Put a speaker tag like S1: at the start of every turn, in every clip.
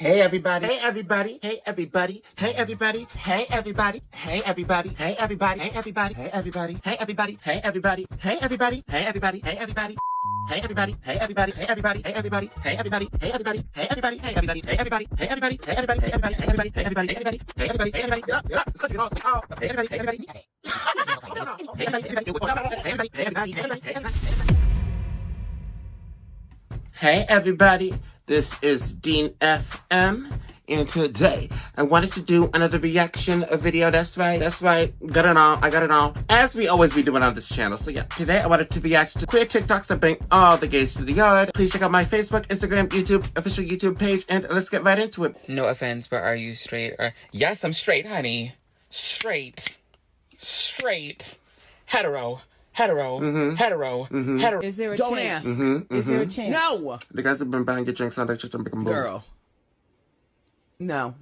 S1: Hey everybody, hey everybody, hey everybody, hey everybody, hey everybody, hey everybody, hey everybody, hey everybody, hey everybody, hey everybody, hey everybody, hey everybody, hey everybody, hey everybody. Hey everybody, hey everybody, hey everybody, hey everybody, hey everybody, hey everybody, hey everybody, hey everybody, hey everybody, hey everybody, hey everybody, hey everybody, hey everybody, hey everybody, hey everybody, hey everybody, hey everybody, get up, let's get off. Hey everybody, hey everybody, hey everybody. Hey everybody, this is Dean FM, and today I wanted to do another reaction video. That's right, got it all, I got it all, as we always be doing on this channel. So yeah, today I wanted to react to queer TikToks that bring all the gays to the yard. Please check out my Facebook, Instagram, YouTube, official YouTube page, and let's get right into it.
S2: No offense, but are you straight? Yes, I'm straight, honey. Straight. Hetero. Hetero.
S3: Is there a
S4: Don't
S3: chance?
S4: ask.
S3: Is there a chance?
S4: No.
S1: The guys have been buying your drinks on the chicken bacon bowl.
S4: Girl. No.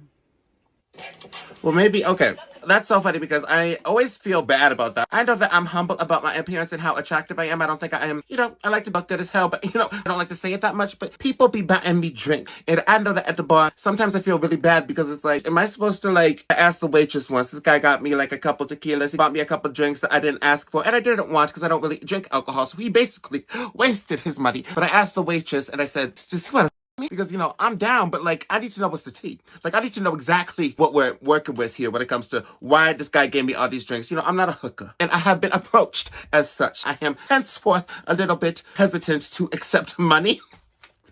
S1: Well, maybe, okay. That's so funny because I always feel bad about that. I know that I'm humble about my appearance and how attractive I am. I don't think I am, I like to look good as hell, but, I don't like to say it that much, but people be buying me drink. And I know that at the bar, sometimes I feel really bad because it's like, am I supposed to, like, ask the waitress once? This guy got me, like, a couple tequilas. He bought me a couple drinks that I didn't ask for, and I didn't want because I don't really drink alcohol, so he basically wasted his money. But I asked the waitress, and I said, just what? Because, I'm down, but, like, I need to know what's the tea. Like, I need to know exactly what we're working with here when it comes to why this guy gave me all these drinks. I'm not a hooker, and I have been approached as such. I am henceforth a little bit hesitant to accept money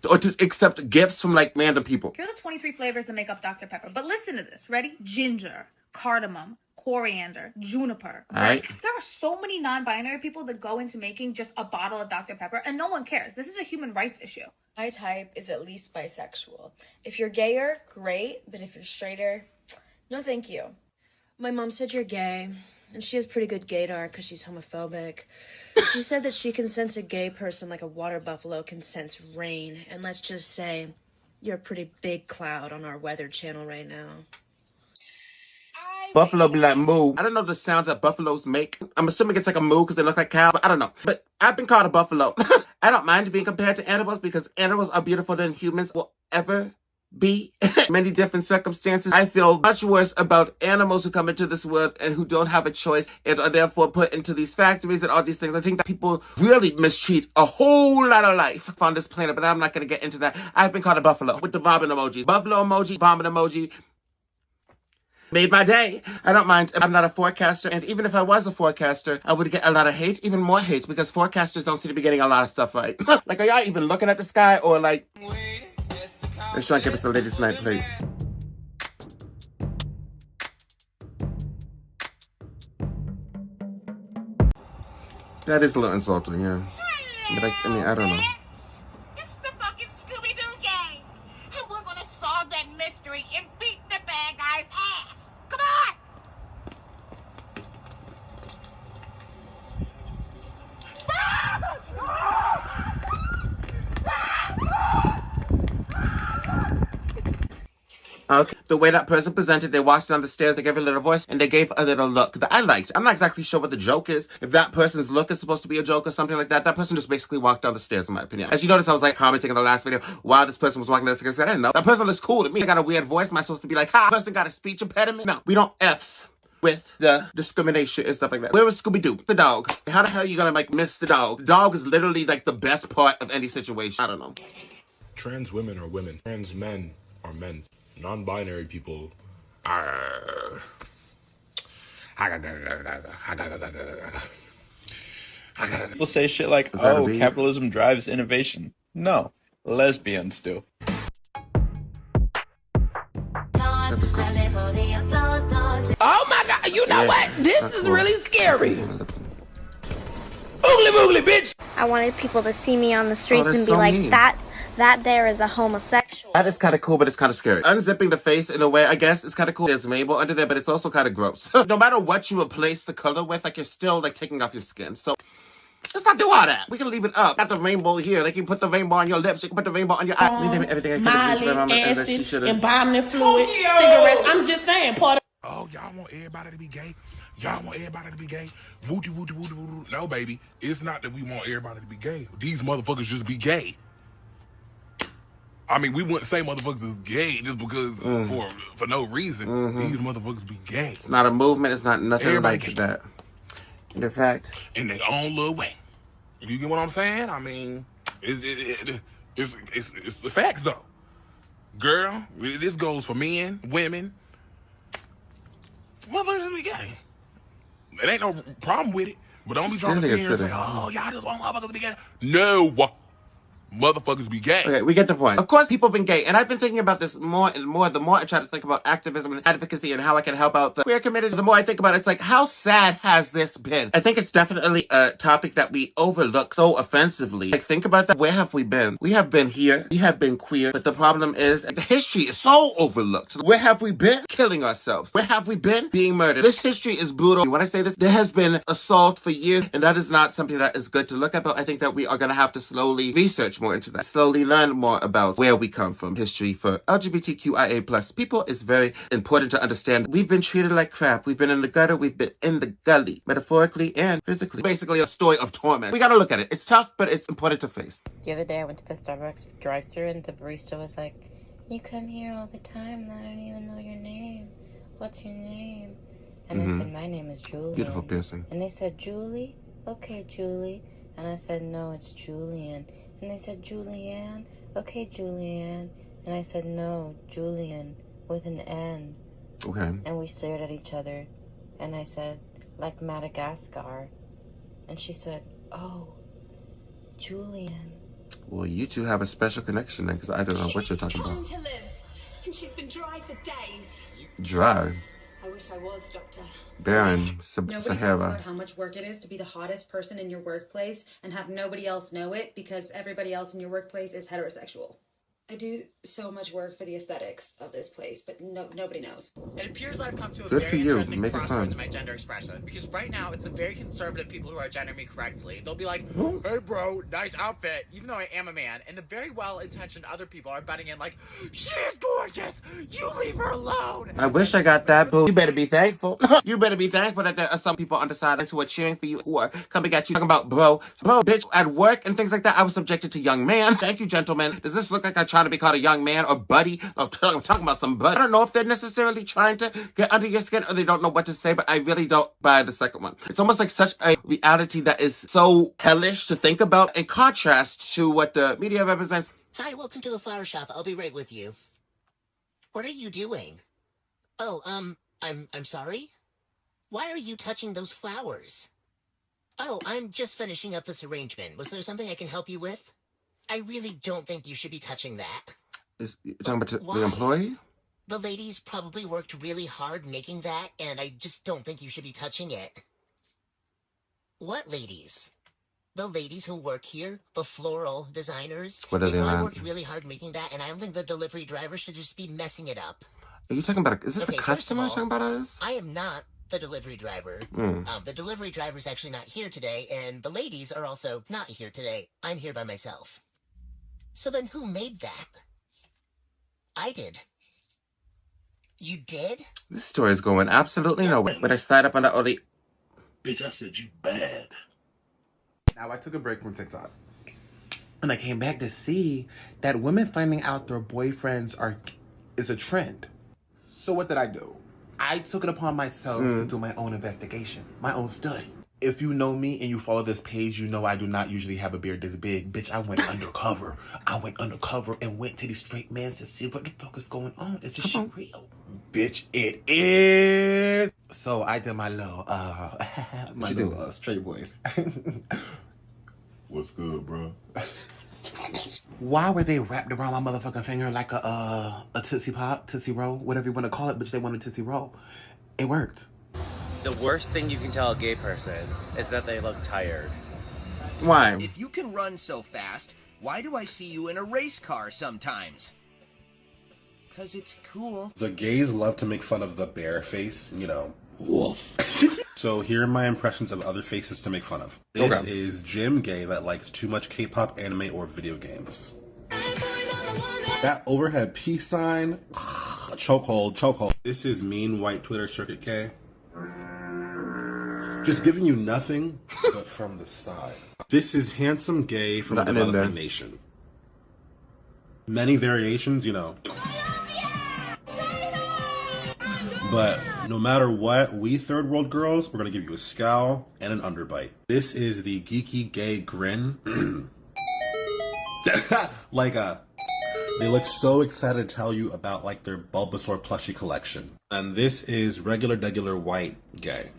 S1: or to accept gifts from, like, random people.
S5: Here are the 23 flavors that make up Dr. Pepper. But listen to this. Ready? Ginger, cardamom, coriander, juniper.
S1: Right.
S5: There are so many non-binary people that go into making just a bottle of Dr. Pepper, and no one cares. This is a human rights issue.
S6: My type is at least bisexual. If you're gayer, great, but if you're straighter, no thank you. My mom said you're gay, and she has pretty good gaydar because she's homophobic. She said that she can sense a gay person like a water buffalo can sense rain, and let's just say you're a pretty big cloud on our weather channel right now.
S1: Buffalo be like moo. I don't know the sound that buffaloes make. I'm assuming it's like a moo because they look like cow, but I don't know. But I've been called a buffalo. I don't mind being compared to animals because animals are beautiful than humans will ever be. Many different circumstances. I feel much worse about animals who come into this world and who don't have a choice and are therefore put into these factories and all these things. I think that people really mistreat a whole lot of life on this planet, but I'm not going to get into that. I've been called a buffalo with the vomit emojis. Buffalo emoji, vomit emoji. Made my day. I don't mind. I'm not a forecaster, and even if I was a forecaster, I would get a lot of hate, even more hate, because forecasters don't seem to be getting a lot of stuff right. Like, are y'all even looking at the sky, or like... Let's try and give us the latest night plate. That is a little insulting, yeah. But I don't know.
S7: It's the fucking Scooby-Doo gang, and we're gonna solve that mystery and beat the bad guy's ass. Come on!
S1: Okay. The way that person presented, they walked down the stairs, they gave a little voice, and they gave a little look that I liked. I'm not exactly sure what the joke is. If that person's look is supposed to be a joke or something like that, that person just basically walked down the stairs, in my opinion. As you notice, I was like commenting in the last video while this person was walking down the stairs. I didn't know. That person looks cool to me. They got a weird voice. Am I supposed to be like, ha, person got a speech impediment? No, we don't F's with the discrimination and stuff like that. Where was Scooby-Doo? The dog. How the hell are you gonna, like, miss the dog? The dog is literally, like, the best part of any situation. I don't know.
S8: Trans women are women. Trans men are men. Non-binary people are...
S9: People say shit like, oh, capitalism drives innovation. No, lesbians do.
S4: Oh my God! You know what? This is really scary. Oogly boogly, bitch.
S10: I wanted people to see me on the streets and be
S1: so
S10: like,
S1: mean.
S10: that there is a homosexual.
S1: That is kind of cool, but it's kind of scary. Unzipping the face in a way, I guess, is kind of cool. There's rainbow under there, but it's also kind of gross. No matter what you replace the color with, like, you're still, like, taking off your skin. So, let's not do all that. We can leave it up. Got the rainbow here. Like, you put the rainbow on your lips. You can put the rainbow on your eye. We did everything I could have
S4: Molly, acid, embalming fluid, cigarettes. I'm just saying, part of...
S8: Oh, y'all want everybody to be gay? Y'all want everybody to be gay? Wooty, wooty, wooty, wooty. No, baby. It's not that we want everybody to be gay. These motherfuckers just be gay. I mean, we wouldn't say motherfuckers is gay just because for no reason. These motherfuckers be gay.
S1: It's not a movement. It's not nothing
S8: Everybody
S1: like
S8: gay.
S1: that. In fact,
S8: In their own little way. You get what I'm saying? I mean, it's the facts though. Girl, this goes for men, women. Motherfuckers be gay. It ain't no problem with it. But don't be trying to sit here and say, oh, y'all just want motherfuckers to be gay. No. Motherfuckers be gay.
S1: okay, we get the point. Of course, people have been gay, and I've been thinking about this more and more. The more I try to think about activism and advocacy and how I can help out the queer community, the more I think about it. It's like, how sad has this been? I think it's definitely a topic that we overlook so offensively. Like, think about that. Where have we been? We have been here. We have been queer, but the problem is the history is so overlooked. Where have we been? Killing ourselves. Where have we been? Being murdered. This history is brutal. When I say this, there has been assault for years, and that is not something that is good to look at, but I think that we are going to have to slowly research more into that. Slowly learn more about where we come from. History for LGBTQIA plus people is very important to understand. We've been treated like crap. We've been in the gutter. We've been in the gully, metaphorically and physically. Basically a story of torment. We gotta look at it. It's tough, but it's important to face.
S11: The other day I went to the Starbucks drive-thru and the barista was like, "You come here all the time and I don't even know your name. What's your name?" And I said, "My name is Julie."
S1: Beautiful piercing.
S11: And they said, "Julie? Okay, Julie." And I said, "No, it's Julian." And they said, "Julianne? Okay, Julianne." And I said, "No, Julian, with an N."
S1: Okay.
S11: And we stared at each other. And I said, "Like Madagascar." And she said, "Oh, Julian."
S1: Well, you two have a special connection then, because I don't know what you're talking about.
S12: To live, and she's been dry for days.
S1: Dry.
S12: I wish I was, Doctor.
S1: Barren.
S13: Nobody talks
S1: Sahara.
S13: about how much work it is to be the hottest person in your workplace and have nobody else know it because everybody else in your workplace is heterosexual. I do so much work for the aesthetics of this place, but nobody knows.
S14: It appears I've come to a
S1: Good
S14: very
S1: for you.
S14: interesting
S1: Make it
S14: crossroads in
S1: fun.
S14: my gender expression. Because right now, it's the very conservative people who are gendering me correctly. They'll be like, "Hey bro, nice outfit," even though I am a man. And the very well-intentioned other people are butting in like, "She is gorgeous! You leave her alone!"
S1: I wish I got that, boo. You better be thankful. You better be thankful that there are some people on the sidelines who are cheering for you, who are coming at you, talking about, bro, bitch, at work and things like that. I was subjected to young man. Thank you, gentlemen. Does this look like I'm trying to be called a young man or buddy? I'm talking about some buddy. I don't know if they're necessarily trying to get under your skin or they don't know what to say, but I really don't buy the second one. It's almost like such a reality that is so hellish to think about in contrast to what the media represents.
S15: Hi, welcome to the flower shop. I'll be right with you. What are you doing? Oh, I'm sorry? Why are you touching those flowers? Oh, I'm just finishing up this arrangement. Was there something I can help you with? I really don't think you should be touching that.
S1: You're talking about the employee?
S15: The ladies probably worked really hard making that, and I just don't think you should be touching it. What ladies? The ladies who work here, the floral designers.
S1: What are they
S15: probably
S1: like?
S15: worked really hard making that, and I don't think the delivery driver should just be messing it up.
S1: Are you talking about, is this
S15: Okay,
S1: a customer
S15: first of all,
S1: talking about us?
S15: I am not the delivery driver. The delivery driver is actually not here today, and the ladies are also not here today. I'm here by myself. So then who made that? I did. You did?
S1: This story is going absolutely nowhere. But I started up on the only...
S16: Bitch, I said you bad.
S17: Now, I took a break from TikTok. And I came back to see that women finding out their boyfriends is a trend. So what did I do? I took it upon myself to do my own investigation, my own study. If you know me and you follow this page, you know I do not usually have a beard this big. Bitch, I went undercover. I went undercover and went to these straight men to see what the fuck is going on. Is this shit real? Bitch, it is. So I did my little, straight voice.
S16: What's good, bro?
S17: Why were they wrapped around my motherfucking finger like a Tootsie Pop, Tootsie Roll, whatever you want to call it, bitch, they wanted Tootsie Roll. It worked.
S18: The worst thing you can tell a gay person is that they look tired.
S1: Why?
S19: If you can run so fast, why do I see you in a race car sometimes? 'Cause it's cool.
S20: The gays love to make fun of the bear face, you know. Wolf. So here are my impressions of other faces to make fun of. This is Jim Gay that likes too much K-pop, anime, or video games. That overhead peace sign, chokehold, chokehold. This is mean white Twitter circuit K. Just giving you nothing but from the side. This is handsome gay from Developing Nation. Many variations, you know. But no matter what, we third world girls, we're gonna give you a scowl and an underbite. This is the geeky gay grin. They look so excited to tell you about like their Bulbasaur plushie collection. And this is regular white gay.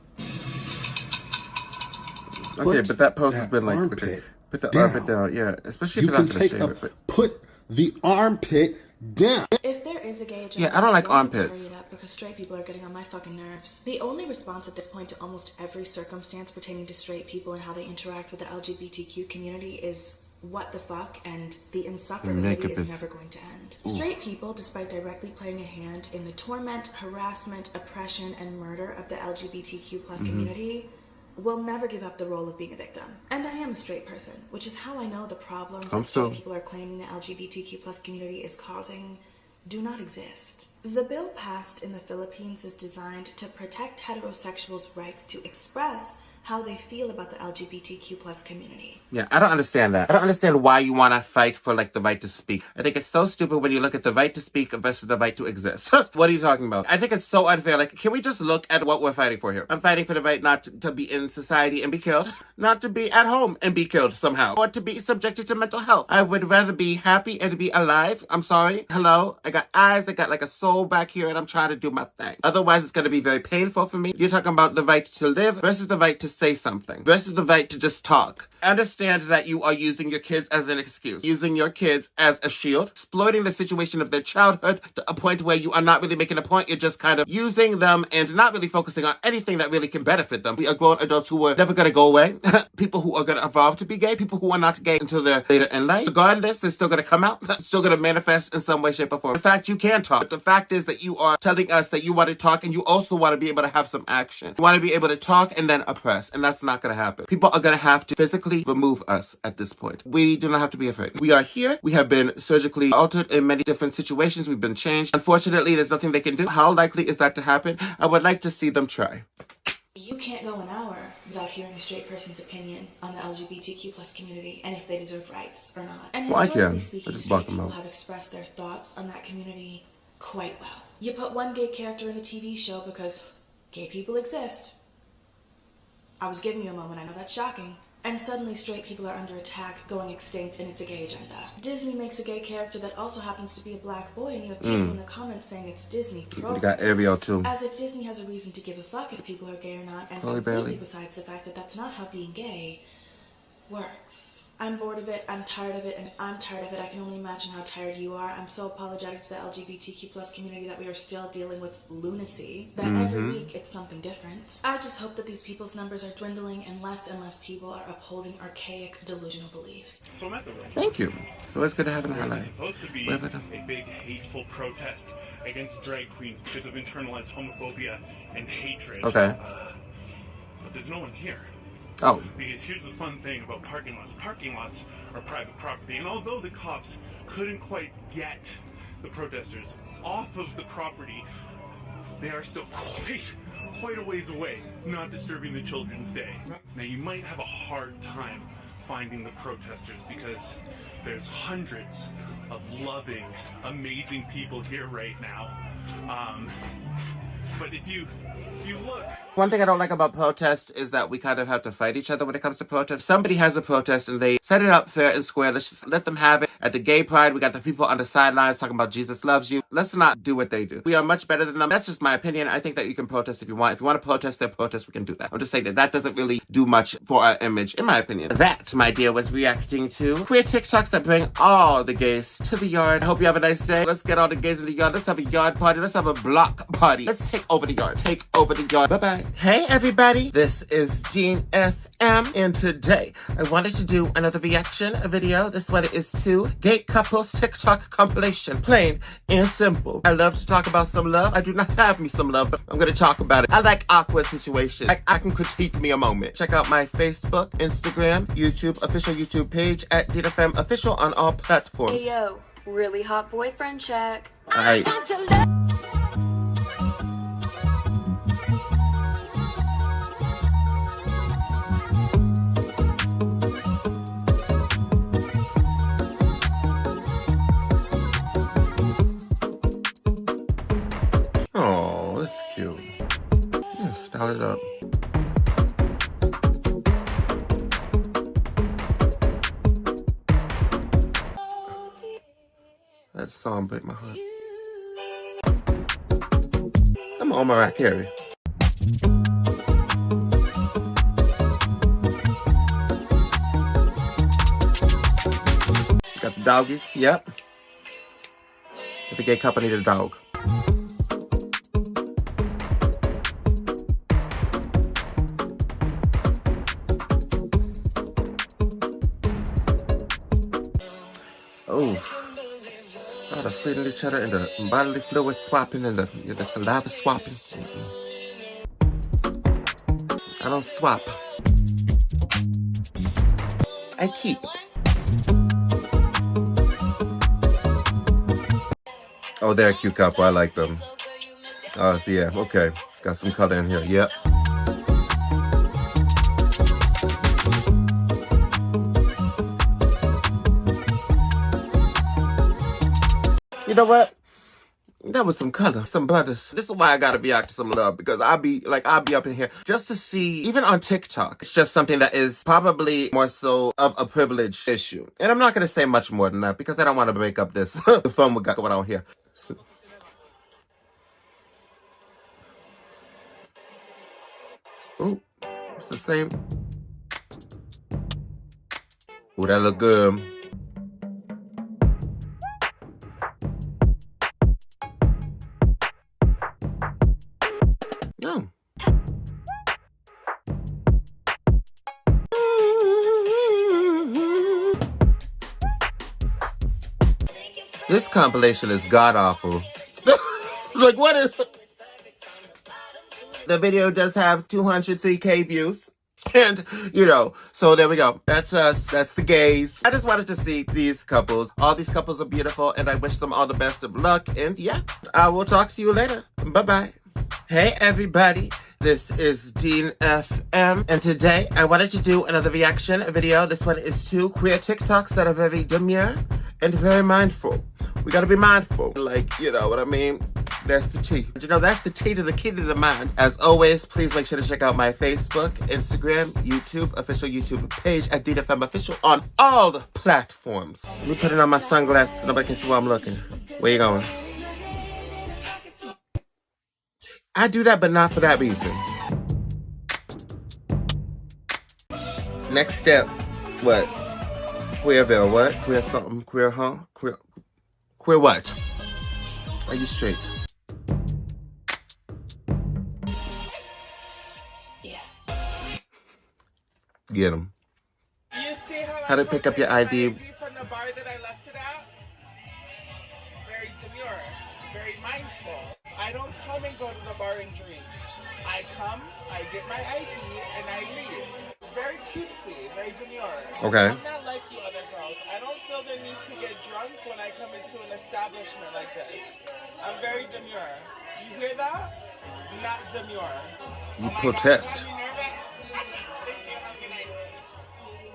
S1: Okay, but that post has been like, okay, put the armpit down, yeah. Especially if you're not gonna shave it.
S20: Put the armpit down.
S21: If there is a gay agenda,
S1: yeah, I don't like
S21: to
S1: armpits.
S21: hurry it up because straight people are getting on my fucking nerves. The only response at this point to almost every circumstance pertaining to straight people and how they interact with the LGBTQ community is what the fuck, and the insufferability is never going to end. Ooh. Straight people, despite directly playing a hand in the torment, harassment, oppression, and murder of the LGBTQ plus community, will never give up the role of being a victim. And I am a straight person, which is how I know the problems that straight people are claiming the LGBTQ plus community is causing do not exist. The bill passed in the Philippines is designed to protect heterosexuals' rights to express how they feel about the LGBTQ plus community.
S1: Yeah, I don't understand that. I don't understand why you want to fight for, like, the right to speak. I think it's so stupid when you look at the right to speak versus the right to exist. What are you talking about? I think it's so unfair. Like, can we just look at what we're fighting for here? I'm fighting for the right not to be in society and be killed, not to be at home and be killed somehow, or to be subjected to mental health. I would rather be happy and be alive. I'm sorry. Hello? I got eyes, I got like a soul back here, and I'm trying to do my thing. Otherwise, it's going to be very painful for me. You're talking about the right to live versus the right to say something versus the right to just talk. Understand that you are using your kids as an excuse, using your kids as a shield, exploiting the situation of their childhood to a point where you are not really making a point. You're just kind of using them and not really focusing on anything that really can benefit them. We are grown adults who are never going to go away. People who are going to evolve to be gay. People who are not gay until they're later in life. Regardless, they're still going to come out. It's still going to manifest in some way, shape, or form. In fact, you can talk. But the fact is that you are telling us that you want to talk and you also want to be able to have some action. You want to be able to talk and then oppress. And that's not going to happen. People are going to have to physically remove us at this point. We do not have to be afraid. We are here. We have been surgically altered in many different situations. We've been changed. Unfortunately, there's nothing they can do. How likely is that to happen? I would like to see them try.
S21: You can't go an hour without hearing a straight person's opinion on the LGBTQ plus community and if they deserve rights or not. And historically speaking, straight people have expressed their thoughts on that community quite well. You put one gay character in the TV show because gay people exist. I was giving you a moment, I know that's shocking. And suddenly straight people are under attack, going extinct, and it's a gay agenda. Disney makes a gay character that also happens to be a black boy, and you have people in the comments saying it's Disney.
S1: You got Ariel too.
S21: As if Disney has a reason to give a fuck if people are gay or not, and completely besides the fact that that's not how being gay works. I'm bored of it, I'm tired of it, and if I'm tired of it, I can only imagine how tired you are. I'm so apologetic to the LGBTQ plus community that we are still dealing with lunacy, that every week it's something different. I just hope that these people's numbers are dwindling and less people are upholding archaic, delusional beliefs.
S22: So I'm at the room.
S1: Thank you. So it's good to have in our life.
S22: It's supposed to be a big hateful protest against drag queens because of internalized homophobia and hatred.
S1: Okay.
S22: But there's no one here.
S1: Oh.
S22: Because here's the fun thing about parking lots. Parking lots are private property, and although the cops couldn't quite get the protesters off of the property, they are still quite a ways away, not disturbing the children's day. Now, you might have a hard time finding the protesters because there's hundreds of loving, amazing people here right now. But if you look...
S1: One thing I don't like about protests is that we kind of have to fight each other when it comes to protests. Somebody has a protest and they set it up fair and square. Let's just let them have it. At the gay pride, we got the people on the sidelines talking about Jesus loves you. Let's not do what they do. We are much better than them. That's just my opinion. I think that you can protest if you want. If you want to protest their protest, we can do that. I'm just saying that doesn't really do much for our image, in my opinion. That, my dear, was reacting to queer TikToks that bring all the gays to the yard. I hope you have a nice day. Let's get all the gays in the yard. Let's have a yard party. Let's have a block party. Let's take over the yard. Take over the yard. Bye-bye. Hey, everybody. This is Deanfm, and today I wanted to do another reaction video. This one is to gay couples TikTok compilation. Plain and simple. I love to talk about some love. I do not have me some love, but I'm going to talk about it. I like awkward situations. I can critique me a moment. Check out my Facebook, Instagram, YouTube, official YouTube page at Deanfmofficial on all platforms.
S23: Hey, yo. Really hot boyfriend check.
S1: Oh, that's cute. Yeah, style it up. That song break my heart. I'm on Mariah Carey. Got the doggies, yep. If you get company to the dog. Oh, all the feeding each other and the bodily fluid swapping and the saliva swapping. I don't swap. I keep. Oh, they're a cute couple. I like them. Oh, so yeah, okay. Got some color in here. Yep. You know what? That was some color, some brothers. This is why I gotta be acting some love, because I'll be up in here just to see, even on TikTok, it's just something that is probably more so of a privilege issue. And I'm not gonna say much more than that because I don't want to break up this the fun we got going on here. So, oh, it's the same. Oh, that look good. No. This compilation is god-awful. Like, what is it? The video does have 203K views. And, you know, so there we go. That's us. That's the gays. I just wanted to see these couples. All these couples are beautiful, and I wish them all the best of luck. And, yeah, I will talk to you later. Bye-bye. Hey, everybody. This is Dean FM, and today I wanted to do another reaction video. This one is 2 queer TikToks that are very demure and very mindful. We gotta be mindful. Like, you know what I mean? That's the T. You know, that's the T to the key to the mind. As always, please make sure to check out my Facebook, Instagram, YouTube, official YouTube page at Deanfmofficial on all the platforms. Let me put it on my sunglasses so nobody can see where I'm looking. Where you going? I do that, but not for that reason. Next step, what? Queerville, what? Queer something, queer, huh? Queer what? Are you straight?
S7: Yeah.
S1: Get him.
S7: You see
S1: How to pick up your ID?
S7: From the bar that I left it at? Very demure, very mindful. I don't come and go to the bar and drink. I come, I get my ID, and I leave. Very cutesy, very demure.
S1: Okay.
S7: I'm not like you other girls. I don't feel the need to get drunk when I come into an establishment like this. I'm very demure. You hear that? Not demure.
S1: You protest.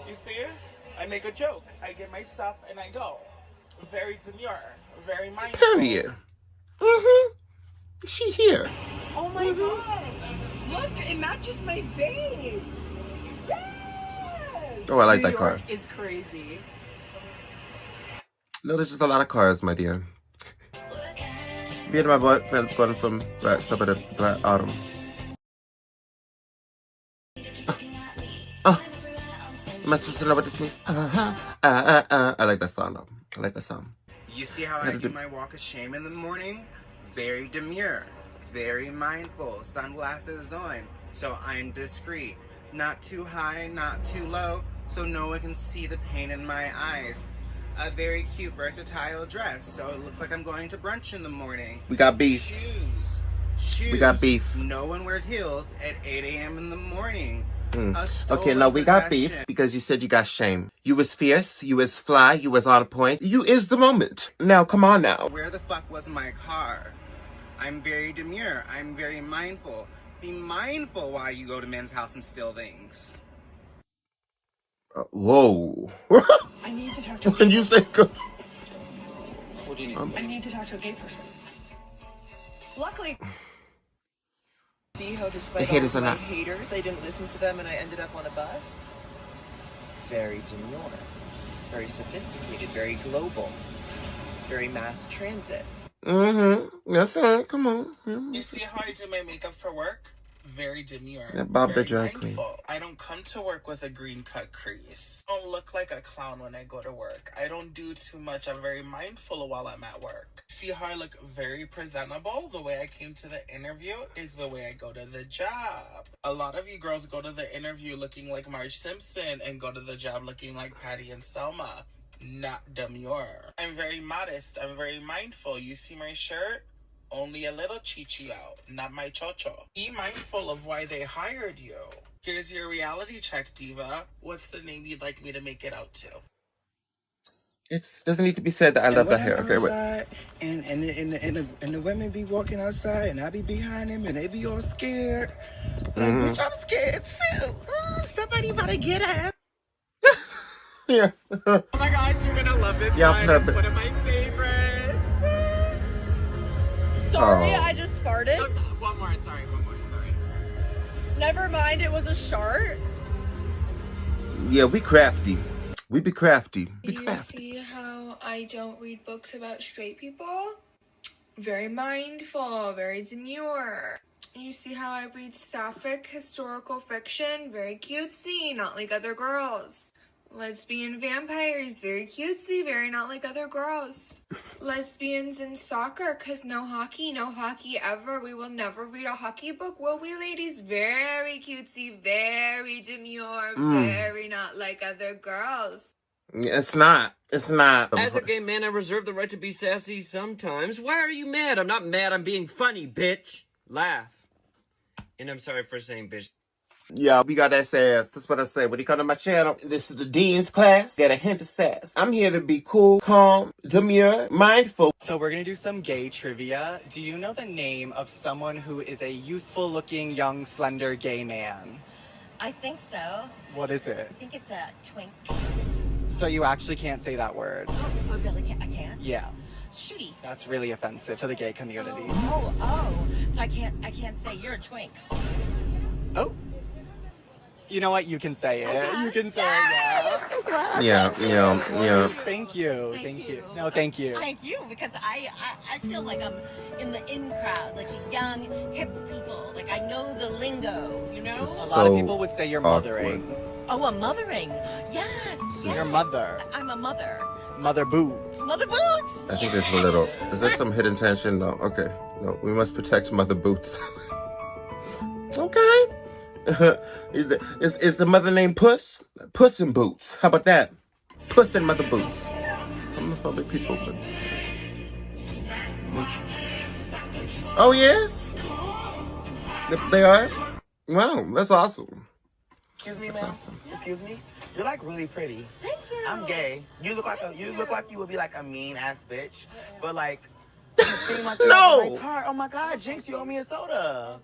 S7: You see? I make a joke. I get my stuff and I go. Very demure. Very mindful.
S1: Period. Mm-hmm. She here.
S7: Oh my god. Look, and not just my babe. Yes!
S1: Oh, I like that car.
S7: New York is crazy.
S1: No, there's just a lot of cars, my dear. Me and my boyfriend going from some of the autumn. Am I supposed to know what this means? I like that song though. I like that song.
S2: You see how I do my walk of shame in the morning? Very demure, very mindful, sunglasses on, so I'm discreet. Not too high, not too low, so no one can see the pain in my eyes. A very cute, versatile dress, so it looks like I'm going to brunch in the morning.
S1: We got beef.
S2: Shoes.
S1: We got beef.
S2: No one wears heels at 8 a.m. in the morning.
S1: Okay, now we got beef because you said you got shame. You was fierce, you was fly, you was on point. You is the moment. Now, come on now.
S2: Where the fuck was my car? I'm very demure. I'm very mindful. Be mindful why you go to men's house and steal things.
S1: Whoa.
S12: I need to talk to
S1: When you say go.
S12: What do you need? I need to talk to a gay person.
S3: Luckily.
S5: See how despite
S1: The haters
S5: all
S1: are
S5: my
S1: not.
S5: haters, I didn't listen to them and I ended up on a bus? Very demure. Very sophisticated, very global. Very mass transit.
S1: Mm-hmm. That's right. Come on.
S7: You see how I do my makeup for work? Very demure.
S1: That Bob the
S7: very
S1: drag queen.
S7: mindful. I don't come to work with a green cut crease. I don't look like a clown when I go to work. I don't do too much. I'm very mindful while I'm at work. See how I look very presentable? The way I came to the interview is the way I go to the job. A lot of you girls go to the interview looking like Marge Simpson and go to the job looking like Patty and Selma. Not demure. I'm very modest. I'm very mindful. You see my shirt? Only a little chichi out, not my chocho. Be mindful of why they hired you. Here's your reality check, diva. What's the name you'd like me to make it out to?
S1: It doesn't need to be said that I love
S5: when
S1: that hair.
S5: I'm
S1: Okay, wait.
S5: outside, and the women be walking outside, and I be behind them, and they be all scared. Like, bitch, I'm scared too. Ooh, somebody about to get her.
S1: Yeah.
S14: Oh my gosh, you're gonna love this
S1: Yeah,
S14: one. It's one of my favorites.
S3: Sorry,
S1: Oh.
S3: I just farted.
S14: One more, sorry.
S3: Never mind, it was a shart.
S1: Yeah, we crafty. We be crafty. Be
S6: You
S1: crafty.
S6: see how I don't read books about straight people? Very mindful, very demure. You see how I read sapphic historical fiction? Very cutesy, not like other girls. Lesbian vampires, very cutesy, very not like other girls. Lesbians in soccer, cause no hockey ever. We will never read a hockey book, will we, ladies? Very cutesy, very demure, very not like other girls.
S1: It's not. It's not.
S24: As a gay man, I reserve the right to be sassy sometimes. Why are you mad? I'm not mad. I'm being funny, bitch. Laugh. And I'm sorry for saying bitch.
S1: Yeah, we got that sass. That's what I say. When you come to my channel, this is the Dean's class. Get a hint of sass. I'm here to be cool, calm, demure, mindful.
S5: So we're gonna do some gay trivia. Do you know the name of someone who is a youthful-looking, young, slender gay man?
S25: I think so.
S5: What is it?
S25: I think it's a twink.
S5: So you actually can't say that word?
S25: Oh, really? I can't?
S5: Yeah.
S25: Shooty.
S5: That's really offensive to the gay community.
S25: Oh. So I can't say you're a twink.
S5: Oh. You know what? You can say it. You can say it. Yeah. I'm so glad.
S1: Yeah.
S5: Thank you. No, thank you.
S25: Thank you, because I feel like I'm in the in crowd, like young, hip people. Like I know the lingo, you know?
S5: A lot of people would say you're mothering.
S25: Oh, I'm mothering. Yes.
S5: Your mother.
S25: I'm a mother.
S5: Mother Boots.
S25: Mother Boots.
S1: I think there's a little. Is there some hidden tension? No. Okay. No, we must protect Mother Boots. Okay. Is the mother named Puss? Puss in Boots. How about that? Puss and Mother Boots. Homophobic people. But... Oh, yes? They are? Wow, that's awesome.
S5: Excuse me, ma'am. Awesome. Excuse me. You're like really pretty.
S25: Thank you.
S5: I'm gay. You look like you would be like a mean ass bitch, but like you seem like you have a nice heart. Oh my God, Jinx, you owe me a soda.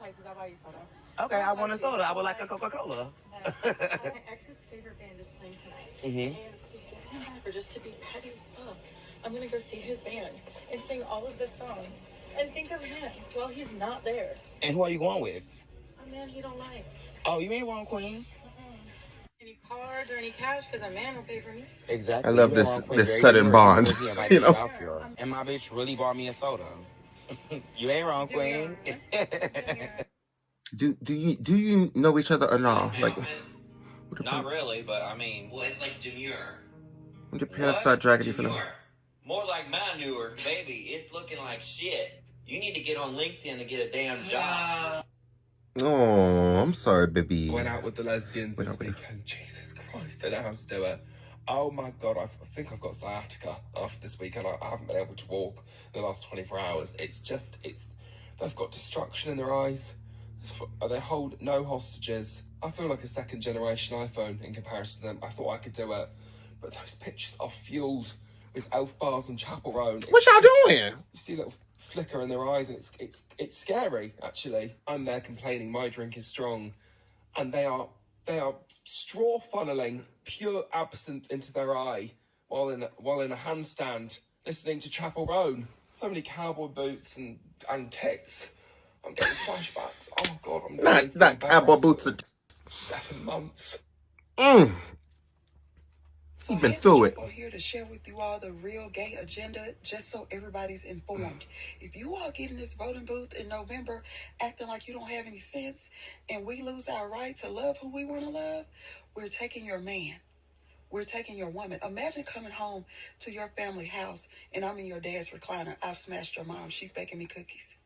S5: Okay, I want a soda. I would like a Coca-Cola.
S12: My ex's favorite band is playing tonight. And to get him back, or just to be petty as fuck, I'm gonna go see his band and sing all of the songs and think of him while he's not there.
S5: And who are you going with?
S12: A man he don't like.
S5: Oh, you ain't wrong, Queen.
S12: Any cards or any cash, because a man will pay for me.
S5: Exactly.
S1: I love this sudden bond. You know.
S5: And my bitch really bought me a soda. You ain't wrong, Queen.
S1: Do you know each other or not? Like,
S18: Not really, but I mean, well, it's like demure.
S1: when your parents start dragging you for them.
S18: More like manure, baby. It's looking like shit. You need to get on LinkedIn and get a damn job.
S1: Oh, I'm sorry, baby.
S26: Went out with the lesbians this weekend. Jesus Christ, I don't know how to do it. Oh my God, I think I've got sciatica after this weekend. I haven't been able to walk the last 24 hours. They've got destruction in their eyes. They hold no hostages. I feel like a second generation iPhone in comparison to them. I thought I could do it. But those pictures are fueled with elf bars and Chapel Roan.
S1: What y'all doing?
S26: You see a little flicker in their eyes and it's scary, actually. I'm there complaining my drink is strong. And they are straw funneling pure absinthe into their eye while in a handstand listening to Chapel Roan. So many cowboy boots and tits. I'm getting flashbacks. Oh God, I'm
S1: not cowboy boots and
S26: 7 months.
S1: You've been through it.
S4: I'm here to share with you all the real gay agenda, just so everybody's informed. If you all get in this voting booth in November acting like you don't have any sense, and we lose our right to love who we want to love, we're taking your man. We're taking your woman. Imagine coming home to your family house and I'm in your dad's recliner. I've smashed your mom. She's baking me cookies.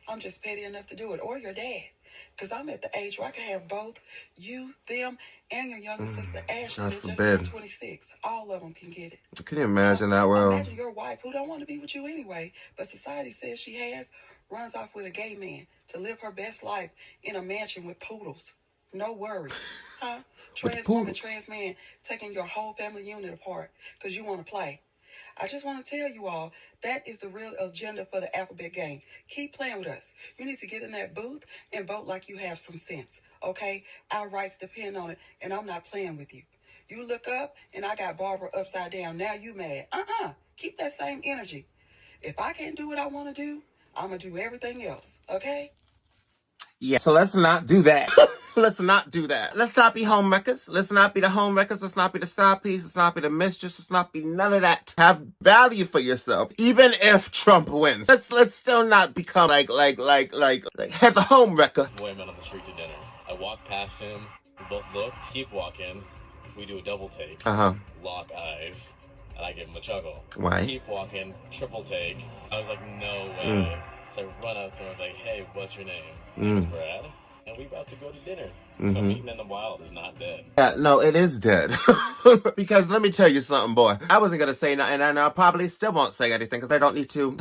S4: I'm just petty enough to do it. Or your dad. Because I'm at the age where I can have both you, them, and your younger sister Ashley.
S1: God
S4: That just
S1: forbid.
S4: turned 26. All of them can get it.
S1: Can you imagine that world?
S4: Imagine your wife, who don't want to be with you anyway, but society says she has, runs off with a gay man to live her best life in a mansion with poodles. No worries. Huh? Trans woman, trans man, taking your whole family unit apart because you want to play. I just want to tell you all, that is the real agenda for the alphabet game. Keep playing with us. You need to get in that booth and vote like you have some sense, okay? Our rights depend on it, and I'm not playing with you. You look up, and I got Barbara upside down. Now you mad. Keep that same energy. If I can't do what I want to do, I'm going to do everything else, okay?
S1: Yeah, so let's not do that. Let's not do that. Let's not be homewreckers. Let's not be the homewreckers. Let's not be the side piece. Let's not be the mistress. Let's not be none of that. Have value for yourself, even if Trump wins. Let's still not become like head the homewrecker.
S8: Boy, I met on the street to dinner. I walked past him. We both looked. Keep walking. We do a double take. Lock eyes. And I give him a chuckle.
S1: Why?
S8: Keep walking. Triple take. I was like, no way. So I run up to him. I was like, hey, what's your name? My name's Brad. And we about to go to dinner. So meeting in the wild is not dead.
S1: Yeah, no, it is dead. Because let me tell you something, boy. I wasn't going to say nothing, and I probably still won't say anything because I don't need to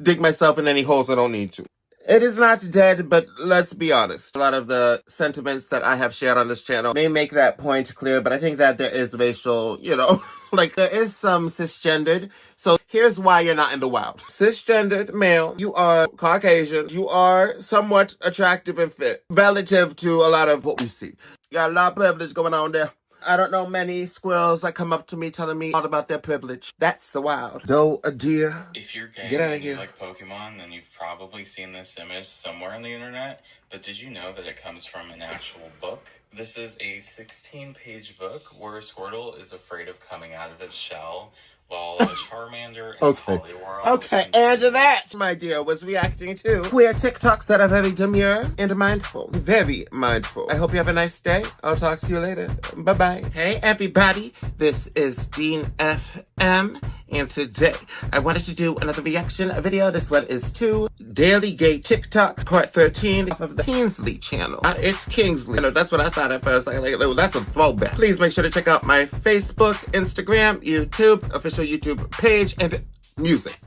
S1: dig myself in any holes I don't need to. It is not dead, but let's be honest. A lot of the sentiments that I have shared on this channel may make that point clear, but I think that there is racial, there is some cisgendered. So here's why you're not in the wild. Cisgendered male, you are Caucasian, you are somewhat attractive and fit relative to a lot of what we see. You got a lot of privilege going on there. I don't know many squirrels that come up to me telling me all about their privilege. That's the wild. Though a deer.
S9: If you're gay
S1: Get out of
S9: and you
S1: here.
S9: like Pokemon, then you've probably seen this image somewhere on the internet. But did you know that it comes from an actual book? This is a 16-page book where Squirtle is afraid of coming out of its shell, while Charmander and Poliwhirl...
S1: Okay, and that, my dear, was reacting to queer TikToks that are very demure and mindful. Very mindful. I hope you have a nice day. I'll talk to you later. Bye-bye. Hey, everybody. This is Dean FM, and today I wanted to do another reaction video. This one is to Daily Gay TikTok, part 13 of the Kingsley channel. Not It's Kingsley. That's what I thought at first. That's a throwback. Please make sure to check out my Facebook, Instagram, YouTube, official YouTube page, and music.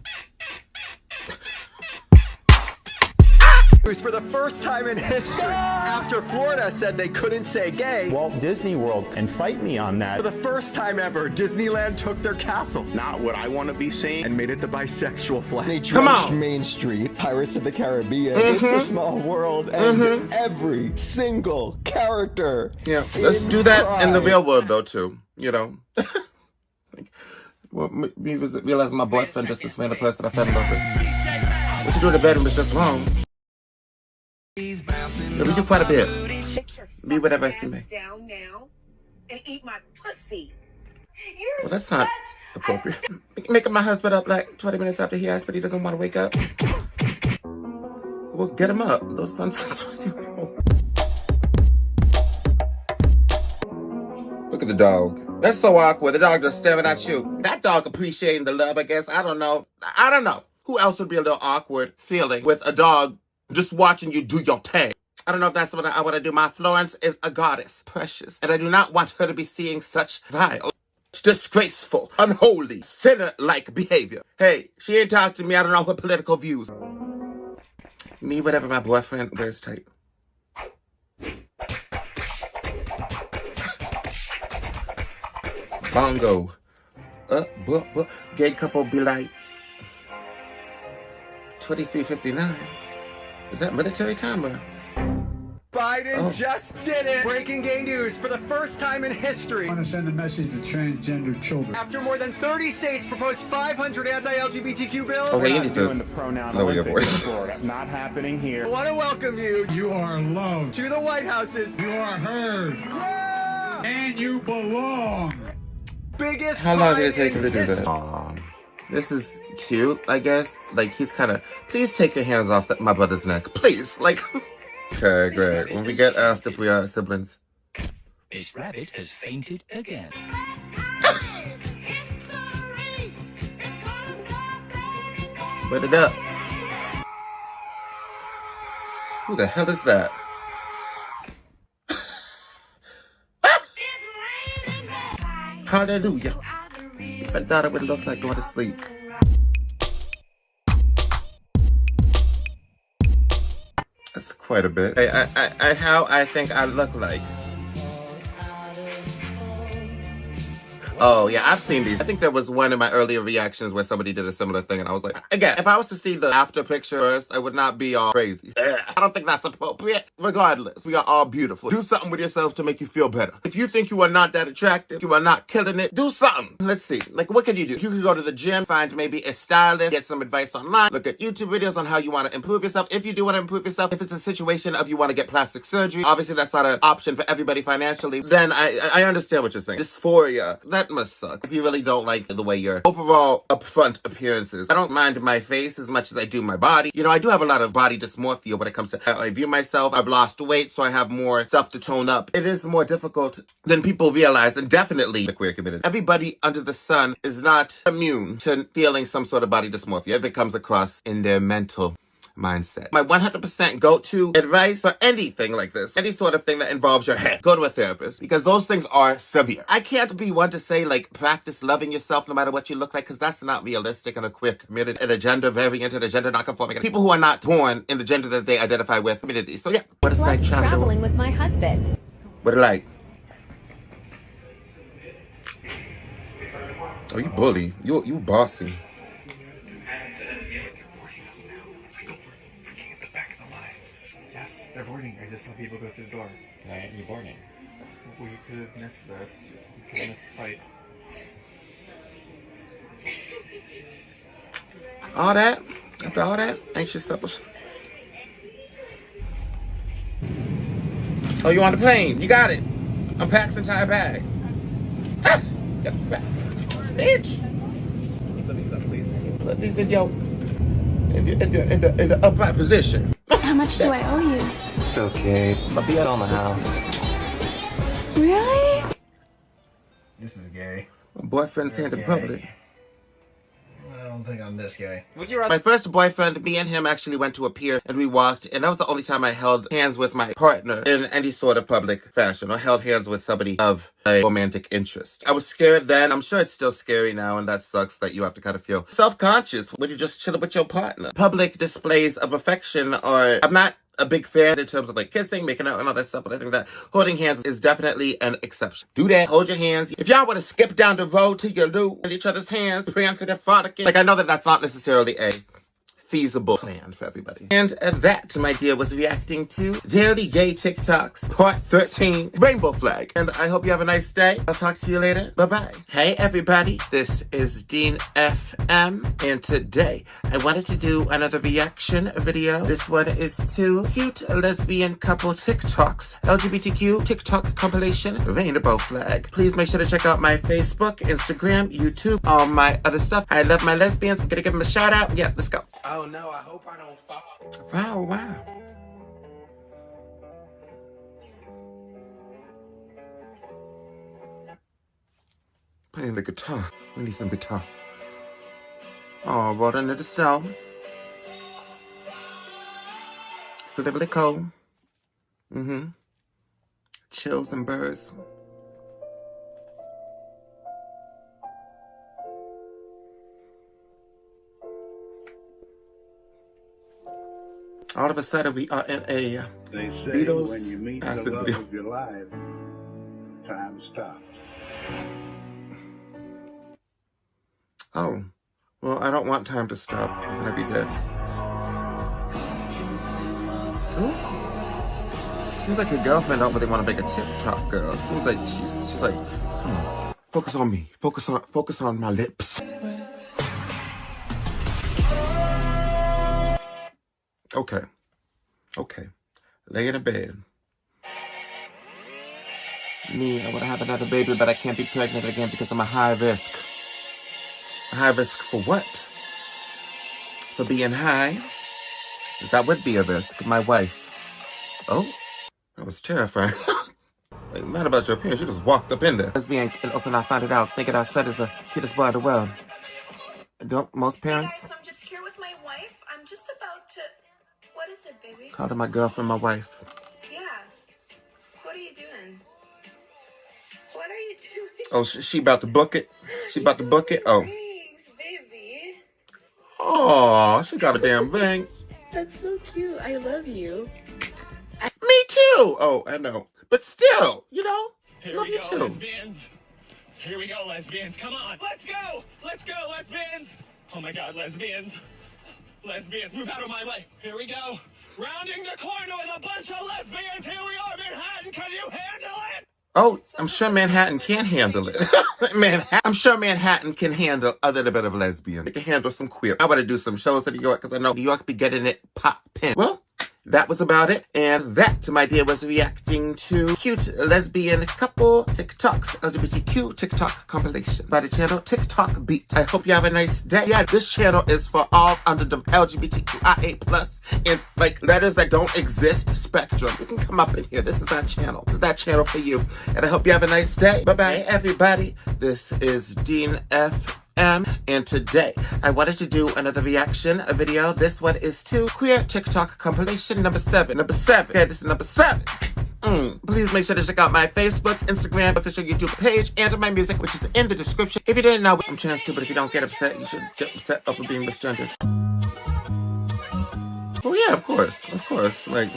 S10: For the first time in history, after Florida said they couldn't say gay,
S11: Walt Disney World can fight me on that.
S10: For the first time ever, Disneyland took their castle.
S11: Not what I want to be seeing.
S10: And made it the bisexual flag.
S11: They
S10: trashed Main Street, Pirates of the Caribbean, It's a Small World, and every single character.
S1: Yeah, let's do that in the real world, though, too. Well, me realizing my boyfriend just this random person I fell in love with. What you do in the bedroom is just wrong. Yeah, we do quite a bit. Be whatever I see me.
S13: Down now and eat my pussy.
S1: Well, that's not appropriate. Making my husband up like 20 minutes after he asked, but he doesn't want to wake up. Well, get him up. Those sunsets. Look at the dog. That's so awkward. The dog just staring at you. That dog appreciating the love, I guess. I don't know. Who else would be a little awkward feeling with a dog just watching you do your thing? I don't know if that's what I want to do. My Florence is a goddess, precious. And I do not want her to be seeing such vile, disgraceful, unholy, sinner-like behavior. Hey, she ain't talked to me. I don't know her political views. Me, whatever my boyfriend wears tight. Bongo. Gay couple be like 23:59. Is that military time or?
S10: Biden just did it! Breaking gay news for the first time in history.
S15: I want to send a message to transgender children.
S10: After more than 30 states proposed 500 anti-LGBTQ bills.
S1: Okay, you need to
S11: Doing the pronoun
S1: lower your
S11: Olympics
S1: voice.
S11: in Florida. Not happening here.
S10: I want to welcome you.
S15: You are loved.
S10: To the White House's.
S15: You are heard. And you belong.
S10: Biggest
S1: How long did it
S10: pride
S1: take him to
S10: in
S1: do
S10: history.
S1: that? Aw, this is cute, I guess. Like, he's kind of, please take your hands off my brother's neck. Please, like. Okay, great. When we get asked if we are siblings.
S16: Miss Rabbit has fainted again.
S1: Put it up. Who the hell is that? Hallelujah. If I thought it would look like going to sleep. That's quite a bit. How I think I look like. Oh, yeah, I've seen these. I think there was one in my earlier reactions where somebody did a similar thing, and I was like, again, if I was to see the after picture first, I would not be all crazy. I don't think that's appropriate. Regardless, we are all beautiful. Do something with yourself to make you feel better. If you think you are not that attractive, you are not killing it, do something. Let's see. Like, what can you do? You can go to the gym, find maybe a stylist, get some advice online, look at YouTube videos on how you want to improve yourself. If you do want to improve yourself, if it's a situation of you want to get plastic surgery, obviously that's not an option for everybody financially, then I understand what you're saying. Dysphoria, that must suck if you really don't like the way your overall upfront appearances. I don't mind my face as much as I do my body. You know, I do have a lot of body dysmorphia when it comes to how I view myself. I've lost weight, so I have more stuff to tone up. It is more difficult than people realize, and definitely the queer community. Everybody under the sun is not immune to feeling some sort of body dysmorphia if it comes across in their mental mindset. My 100% go-to advice for anything like this, any sort of thing that involves your head, go to a therapist, because those things are severe. I can't be one to say, like, practice loving yourself no matter what you look like, because that's not realistic in a queer community, in a gender variant, in a gender non-conforming, people who are not born in the gender that they identify with community. So yeah, what it's like
S17: traveling with my husband.
S1: What it like? Oh, you bully. You bossy.
S19: Yes, they're boarding. I just saw people go through the door.
S8: Why aren't you boarding?
S19: We could have missed this. We could have missed the fight.
S1: All that? After all that? Anxious selfish. Oh, you on the plane? You got it. Unpack the entire bag. Ah! Bitch!
S19: Put these up, please.
S1: Put these in the upright position.
S17: How much do I owe you?
S16: It's okay. It's on the house.
S17: Really?
S19: This is gay.
S1: My boyfriend's hand in public.
S19: I don't think I'm this gay.
S1: My first boyfriend, me and him actually went to a pier and we walked, and that was the only time I held hands with my partner in any sort of public fashion or held hands with somebody of a romantic interest. I was scared then. I'm sure it's still scary now, and that sucks that you have to kind of feel self-conscious when you're just chilling with your partner. Public displays of affection are, I'm not a big fan in terms of like kissing, making out, and all that stuff, but I think that holding hands is definitely an exception. Do that. Hold your hands. If y'all want to skip down the road to your loo and each other's hands, prance their frolicking. Like, I know that that's not necessarily a feasible plan for everybody. And that, my dear, was reacting to Daily Gay TikToks, Part 13, Rainbow Flag. And I hope you have a nice day. I'll talk to you later. Bye-bye. Hey, everybody. This is Dean FM, and today I wanted to do another reaction video. This one is to cute lesbian couple TikToks, LGBTQ TikTok compilation, Rainbow Flag. Please make sure to check out my Facebook, Instagram, YouTube, all my other stuff. I love my lesbians. I'm gonna give them a shout out. Yeah, let's go.
S2: Oh no, I hope I don't fall.
S1: Wow, wow. Playing the guitar. We need some guitar. Oh, rolled under the snow. It's really cold. Chills and birds. All of a sudden, we are in a
S20: They say
S1: Beatles
S20: when you meet the
S1: acid
S20: love
S1: video.
S20: of your life, time stops.
S1: Oh, well, I don't want time to stop because then I'd be dead. Ooh. Seems like your girlfriend don't really want to make a TikTok girl. Seems like she's like, come on, focus on me. Focus on my lips. Okay. Lay in a bed. Me, I want to have another baby, but I can't be pregnant again because I'm a high risk. A high risk for what? For being high? That would be a risk. My wife. Oh, that was terrifying. Like, mad about your appearance. You just walked up in there. Lesbian, and also not find it out. Thinking our son is the cutest boy in the world. Don't most parents?
S3: Hey guys, I'm just here with my wife. I'm just about to... What is it, baby?
S1: Called her my girlfriend, my wife.
S3: Yeah. What are you doing? What are you doing?
S1: Oh, she about to book it? She about to book it? Oh.
S3: Thanks, baby.
S1: Oh, she got a damn ring.
S3: That's so cute. I love you.
S1: Me too. Oh, I know. But still, you know,
S15: Here
S1: love
S15: we
S1: you
S15: go,
S1: too.
S15: lesbians. Here we go, lesbians. Come on. Let's go. Let's go, lesbians. Oh my God, lesbians. Lesbians, move out of my way. Here we go. Rounding the corner with a bunch of lesbians. Here we are, Manhattan. Can you handle it?
S1: Oh, I'm sure Manhattan can handle it. I'm sure Manhattan can handle a little bit of lesbian. It can handle some queer. I want to do some shows in New York because I know New York be getting it poppin'. Well, that was about it. And that, my dear, was reacting to cute lesbian couple TikToks, LGBTQ TikTok compilation by the channel TikTok Beat. I hope you have a nice day. Yeah, this channel is for all under the LGBTQIA+ and like letters that don't exist spectrum. You can come up in here. This is our channel. This is that channel for you. And I hope you have a nice day. Bye-bye, everybody. This is Dean F. And today, I wanted to do another reaction video. This one is to Queer TikTok compilation number 7. Number 7. Okay, this is number 7. Please make sure to check out my Facebook, Instagram, official YouTube page, and my music, which is in the description. If you didn't know, I'm trans too, but if you don't get upset, you should get upset over being misgendered. Oh yeah, of course. Like,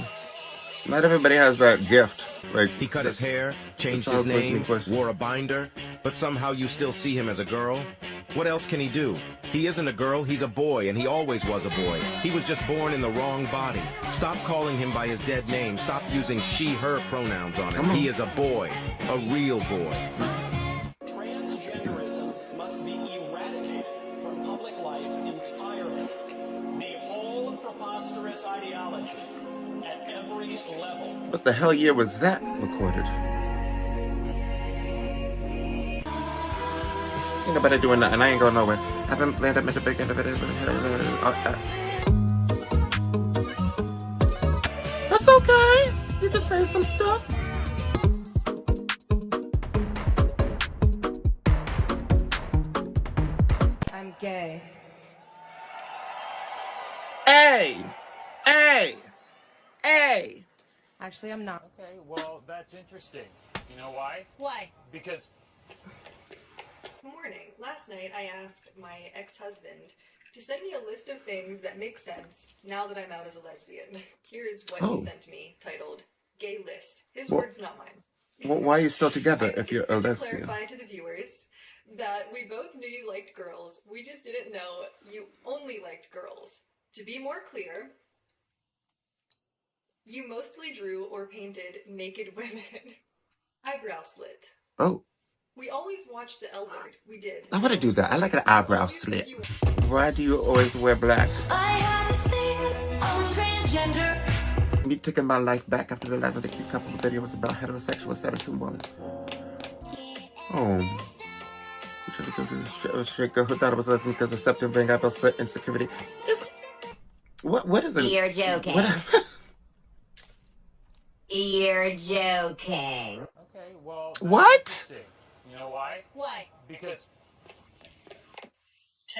S1: not everybody has that gift. Like,
S7: he cut his hair, changed his name, wore a binder, but somehow you still see him as a girl? What else can he do? He isn't a girl, he's a boy, and he always was a boy. He was just born in the wrong body. Stop calling him by his dead name. Stop using she, her pronouns on him. He is a boy, a real boy.
S14: Transgenderism must be eradicated from public life entirely. The whole preposterous ideology at every level.
S1: What the hell year was that recorded? Ain't nobody doing nothing. I ain't going nowhere. I haven't made a big end of it. That's okay. You can say some stuff.
S21: I'm gay.
S1: Hey!
S21: Actually, I'm not.
S15: Okay, well, that's interesting. You know why?
S21: Why?
S15: Because...
S3: Morning. Last night I asked my ex-husband to send me a list of things that make sense now that I'm out as a lesbian. Here's what he sent me, titled Gay List. His words, not mine.
S1: Well, why are you still together if you're a lesbian?
S3: To clarify to the viewers that we both knew you liked girls. We just didn't know you only liked girls. To be more clear, you mostly drew or painted naked women. Eyebrow slit.
S1: Oh.
S3: We always watched the L Word. We did.
S1: I want to do that. I like an eyebrow slit. Why do you always wear black?
S21: I have this thing, I'm transgender.
S1: Me taking my life back after realizing the cute couple video was about heterosexual seduction woman. Oh. We tried to go to the straight girl who thought it was lesbian because of septum ring, eyebrow slit, insecurity. What is it?
S21: You're joking. You're joking.
S15: Okay, well...
S1: What?
S15: You know why?
S21: Why?
S15: Because...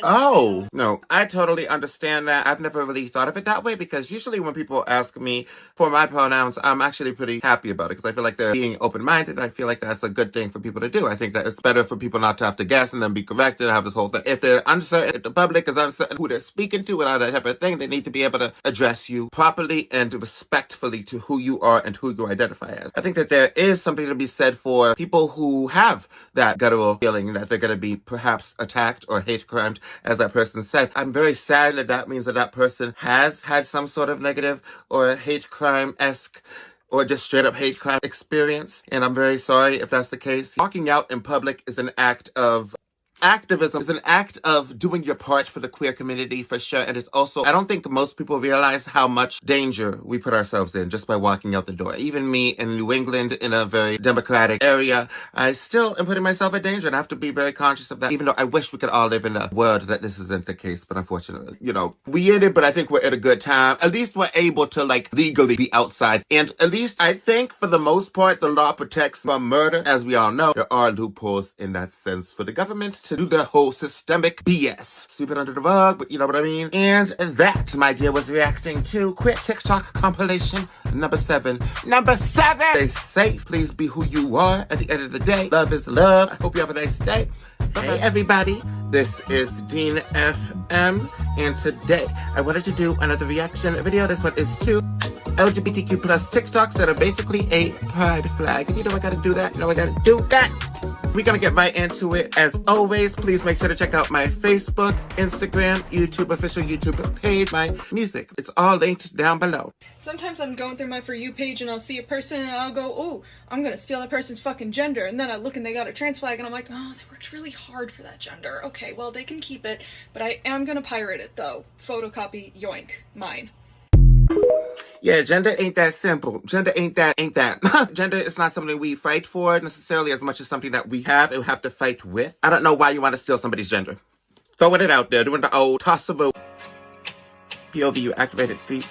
S1: Oh, no, I totally understand that. I've never really thought of it that way because usually when people ask me for my pronouns, I'm actually pretty happy about it because I feel like they're being open-minded. I feel like that's a good thing for people to do. I think that it's better for people not to have to guess and then be corrected and have this whole thing. If they're uncertain, if the public is uncertain who they're speaking to and all that type of thing, they need to be able to address you properly and respectfully to who you are and who you identify as. I think that there is something to be said for people who have that guttural feeling that they're going to be perhaps attacked or hate crimed, as that person said. I'm very sad that that means that that person has had some sort of negative or hate crime-esque or just straight up hate crime experience. And I'm very sorry if that's the case. Walking out in public is an act of activism, is an act of doing your part for the queer community, for sure. And it's also, I don't think most people realize how much danger we put ourselves in just by walking out the door. Even me in New England, in a very democratic area, I still am putting myself in danger, and I have to be very conscious of that, even though I wish we could all live in a world that this isn't the case. But unfortunately, we in it, but I think we're at a good time. At least we're able to, legally be outside. And at least I think, for the most part, the law protects from murder. As we all know, there are loopholes in that sense for the government to do the whole systemic BS. Sweep it under the rug, but you know what I mean? And that, my dear, was reacting to Quit TikTok compilation number 7. Number 7! Stay safe. Please be who you are at the end of the day. Love is love. I hope you have a nice day. Hey, everybody. This is Dean FM, and today I wanted to do another reaction video. This one is to LGBTQ plus TikToks that are basically a pride flag. And you know I gotta do that. We're gonna get right into it. As always, please make sure to check out my Facebook, Instagram, YouTube, official YouTube page, my music. It's all linked down below.
S6: Sometimes I'm going through my For You page and I'll see a person and I'll go, oh, I'm gonna steal that person's fucking gender. And then I look and they got a trans flag and I'm like, oh, they worked really hard for that gender. Okay, well, they can keep it, but I am gonna pirate it though. Photocopy, yoink, mine.
S1: Yeah, gender ain't that simple. Gender ain't that. Gender is not something we fight for necessarily as much as something that we have and have to fight with. I don't know why you want to steal somebody's gender. Throwing it out there, doing the old tossable POV activated feet.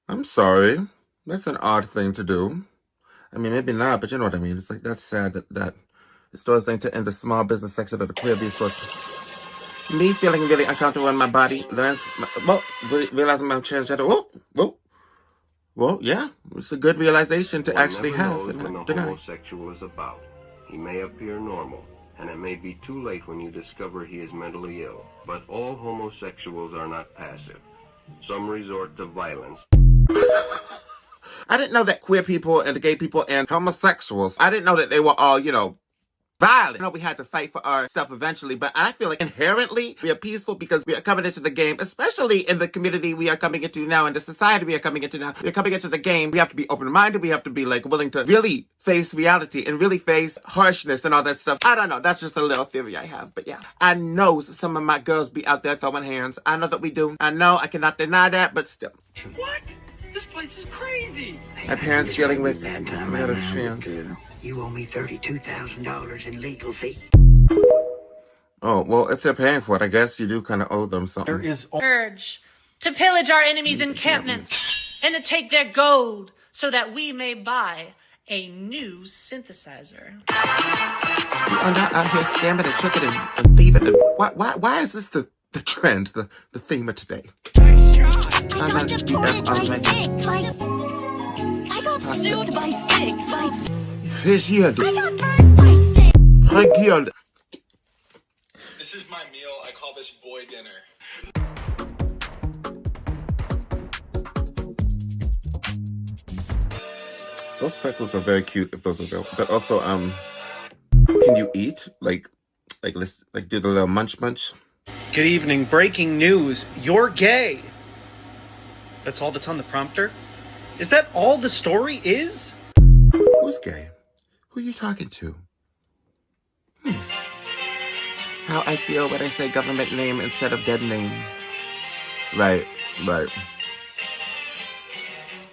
S1: I'm sorry. That's an odd thing to do. I mean, maybe not, but you know what I mean. It's like, that's sad that the store's linked to in the small business section of the queer resource. Me feeling really uncomfortable in my body, realizing I'm transgender. Well, yeah, it's a good realization to actually have and not deny.
S12: Homosexual is about. He may appear normal, and it may be too late when you discover he is mentally ill. But all homosexuals are not passive. Some resort to violence.
S1: I didn't know that queer people and the gay people and homosexuals, I didn't know that they were all, violent. I know we had to fight for our stuff eventually, but I feel like inherently we are peaceful because we are coming into the game, especially in the community we are coming into now, in the society we are coming into now. We are coming into the game. We have to be open-minded. We have to be willing to really face reality and really face harshness and all that stuff. I don't know. That's just a little theory I have, but yeah. I know some of my girls be out there throwing hands. I know that we do. I know. I cannot deny that, but still.
S22: What? This place is crazy.
S1: My parents dealing with trans.
S22: You owe me $32,000 in legal fee.
S1: Oh, well, if they're paying for it, I guess you do kind of owe them something.
S23: There is urge to pillage our enemies' encampments and to take their gold so that we may buy a new synthesizer.
S1: You are not out here scamming and tricking and thieving. And why is this the trend, the theme of today? I'm not BF already.
S21: I got sued by 6.
S1: This is
S15: my meal. I call this boy dinner.
S1: Those freckles are very cute if those are real. But also, can you eat? Let's do the little munch.
S24: Good evening. Breaking news. You're gay. That's all that's on the prompter? Is that all the story is?
S1: Who's gay? Who are you talking to? How I feel when I say government name instead of dead name. Right.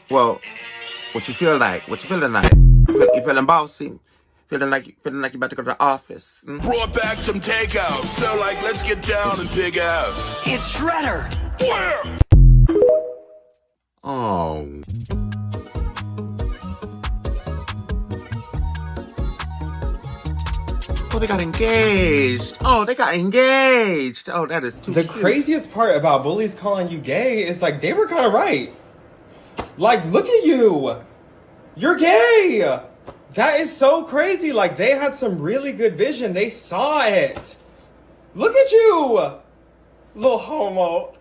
S1: Well, what you feel like? What you feeling like? You feeling bossy? Feeling like you're about to go to the office?
S25: Brought back some takeout, so let's get down and pig out.
S22: It's Shredder.
S25: Where?
S1: Oh. Oh, they got engaged. Oh, that is too cute.
S27: The craziest part about bullies calling you gay is they were kind of right. Look at you. You're gay. That is so crazy. They had some really good vision. They saw it. Look at you. Little homo.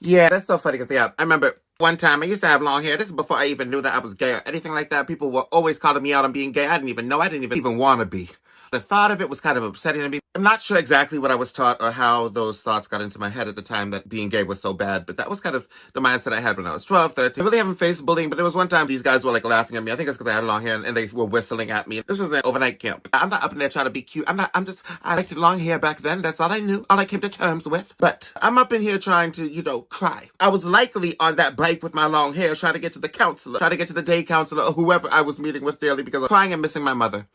S1: Yeah, that's so funny because, I remember one time I used to have long hair. This is before I even knew that I was gay or anything like that. People were always calling me out on being gay. I didn't even know. I didn't even want to be. The thought of it was kind of upsetting to me. I'm not sure exactly what I was taught or how those thoughts got into my head at the time that being gay was so bad, but that was kind of the mindset I had when I was 12, 13. I really haven't faced bullying, but there was one time these guys were like laughing at me. I think it's because I had long hair and they were whistling at me. This was an overnight camp. I'm not up in there trying to be cute. I liked long hair back then. That's all I knew. All I came to terms with. But I'm up in here trying to, cry. I was likely on that bike with my long hair trying to get to the counselor, trying to get to the day counselor or whoever I was meeting with daily because I'm crying and missing my mother.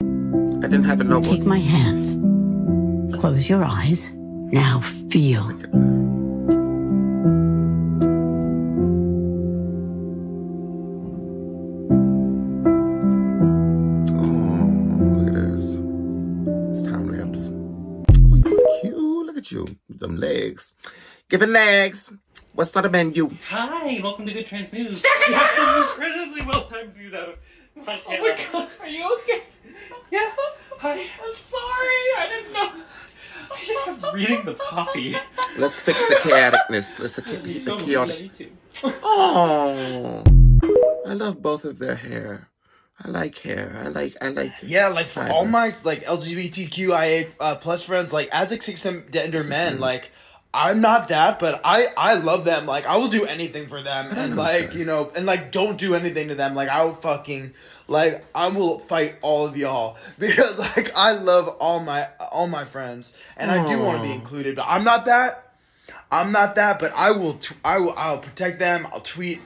S1: I didn't have a notebook.
S22: Take my hands. Close your eyes. Now feel.
S1: You, them legs. Giving legs. What's on the menu?
S4: Hi, welcome to Good Trans News. We have some incredibly well-timed news out of Montana.
S6: Oh my god, are you okay?
S4: Yeah. Hi.
S6: I'm sorry, I didn't know.
S4: I just kept reading the copy.
S1: Let's fix the chaoticness. Let's fix the chaotic. Oh, I love both of their hair. I like hair. I like.
S5: Yeah, like for all my like LGBTQIA plus friends, like as a cisgender men, like I'm not that, but I love them. Like I will do anything for them, and like and like don't do anything to them. Like I will fucking I will fight all of y'all because like I love all my friends, and I do want to be included, but I'm not that. But I'll protect them. I'll tweet.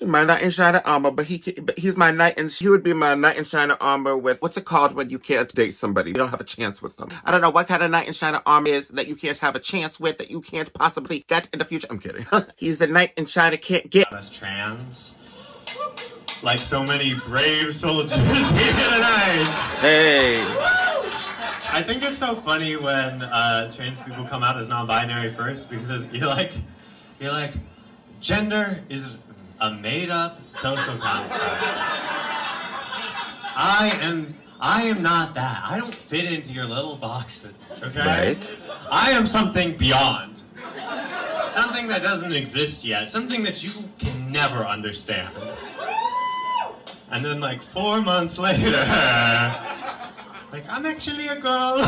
S1: My knight in shining armor, but he's my knight in. He would be my knight in shining armor with what's it called when you can't date somebody? You don't have a chance with them. I don't know what kind of knight in shining armor is that you can't have a chance with, that you can't possibly get in the future. I'm kidding. He's the knight in shining can't get.
S9: As trans, like so many brave soldiers here tonight.
S1: Hey.
S9: I think it's so funny when trans people come out as non-binary first because you're like, gender is a made-up social construct. I am not that. I don't fit into your little boxes, okay?
S1: Right.
S9: I am something beyond. Something that doesn't exist yet. Something that you can never understand. And then like 4 months later, like I'm actually a girl.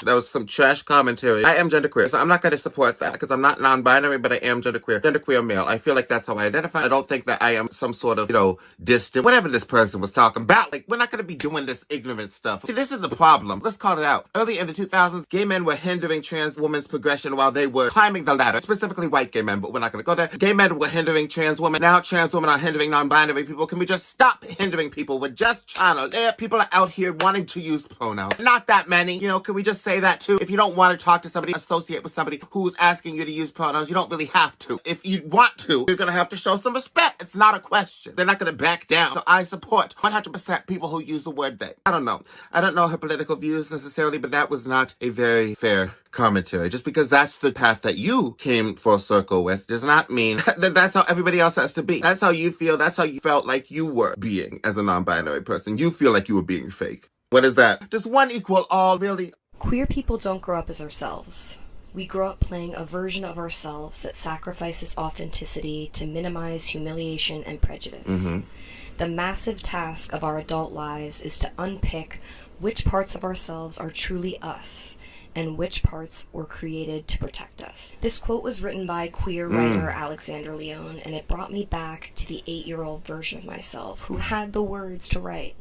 S1: That was some trash commentary. I am genderqueer, so I'm not going to support that because I'm not non-binary, but I am genderqueer. Genderqueer male. I feel like that's how I identify. I don't think that I am some sort of, distant, whatever this person was talking about. Like, we're not going to be doing this ignorant stuff. See, this is the problem. Let's call it out. Early in the 2000s, gay men were hindering trans women's progression while they were climbing the ladder. Specifically white gay men, but we're not going to go there. Gay men were hindering trans women. Now trans women are hindering non-binary people. Can we just stop hindering people? We're just trying to live. People are out here wanting to use pronouns. Not that many. Can we just say that too? If you don't want to talk to somebody, associate with somebody who's asking you to use pronouns, you don't really have to. If you want to, you're going to have to show some respect. It's not a question. They're not going to back down. So I support 100% people who use the word they. I don't know her political views necessarily, but that was not a very fair commentary. Just because that's the path that you came full circle with does not mean that that's how everybody else has to be. That's how you feel. That's how you felt like you were being as a non-binary person. You feel like you were being fake. What is that? Does one equal all, really?
S11: Queer people don't grow up as ourselves. We grow up playing a version of ourselves that sacrifices authenticity to minimize humiliation and prejudice.
S1: Mm-hmm.
S11: The massive task of our adult lives is to unpick which parts of ourselves are truly us and which parts were created to protect us. This quote was written by queer writer Alexander Leone, and it brought me back to the 8-year-old version of myself who had the words to write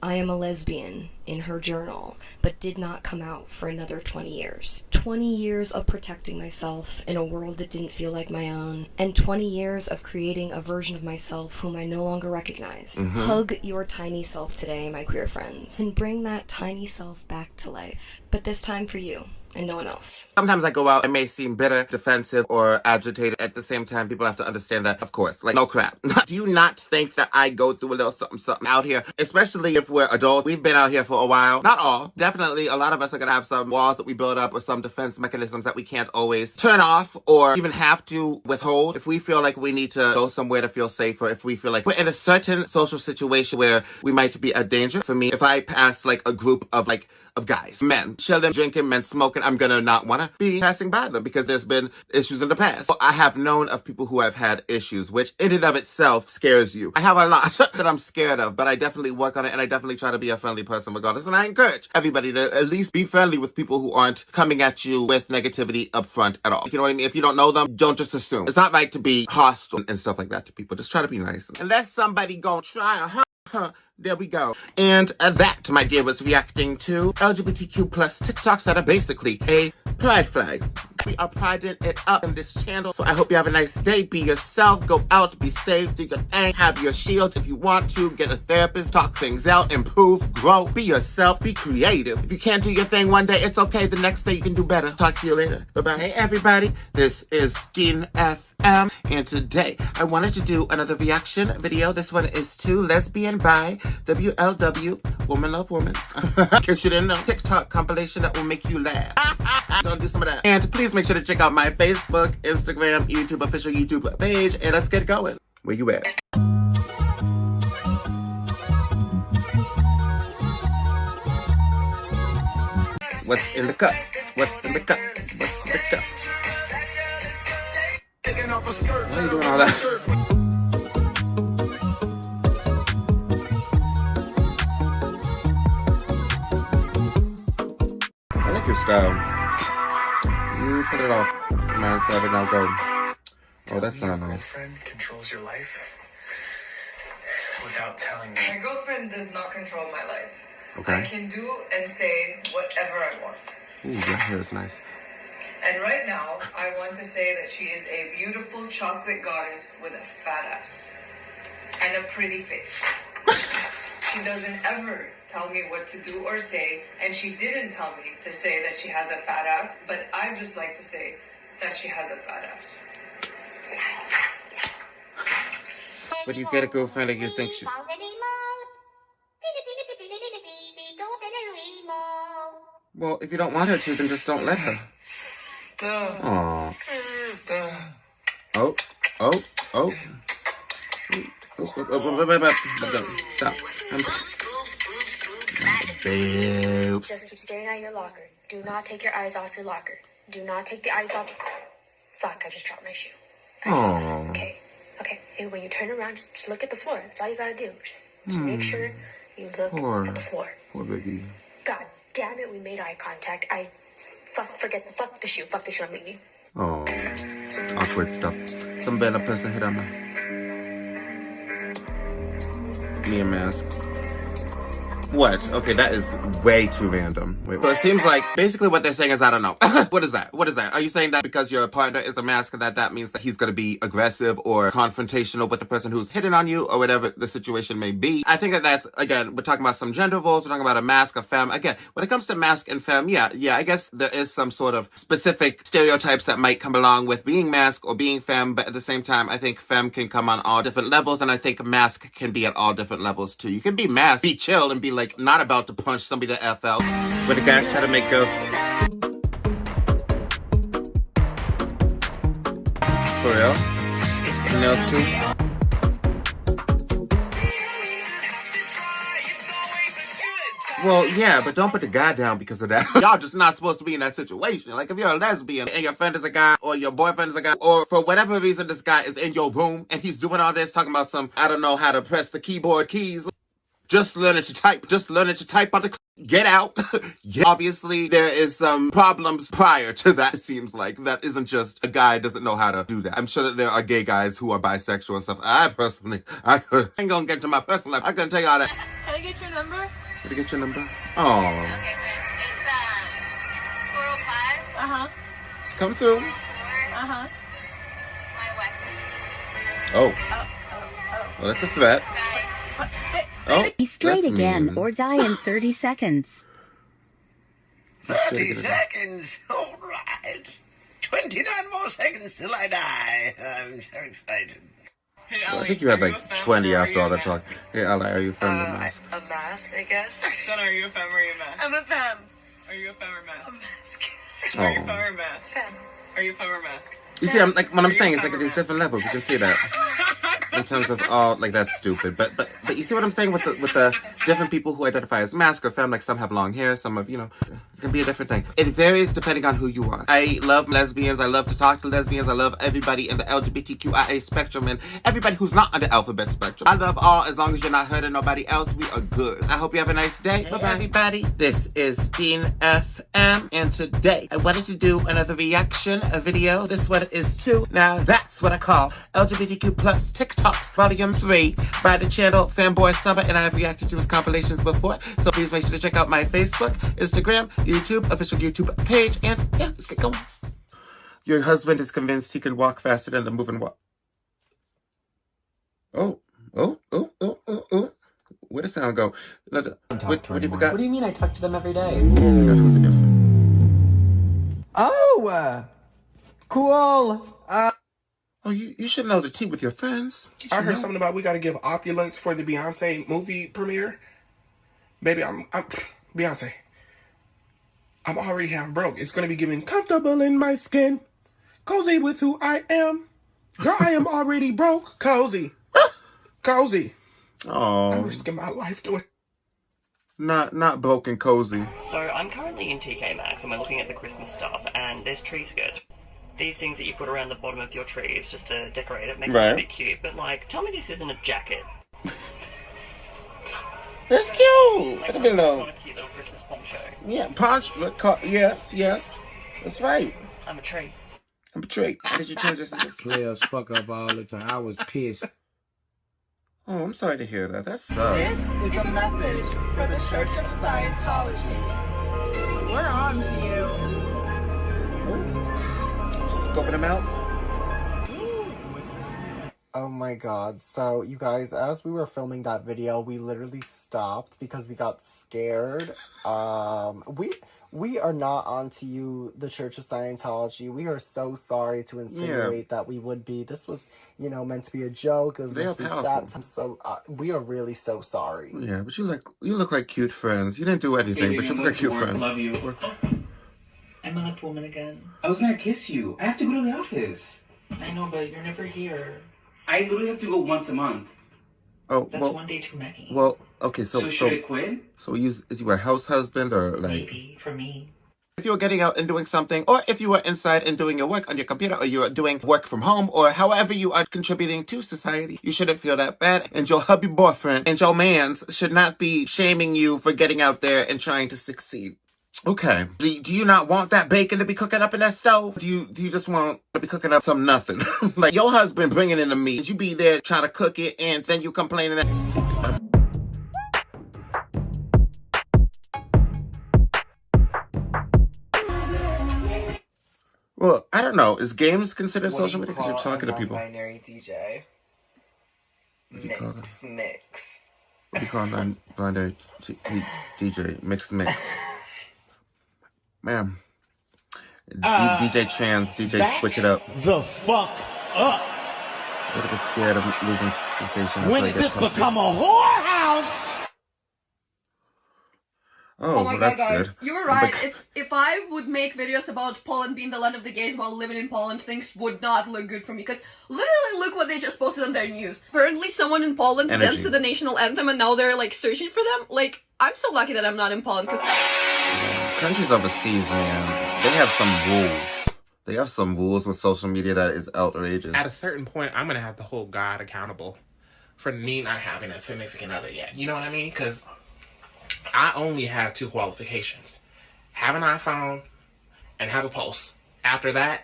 S11: "I am a lesbian" in her journal, but did not come out for another 20 years. 20 years of protecting myself in a world that didn't feel like my own, and 20 years of creating a version of myself whom I no longer recognize. Hug your tiny self today, my queer friends, and bring that tiny self back to life. But this time for you. And no one else.
S1: Sometimes I go out and may seem bitter, defensive, or agitated. At the same time, people have to understand that, of course, no crap. Do you not think that I go through a little something out here? Especially if we're adults. We've been out here for a while. Not all. Definitely, a lot of us are going to have some walls that we build up or some defense mechanisms that we can't always turn off or even have to withhold. If we feel like we need to go somewhere to feel safer, if we feel like we're in a certain social situation where we might be a danger. For me, if I pass a group of of guys, men, chilling, drinking, men smoking. I'm gonna not want to be passing by them because there's been issues in the past. So I have known of people who have had issues, which in and of itself scares you. I have a lot that I'm scared of, but I definitely work on it, and I definitely try to be a friendly person regardless. And I encourage everybody to at least be friendly with people who aren't coming at you with negativity up front at all. You know what I mean? If you don't know them, don't just assume. It's not right to be hostile and stuff like that to people. Just try to be nice. Unless somebody gonna try, there we go. And that, my dear, was reacting to LGBTQ plus TikToks that are basically a pride flag. We are priding it up in this channel. So I hope you have a nice day. Be yourself. Go out. Be safe. Do your thing. Have your shields if you want to. Get a therapist. Talk things out. Improve. Grow. Be yourself. Be creative. If you can't do your thing one day, it's okay. The next day you can do better. Talk to you later. Bye-bye. Hey, everybody. This is Deanfm. And today I wanted to do another reaction video. This one is to Lesbian by WLW, Woman Love Woman. In case you didn't know, TikTok compilation that will make you laugh. Gonna do some of that. And please make sure to check out my Facebook, Instagram, YouTube, official YouTube page, and let's get going. Where you at? What's in the cup? What's in the cup? What's in the cup? Why are you doing all that? I like your style. You put it off. Man, 7, I'll go. Oh, that's not nice.
S19: Your girlfriend controls your life without telling me.
S3: My girlfriend does not control my life.
S1: Okay.
S3: I can do and say whatever I want.
S1: Ooh, that hair is nice.
S3: And right now, I want to say that she is a beautiful chocolate goddess with a fat ass. And a pretty face. She doesn't ever tell me what to do or say, and she didn't tell me to say that she has a fat ass, but I just like to say that she has a fat ass. Smile, smile.
S1: But you get a girlfriend and you think she... Well, if you don't want her to, then just don't let her. Aww. Oh, oh, oh. Stop.
S8: Just keep staring at your locker. Do not take your eyes off your locker. Do not take the eyes off. Fuck, I just dropped my shoe. Okay. Hey, when you turn around, just look at the floor. That's all you gotta do. Just make sure you look at the floor.
S1: Poor baby.
S8: God damn it, we made eye contact. Fuck the shoe, I'm leaving.
S1: Oh, awkward stuff. Some random person hit on me. Me a mask. What? Okay, that is way too random. Wait, so it seems like basically what they're saying is, I don't know. What is that? What is that? Are you saying that because your partner is a mask that means that he's going to be aggressive or confrontational with the person who's hitting on you or whatever the situation may be? I think that that's, again, we're talking about some gender roles. We're talking about a mask, a femme. Again, when it comes to mask and femme, yeah, I guess there is some sort of specific stereotypes that might come along with being mask or being femme, but at the same time, I think femme can come on all different levels, and I think mask can be at all different levels too. You can be mask, be chill, and be like, not about to punch somebody to F out. But the guys try to make girls... For real? Nails too? Well, yeah, but don't put the guy down because of that. Y'all just not supposed to be in that situation. Like, if you're a lesbian and your friend is a guy or your boyfriend is a guy, or for whatever reason this guy is in your room and he's doing all this, talking about some, I don't know how to press the keyboard keys. Just learning to type. Just learning to type on the... Get out. Yeah. Obviously, there is some problems prior to that, it seems like. That isn't just a guy doesn't know how to do that. I'm sure that there are gay guys who are bisexual and stuff. I ain't gonna get to my personal life. I couldn't tell you all that.
S6: Can I get your number?
S1: Can I get your number? Oh.
S10: Okay, it's 405.
S6: Uh-huh.
S1: Come through.
S6: Uh-huh.
S10: My wife.
S1: Oh. Well, that's a threat. Oh,
S13: be straight
S1: that's
S13: again
S1: mean.
S13: or die in 30 seconds.
S20: 30 seconds? All right. 29 more seconds till I die. I'm so excited.
S2: Hey,
S1: Well, I
S2: Ellie,
S1: think you had
S2: are
S1: like
S2: a femme
S1: 20
S2: or are
S1: after
S2: you
S1: all
S2: a
S1: the
S2: mask?
S1: talk. Hey, Ally, are you a femme or mask?
S3: A mask, I guess.
S2: Son, are you a femme or are you a mask?
S3: I'm a femme.
S2: Are you a femme or mask?
S3: A mask.
S2: Are you a
S1: Oh.
S2: femme or mask?
S3: Femme.
S2: Are you a femme or mask?
S1: You see, I'm like what I'm
S2: Are you
S1: saying
S2: a
S1: is like
S2: femme or
S1: there's
S2: mask?
S1: different levels. You can see that. in terms of all, like, that's stupid. But you see what I'm saying with the different people who identify as masc or femme, like some have long hair, some have, you know, it can be a different thing. It varies depending on who you are. I love lesbians, I love to talk to lesbians, I love everybody in the LGBTQIA spectrum and everybody who's not on the alphabet spectrum. I love all as long as you're not hurting nobody else, we are good. I hope you have a nice day. Bye-bye, everybody. This is Dean FM, and today I wanted to do another reaction video. This one is 2. Now, that's what I call LGBTQ plus TikToks Volume 3 by the channel Fanboy Summer, and I have reacted to his compilations before, so please make sure to check out my Facebook, Instagram, YouTube, official YouTube page, and yeah, let's get going. Your husband is convinced he can walk faster than the moving walk. Oh. Where does sound go? What do you forgot?
S7: What do you mean I talk to them every day?
S1: Oh my God, who's in here?
S7: Oh, cool.
S1: Oh, you should know the tea with your friends.
S25: I heard something about we got to give opulence for the Beyonce movie premiere. Baby, I'm Beyonce. I'm already half broke. It's going to be giving comfortable in my skin. Cozy with who I am. Girl, I am already broke. Cozy. Cozy.
S1: Oh.
S25: I'm risking my life doing.
S1: Not broken cozy.
S12: So I'm currently in TK Maxx and we're looking at the Christmas stuff, and there's tree skirts. These things that you put around the bottom of your trees just to decorate it, make it a bit cute. But like, tell me this isn't a jacket.
S1: That's cute.
S12: Like,
S1: Look at
S12: it's not a cute little Christmas poncho.
S1: Yeah, poncho. Look, yes. That's right.
S12: I'm a tree.
S1: I'm a tree. How did you change this?
S14: Players fuck up all the time. I was pissed.
S1: Oh, I'm sorry to hear that. That sucks.
S16: This is a message for the Church of Scientology. We're on to you.
S1: Scoping them out.
S7: Oh my God. So, you guys, as we were filming that video, we literally stopped because we got scared. We are not onto you, the Church of Scientology. We are so sorry to insinuate that we would be. This was, you know, meant to be a joke. It was meant to be sad. We are really so sorry.
S1: Yeah, but you look like cute friends. You didn't do anything, but you look like cute friends.
S12: I love you. I'm a left woman again.
S14: I was gonna kiss you. I have to go to the office.
S12: I know, but you're never here.
S14: I literally have to go once a month.
S1: Oh,
S12: That's one day too many.
S1: Well, okay, so
S14: should I quit?
S1: So is you a house husband or like?
S12: Maybe for me.
S1: If you were getting out and doing something, or if you were inside and doing your work on your computer, or you were doing work from home, or however you are contributing to society, you shouldn't feel that bad. And your hubby boyfriend and your mans should not be shaming you for getting out there and trying to succeed. Okay. Do you not want that bacon to be cooking up in that stove? Do you just want to be cooking up some nothing? Like your husband bringing in the meat, you be there trying to cook it, and then you complaining that. Well, I don't know. Is games considered social media because you're talking to people?
S7: Non-binary DJ. Mix.
S1: What do you call non-binary DJ? Mix. Ma'am. DJ trans, DJ switch it up.
S17: The fuck up.
S1: A little bit scared of losing sensation.
S17: When did this become a whorehouse?
S1: Oh
S18: my God, guys, you were right. If I would make videos about Poland being the land of the gays while living in Poland, things would not look good for me. Because literally, look what they just posted on their news. Apparently, someone in Poland danced to the national anthem, and now they're like searching for them. Like, I'm so lucky that I'm not in Poland. Because
S1: countries overseas, man, they have some rules. They have some rules with social media that is outrageous.
S26: At a certain point, I'm gonna have to hold God accountable for me not having a significant other yet. You know what I mean? Because I only have 2 qualifications. Have an iPhone and have a pulse. After that,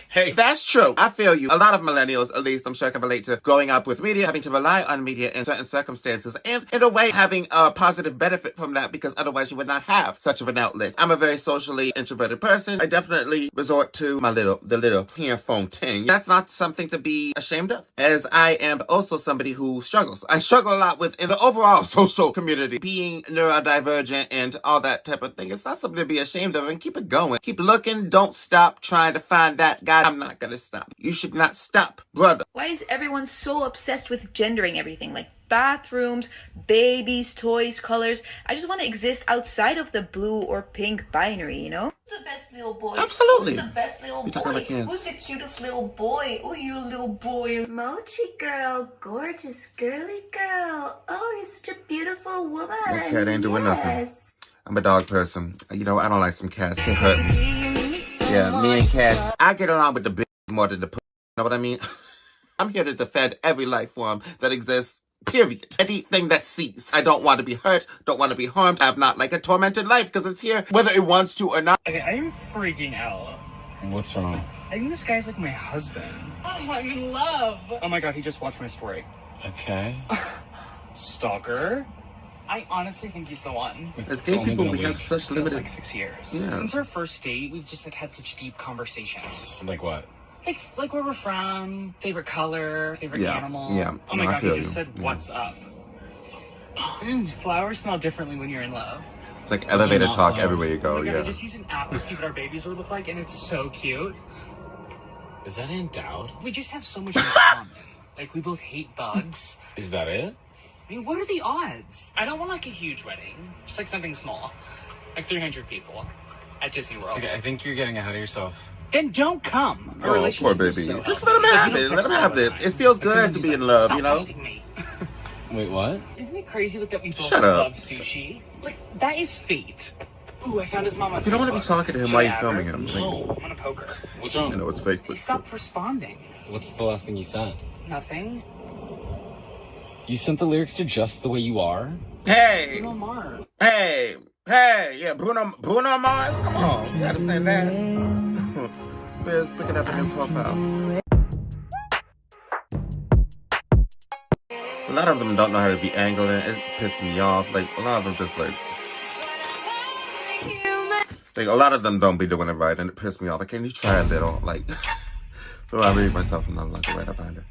S26: hey.
S1: That's true. I feel you. A lot of millennials, at least I'm sure, can relate to growing up with media, having to rely on media in certain circumstances, and in a way having a positive benefit from that because otherwise you would not have such of an outlet. I'm a very socially introverted person. I definitely resort to the little handphone thing. That's not something to be ashamed of, as I am also somebody who struggles. I struggle a lot within the overall social community. Being neurodivergent and all that type of thing, it's not something to be ashamed of, and keep it going. Keep looking. Don't stop trying to find that guy I'm not gonna stop. You should not stop, brother.
S4: Why is everyone so obsessed with gendering everything? Like bathrooms, babies, toys, colors. I just want to exist outside of the blue or pink binary, you know?
S8: Who's the best little boy?
S1: Absolutely.
S8: Who's the best little
S1: We talk
S8: boy?
S1: about kids.
S8: Who's the cutest little boy? Oh, you little boy. Mochi girl, gorgeous girly girl. Oh, you're such a beautiful woman.
S1: That cat ain't doing nothing. I'm a dog person. You know, I don't like some cats. Yeah, me and cats. I get along with the big more than the you know what I mean? I'm here to defend every life form that exists, period. Anything that sees. I don't want to be hurt, don't want to be harmed. I have not like a tormented life because it's here, whether it wants to or not.
S15: Okay, I'm freaking out.
S19: What's wrong?
S15: I think this guy's like my husband.
S18: Oh, I'm in love.
S15: Oh my god, he just watched my story.
S19: Okay.
S15: Stalker? I honestly think he's the one.
S1: As gay people, we have such
S15: It's
S1: limited...
S15: like 6 years.
S1: Yeah.
S15: Since our first date, we've just like had such deep conversations.
S19: Like what?
S15: Like where we're from, favorite color, favorite animal.
S1: Yeah.
S15: Oh my
S1: No, I
S15: god, he
S1: feel
S15: just
S1: you.
S15: said, "What's up?" Flowers smell differently when you're in love.
S1: It's like elevator talk everywhere you go,
S15: Oh my god,
S1: yeah.
S15: I just used an app to see what our babies would look like, and it's so cute.
S19: Is that endowed?
S15: We just have so much in common. Like, we both hate bugs.
S19: Is that it?
S15: I mean, what are the odds? I don't want like a huge wedding. Just like something small. Like 300 people at Disney World.
S19: Okay, I think you're getting ahead of yourself.
S15: Then don't come. Our
S1: Oh,
S15: relationship
S1: poor
S15: is
S1: baby.
S15: so
S1: Just
S15: healthy.
S1: let him
S15: Like,
S1: have
S15: we
S1: it.
S15: don't
S1: Let him
S15: text
S1: have
S15: all the
S1: it.
S15: time.
S1: It feels
S15: And so
S1: good
S15: I'm
S1: to
S15: just
S1: be in
S15: like,
S1: love,
S15: stop
S1: you know?
S15: texting me.
S19: Wait, what?
S15: Isn't it crazy like that we both
S1: Shut up.
S15: love sushi? Like, that is fate. Ooh, I found his mom on
S1: If you don't want to be
S15: Facebook.
S1: talking to him,
S15: Should
S1: why are
S15: I
S1: you
S15: add
S1: filming
S15: her?
S1: him?
S15: No, I'm gonna poke her.
S19: What's wrong?
S1: I know it's fake,
S15: He
S1: but...
S15: stopped responding.
S19: What's the last thing you said?
S15: Nothing.
S19: You sent the lyrics to Just the Way You Are?
S1: Hey!
S15: Bruno Mars.
S1: Hey! Yeah, Bruno Mars? Come on, you gotta say that. Biz, picking up a new profile. A lot of them don't know how to be angling. It pisses me off. Like, a lot of them just like a lot of them don't be doing it right, and it pisses me off. Like, can you try a little? Like, so I read myself and I'm like, right up behind her.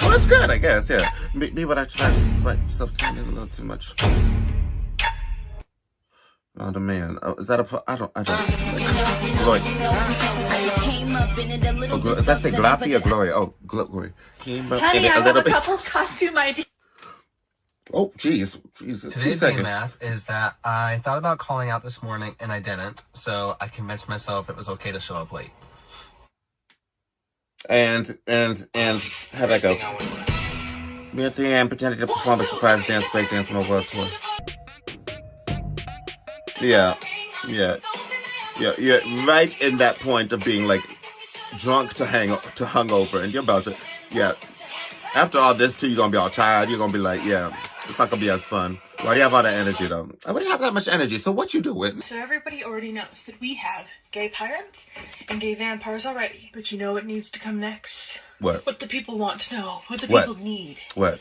S1: Well, it's good, I guess, yeah. Me, what I tried to write myself down a little too much. Oh, the man. Oh, is that I don't. Glory. Oh, is that say Gloppy or Glory? Oh, Glory. Came up
S6: Honey,
S1: in it
S6: I
S1: a
S6: have
S1: little
S6: a
S1: bit.
S6: couple's costume idea.
S1: Oh, jeez. 2
S21: Today's
S1: seconds.
S21: math is that I thought about calling out this morning and I didn't, so I convinced myself it was okay to show up late.
S1: And how'd that go? Me at the end pretended to perform a surprise dance, break dance on a world tour. Yeah. You're right in that point of being like drunk to hungover, and you're about to, yeah. After all this too, you're gonna be all tired. You're gonna be like, yeah, it's not gonna be as fun. Why do you have all that energy though? I wouldn't have that much energy. So what you doing?
S6: So everybody already knows that we have gay pirates and gay vampires already. But you know what needs to come next?
S1: What?
S6: What the people want to know. What the
S1: What?
S6: people need.
S1: What?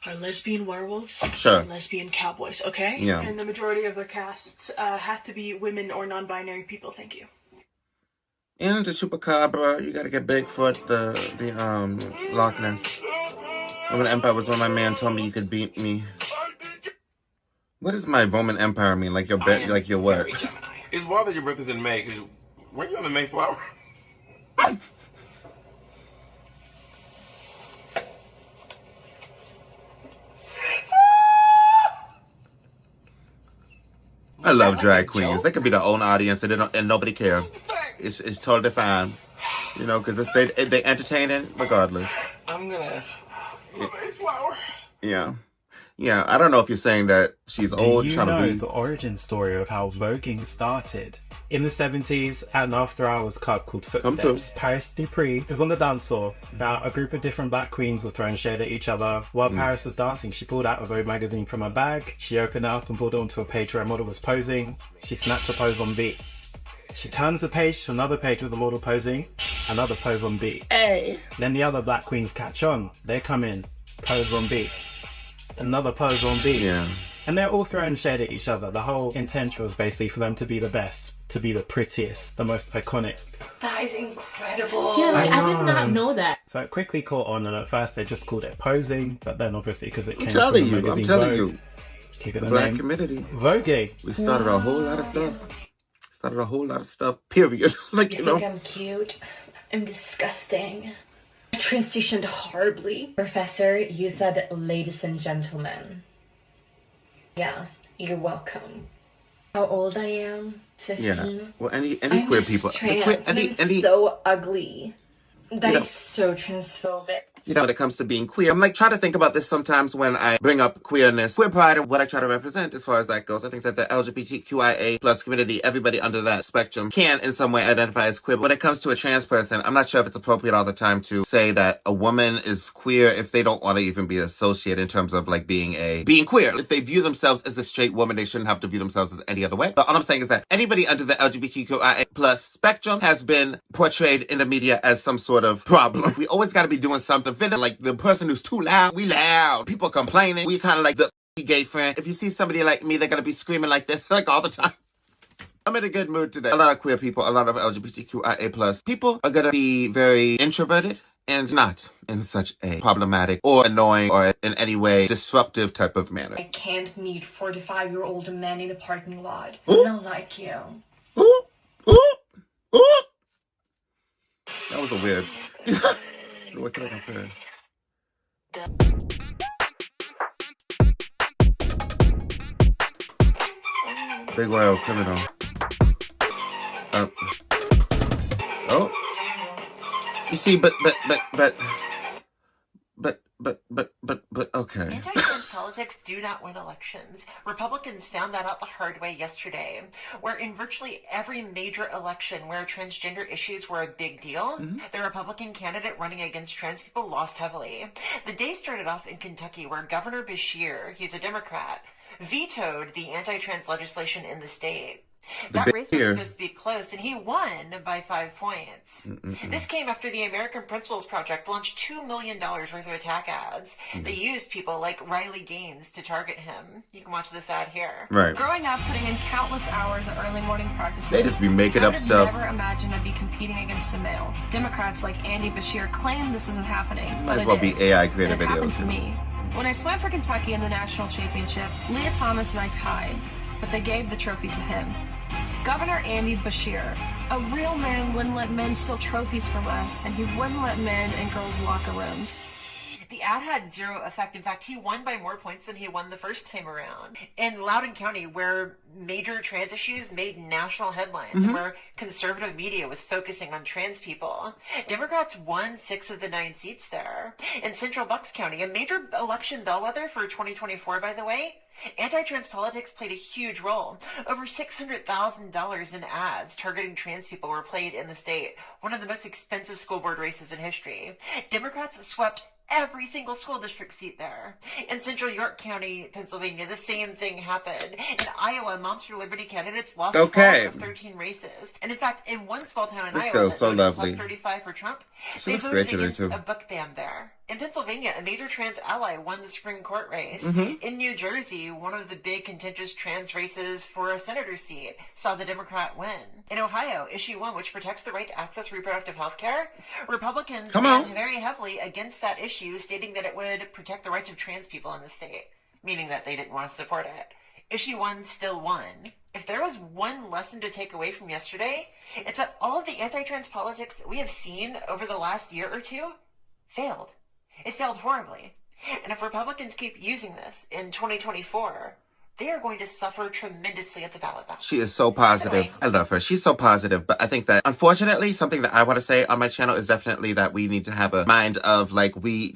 S6: Are lesbian werewolves
S1: Sure.
S6: and lesbian cowboys, okay?
S1: Yeah.
S6: And the majority of their casts have to be women or non-binary people, thank you.
S1: In the Chupacabra, you gotta get Bigfoot, the Loch Ness. Roman Empire was when my man told me you could beat me. What does my Roman Empire mean? Like your like your what?
S22: It's wild that your birthday's in May, because weren't you on the Mayflower?
S1: I love drag queens. They could be their own audience and nobody cares. It's totally fine. You know, because they entertaining regardless.
S22: I'm gonna... The Mayflower.
S1: Yeah. Yeah, I don't know if you're saying that she's old,
S23: Do you
S1: trying
S23: know
S1: to be...
S23: the origin story of how voguing started? In the 70s, at an after-hours club called Footsteps, Paris Dupree was on the dance floor. Now, a group of different black queens were throwing shade at each other. While Paris was dancing, she pulled out a Vogue magazine from her bag. She opened it up and pulled it onto a page where a model was posing. She snapped a pose on beat. She turns the page to another page with the model posing, another pose on beat.
S1: Hey!
S23: Then the other black queens catch on. They come in, pose on beat. Another pose on beat.
S1: Yeah.
S23: And they're all throwing shade at each other. The whole intention was basically for them to be the best, to be the prettiest, the most iconic.
S6: That is incredible.
S23: Yeah, like, I
S24: did not know that.
S23: So it quickly caught on, and at first they just called it posing, but then obviously because it came from
S1: telling
S23: the
S1: you,
S23: magazine
S1: I'm telling
S23: Vogue,
S1: you.
S23: Keeping the
S1: Black
S23: name
S1: community.
S23: Vogue.
S1: We started a whole lot of stuff. Period. Like,
S5: you think I'm cute? I'm disgusting. I transitioned horribly. Professor, you said ladies and gentlemen. Yeah, you're welcome. How old I am? 15?
S1: Yeah. Well, any
S5: I'm
S1: queer
S5: just
S1: people.
S5: Trans. I'm so ugly. That is so transphobic.
S1: You know, when it comes to being queer, I'm like trying to think about this sometimes when I bring up queerness, queer pride, and what I try to represent as far as that goes. I think that the LGBTQIA plus community, everybody under that spectrum can in some way identify as queer. But when it comes to a trans person, I'm not sure if it's appropriate all the time to say that a woman is queer if they don't want to even be associated in terms of like being queer. If they view themselves as a straight woman, they shouldn't have to view themselves as any other way. But all I'm saying is that anybody under the LGBTQIA plus spectrum has been portrayed in the media as some sort of problem. We always got to be doing something. Like the person who's too loud, we loud. People complaining, we kind of like the gay friend. If you see somebody like me, they're gonna be screaming like this, like all the time. I'm in a good mood today. A lot of queer people, a lot of LGBTQIA plus people are gonna be very introverted and not in such a problematic or annoying or in any way disruptive type of manner.
S5: I can't meet 45-year-old men in the parking lot. I don't like you.
S1: That was a weird. What can I compare? Big wild criminal. Oh. You see, but okay.
S9: Anti-trans politics do not win elections. Republicans found that out the hard way yesterday, where in virtually every major election where transgender issues were a big deal, the Republican candidate running against trans people lost heavily. The day started off in Kentucky, where Governor Beshear, he's a Democrat, vetoed the anti-trans legislation in the state. That race was supposed to be close, and he won by 5 points. This came after the American Principles Project launched $2 million worth of attack ads. They used people like Riley Gaines to target him. You can watch this ad here.
S1: Right.
S10: Growing up, putting in countless hours of early morning practices,
S1: They just be making up stuff.
S10: I would have never imagined I'd be competing against a male. Democrats like Andy Beshear claim this isn't happening,
S1: Might
S10: but
S1: as well
S10: it
S1: be
S10: is.
S1: AI creative
S10: And it happened
S1: videos.
S10: to me. When I swam for Kentucky in the national championship, Leah Thomas and I tied, but they gave the trophy to him. Governor Andy Beshear, a real man, wouldn't let men steal trophies from us, and he wouldn't let men in girls' locker rooms.
S9: The ad had zero effect. In fact, he won by more points than he won the first time around. In Loudoun County, where major trans issues made national headlines, where conservative media was focusing on trans people, Democrats won 6 of the 9 seats there. In Central Bucks County, a major election bellwether for 2024, by the way, anti-trans politics played a huge role. Over $600,000 in ads targeting trans people were played in the state, one of the most expensive school board races in history. Democrats swept every single school district seat there. In Central York County, Pennsylvania, the same thing happened. In Iowa, Monster Liberty candidates lost 12 of 13 races. And in fact, in one small town in
S1: This
S9: Iowa,
S1: girl's so
S9: that voted
S1: lovely.
S9: plus 35 for Trump,
S1: She
S9: they
S1: looks
S9: voted
S1: great today,
S9: against
S1: too.
S9: a book ban there. In Pennsylvania, a major trans ally won the Supreme Court race. In New Jersey, one of the big contentious trans races for a senator seat saw the Democrat win. In Ohio, Issue 1, which protects the right to access reproductive health care, Republicans ran very heavily against that issue, stating that it would protect the rights of trans people in the state, meaning that they didn't want to support it. Issue 1 still won. If there was one lesson to take away from yesterday, it's that all of the anti-trans politics that we have seen over the last year or two failed. It failed horribly. And if Republicans keep using this in 2024, they are going to suffer tremendously at the ballot box.
S1: She is so positive. I love her. She's so positive. But I think that, unfortunately, something that I want to say on my channel is definitely that we need to have a mind of, like, we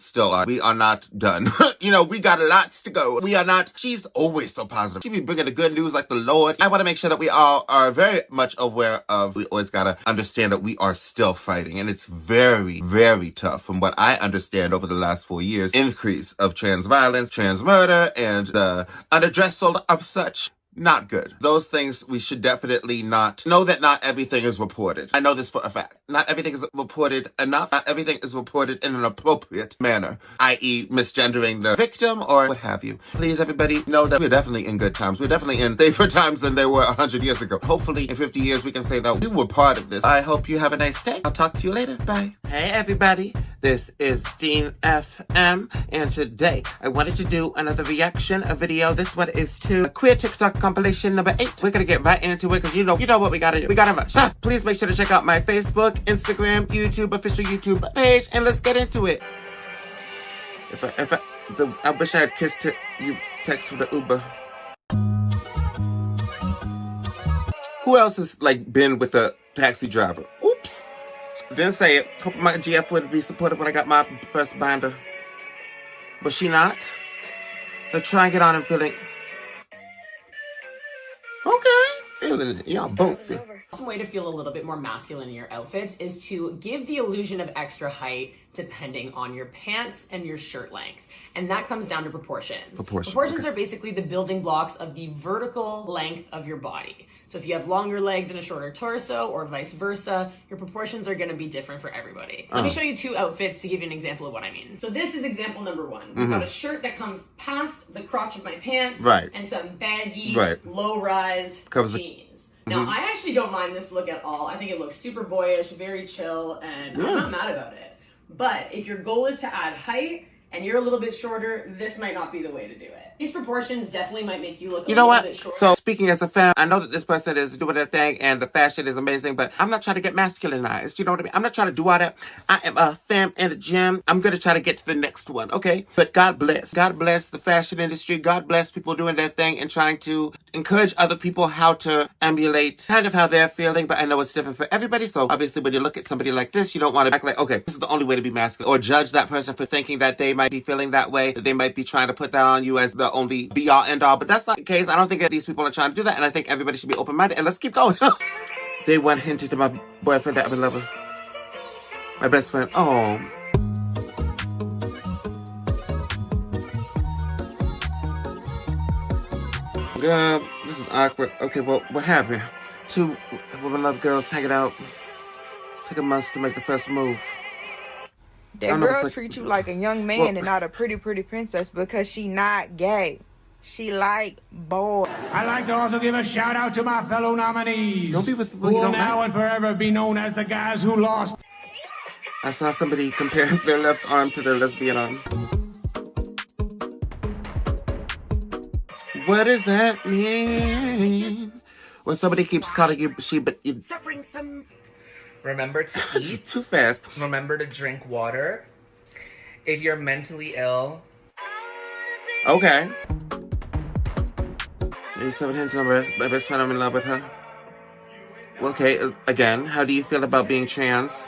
S1: are not done. You know, we got lots to go. We are not, she's always so positive. She be bringing the good news like the Lord. I want to make sure that we all are very much aware of, we always got to understand that we are still fighting. And it's very, very tough from what I understand over the last 4 years. Increase of trans violence, trans murder, and the underdressed of such. Not good. Those things we should definitely not know that not everything is reported. I know this for a fact. Not everything is reported enough. Not everything is reported in an appropriate manner, i.e. misgendering the victim or what have you. Please, everybody, know that we're definitely in good times. We're definitely in safer times than they were 100 years ago. Hopefully, in 50 years, we can say that we were part of this. I hope you have a nice day. I'll talk to you later. Bye. Hey, everybody. This is Dean FM, and today I wanted to do another reaction video. This one is to Queer TikTok compilation number 8. We're gonna get right into it because you know what we gotta do. We gotta rush. Please make sure to check out my Facebook, Instagram, YouTube, official YouTube page, and let's get into it. I wish I had kissed you text from the Uber. Who else has been with a taxi driver? Oops. Didn't say it. Hope my GF would be supportive when I got my first binder. Was she not? They're trying to get on and feeling. Okay. Feeling it. Y'all both.
S2: Some way to feel a little bit more masculine in your outfits is to give the illusion of extra height depending on your pants and your shirt length. And that comes down to proportions. Proportions are basically the building blocks of the vertical length of your body. So if you have longer legs and a shorter torso or vice versa, your proportions are going to be different for everybody. Let me show you two outfits to give you an example of what I mean. So this is example number one. We've got a shirt that comes past the crotch of my pants and some baggy, low-rise jeans. Now, I actually don't mind this look at all. I think it looks super boyish, very chill, and I'm not mad about it. But if your goal is to add height and you're a little bit shorter, this might not be the way to do it. These proportions definitely might make you look a little bit shorter.
S1: So speaking as a fan, I know that this person is doing their thing and the fashion is amazing, but I'm not trying to get masculinized. You know what I mean? I'm not trying to do all that. I am a femme in the gym. I'm going to try to get to the next one, okay? But God bless. God bless the fashion industry. God bless people doing their thing and trying to encourage other people how to emulate kind of how they're feeling, but I know it's different for everybody. So obviously when you look at somebody like this, you don't want to act like, okay, this is the only way to be masculine, or judge that person for thinking that they might be feeling that way, that they might be trying to put that on you as the only be-all, end-all. But that's not the case. I don't think that these people are trying to do that, and I think everybody should be open-minded, and let's keep going. They one hinted to my boyfriend that I'm in love with. My best friend. Oh. Girl, this is awkward. Okay, well, what happened? Two women love girls hanging out. Take a month to make the first move.
S3: That girl treats you like a young man and not a pretty princess because she not gay. She like boys.
S11: I'd like to also give a shout out to my fellow nominees.
S1: Don't be with people
S11: who
S1: you
S11: will
S1: don't
S11: now
S1: like.
S11: and forever be known as the guys who lost.
S1: I saw somebody compare their left arm to their lesbian arm. What does that mean? When somebody keeps calling you she, but you
S13: suffering some. Remember to eat.
S1: Too fast.
S13: Remember to drink water. If you're mentally ill.
S1: Okay. Maybe someone hinted on my best friend, I'm in love with her. Well, okay, again, how do you feel about being trans?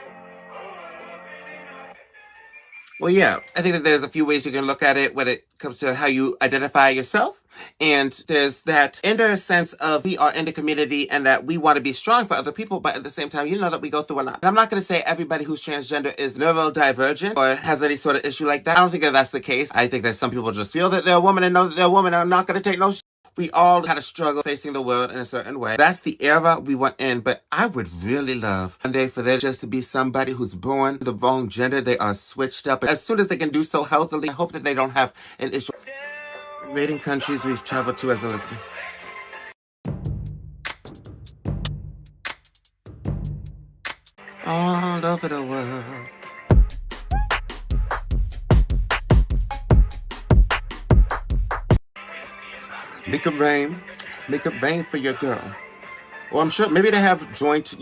S1: Well, yeah, I think that there's a few ways you can look at it when it comes to how you identify yourself. And there's that inner sense of we are in the community and that we want to be strong for other people, but at the same time, you know that we go through a lot. And I'm not going to say everybody who's transgender is neurodivergent or has any sort of issue like that. I don't think that that's the case. I think that some people just feel that they're a woman and know that they're a woman and are not going to take no shit. We all had a struggle facing the world in a certain way. That's the era we were in, but I would really love one day for there just to be somebody who's born the wrong gender. They are switched up. As soon as they can do so healthily, I hope that they don't have an issue. Rating countries we've traveled to as a lesbian. All over the world. Make it rain for your girl. Well, I'm sure maybe they have joint,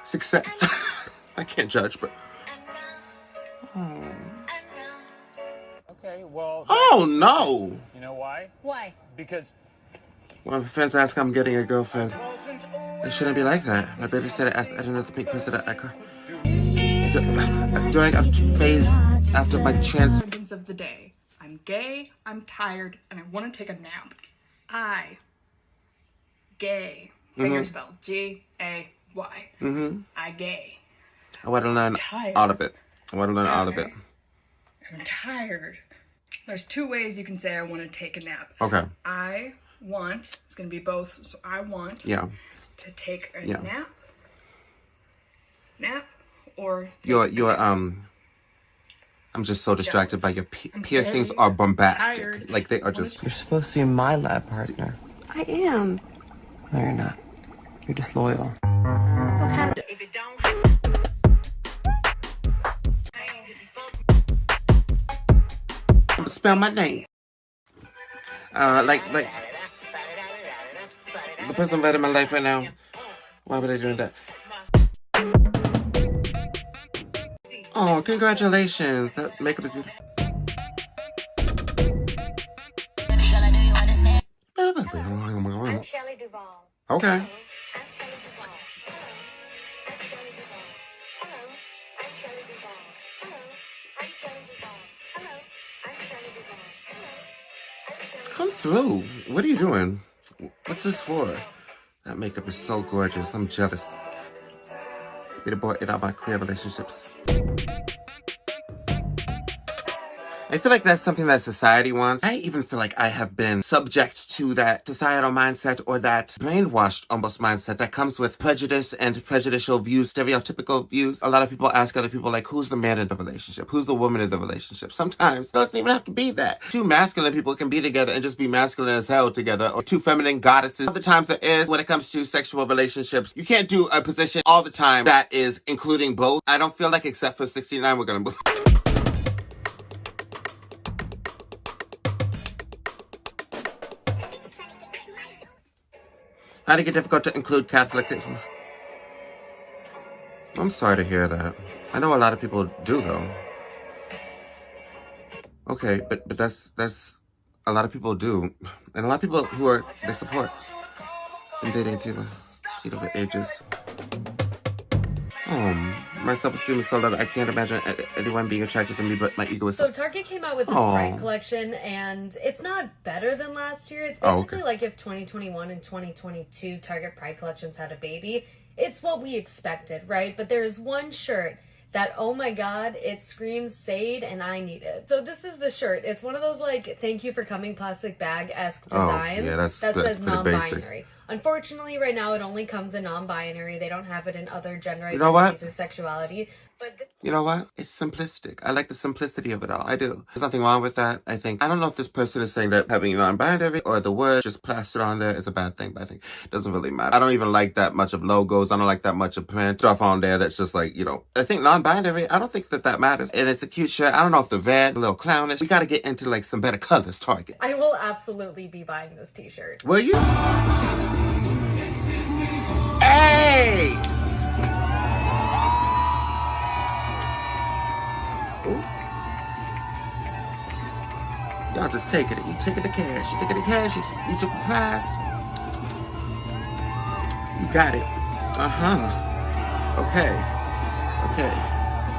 S1: success. I can't judge, but. Oh.
S20: Okay, well.
S1: Oh no!
S20: You know why?
S18: Why?
S20: Because.
S1: When my friends ask I'm getting a girlfriend, it shouldn't be like that. My baby said it. I didn't know the pink person that I cried. During a phase after my trans.
S6: Sentence of the day. I'm gay, I'm tired, and I want to take a nap. Gay. Fingers spelled G-A-Y. I gay.
S1: I want to learn all of it.
S6: I'm tired. There's two ways you can say I want to take a nap.
S1: Okay.
S6: I want, it's going to be both, so I want
S1: to
S6: take a nap, or...
S1: I'm just so distracted by your piercings are bombastic.
S6: Tired.
S1: Like they are just...
S24: You're supposed to be my lab partner.
S3: I am.
S24: No, you're not. You're disloyal.
S3: What kind of...
S13: If it don't.
S1: spell my name. Like the person right in my life right now. Why were they doing that? Oh, congratulations. That makeup is beautiful.
S8: I'm Shelley Duvall.
S1: Okay. Come through. What are you doing? What's this for? That makeup is so gorgeous. I'm jealous. Be the boy in all my queer relationships. I feel like that's something that society wants. I even feel like I have been subject to that societal mindset or that brainwashed almost mindset that comes with prejudice and prejudicial views, stereotypical views. A lot of people ask other people, like, who's the man in the relationship? Who's the woman in the relationship? Sometimes it doesn't even have to be that. Two masculine people can be together and just be masculine as hell together, or two feminine goddesses. Other times there is, when it comes to sexual relationships, you can't do a position all the time that is including both. I don't feel like, except for 69, we're gonna move. How did it get difficult to include Catholicism? I'm sorry to hear that. I know a lot of people do, though. Okay, but that's a lot of people do, and a lot of people who they support in dating to the ages. My self-esteem is so low that I can't imagine anyone being attracted to me, but my ego is
S7: so Target came out with its Pride collection, and it's not better than last year. It's basically like if 2021 and 2022 Target Pride collections had a baby. It's what we expected, right? But there's one shirt that, oh my god, it screams Sade and I need it. So this is the shirt. It's one of those, like, thank you for coming plastic bag-esque designs that says non-binary. Unfortunately, right now, it only comes in non-binary. They don't have it in other gender identities or sexuality. But
S1: you know what? It's simplistic. I like the simplicity of it all. I do. There's nothing wrong with that. I don't know if this person is saying that having non-binary or the word just plastered on there is a bad thing, but I think it doesn't really matter. I don't even like that much of logos. I don't like that much of print stuff on there that's just like, I think non-binary, I don't think that matters. And it's a cute shirt. I don't know if the red, a little clownish. We got to get into like some better colors, Target.
S7: I will absolutely be buying this t-shirt.
S1: Will you? Hey! Ooh. Y'all just taking it. You taking the cash. You taking the cash. You took the prize. You got it. Okay.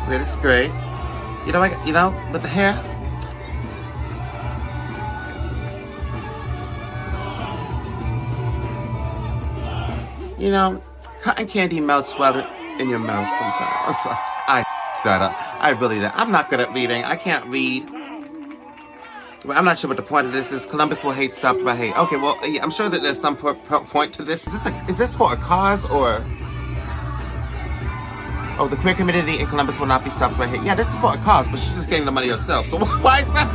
S1: Wait, this is great. With the hair. Cotton candy melts well in your mouth sometimes. I'm sorry. I that up. I really did. I'm not good at reading. I can't read. Well, I'm not sure what the point of this is. Columbus will hate stopped by hate. Okay, well, yeah, I'm sure that there's some point to this. Is this for a cause or? Oh, the queer community in Columbus will not be stopped by hate. Yeah, this is for a cause, but she's just getting the money herself. So why is that?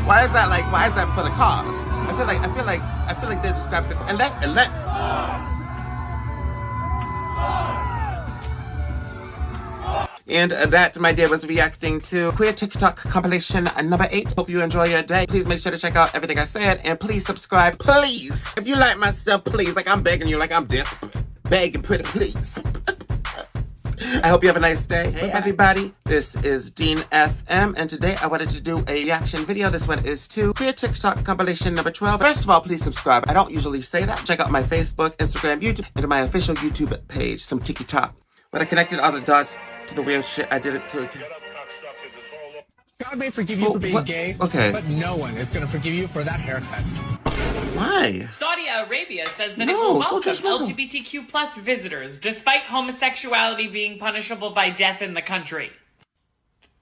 S1: Why is that for the cause? I feel like they're describing it. And let's. And that, my dear, was reacting to Queer TikTok compilation number 8. Hope you enjoy your day. Please make sure to check out everything I said. And please subscribe, please. If you like my stuff, please. Like I'm begging you, like I'm desperate. Begging pretty, please. I hope you have a nice day. Hey, everybody. This is Dean FM. And today I wanted to do a reaction video. This one is to Queer TikTok compilation number 12. First of all, please subscribe. I don't usually say that. Check out my Facebook, Instagram, YouTube, and my official YouTube page, some TikTok. When I connected all the dots to the weird shit, I did it to.
S12: God may forgive you for being gay, but no one is going to forgive you for that haircut.
S1: Why?
S14: Saudi Arabia says that it will welcome LGBTQ plus visitors, despite homosexuality being punishable by death in the country.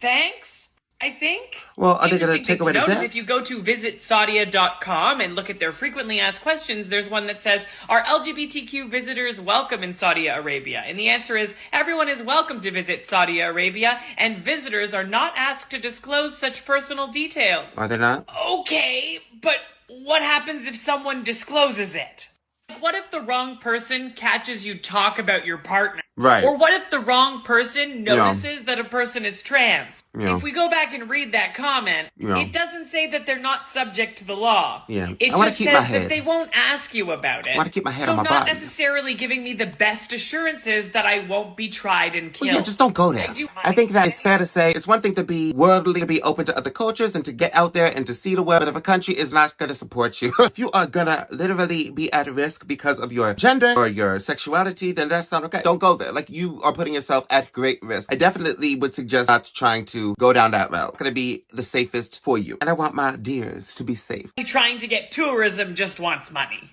S14: Thanks, I think.
S1: Well, are they going to take away the death?
S14: If you go to visitsaudia.com and look at their frequently asked questions, there's one that says, are LGBTQ visitors welcome in Saudi Arabia? And the answer is, everyone is welcome to visit Saudi Arabia, and visitors are not asked to disclose such personal details.
S1: Are they not?
S14: Okay, but what happens if someone discloses it? What if the wrong person catches you talk about your partner?
S1: Right.
S14: Or what if the wrong person notices that a person is trans?
S1: Yeah.
S14: If we go back and read that comment, it doesn't say that they're not subject to the law.
S1: Yeah.
S14: It just says that they won't ask you about it.
S1: I want to keep my head
S14: so
S1: on my
S14: not
S1: body.
S14: necessarily giving me the best assurances that I won't be tried and killed.
S1: Well, yeah, just don't go there. I think that it's fair to say it's one thing to be worldly, to be open to other cultures, and to get out there and to see the world. But if a country is not going to support you, if you are going to literally be at risk because of your gender or your sexuality, then that's not okay. Don't go there. Like, you are putting yourself at great risk. I definitely would suggest not trying to go down that route. It's going to be the safest for you. And I want my dears to be safe.
S14: Trying to get tourism just wants money.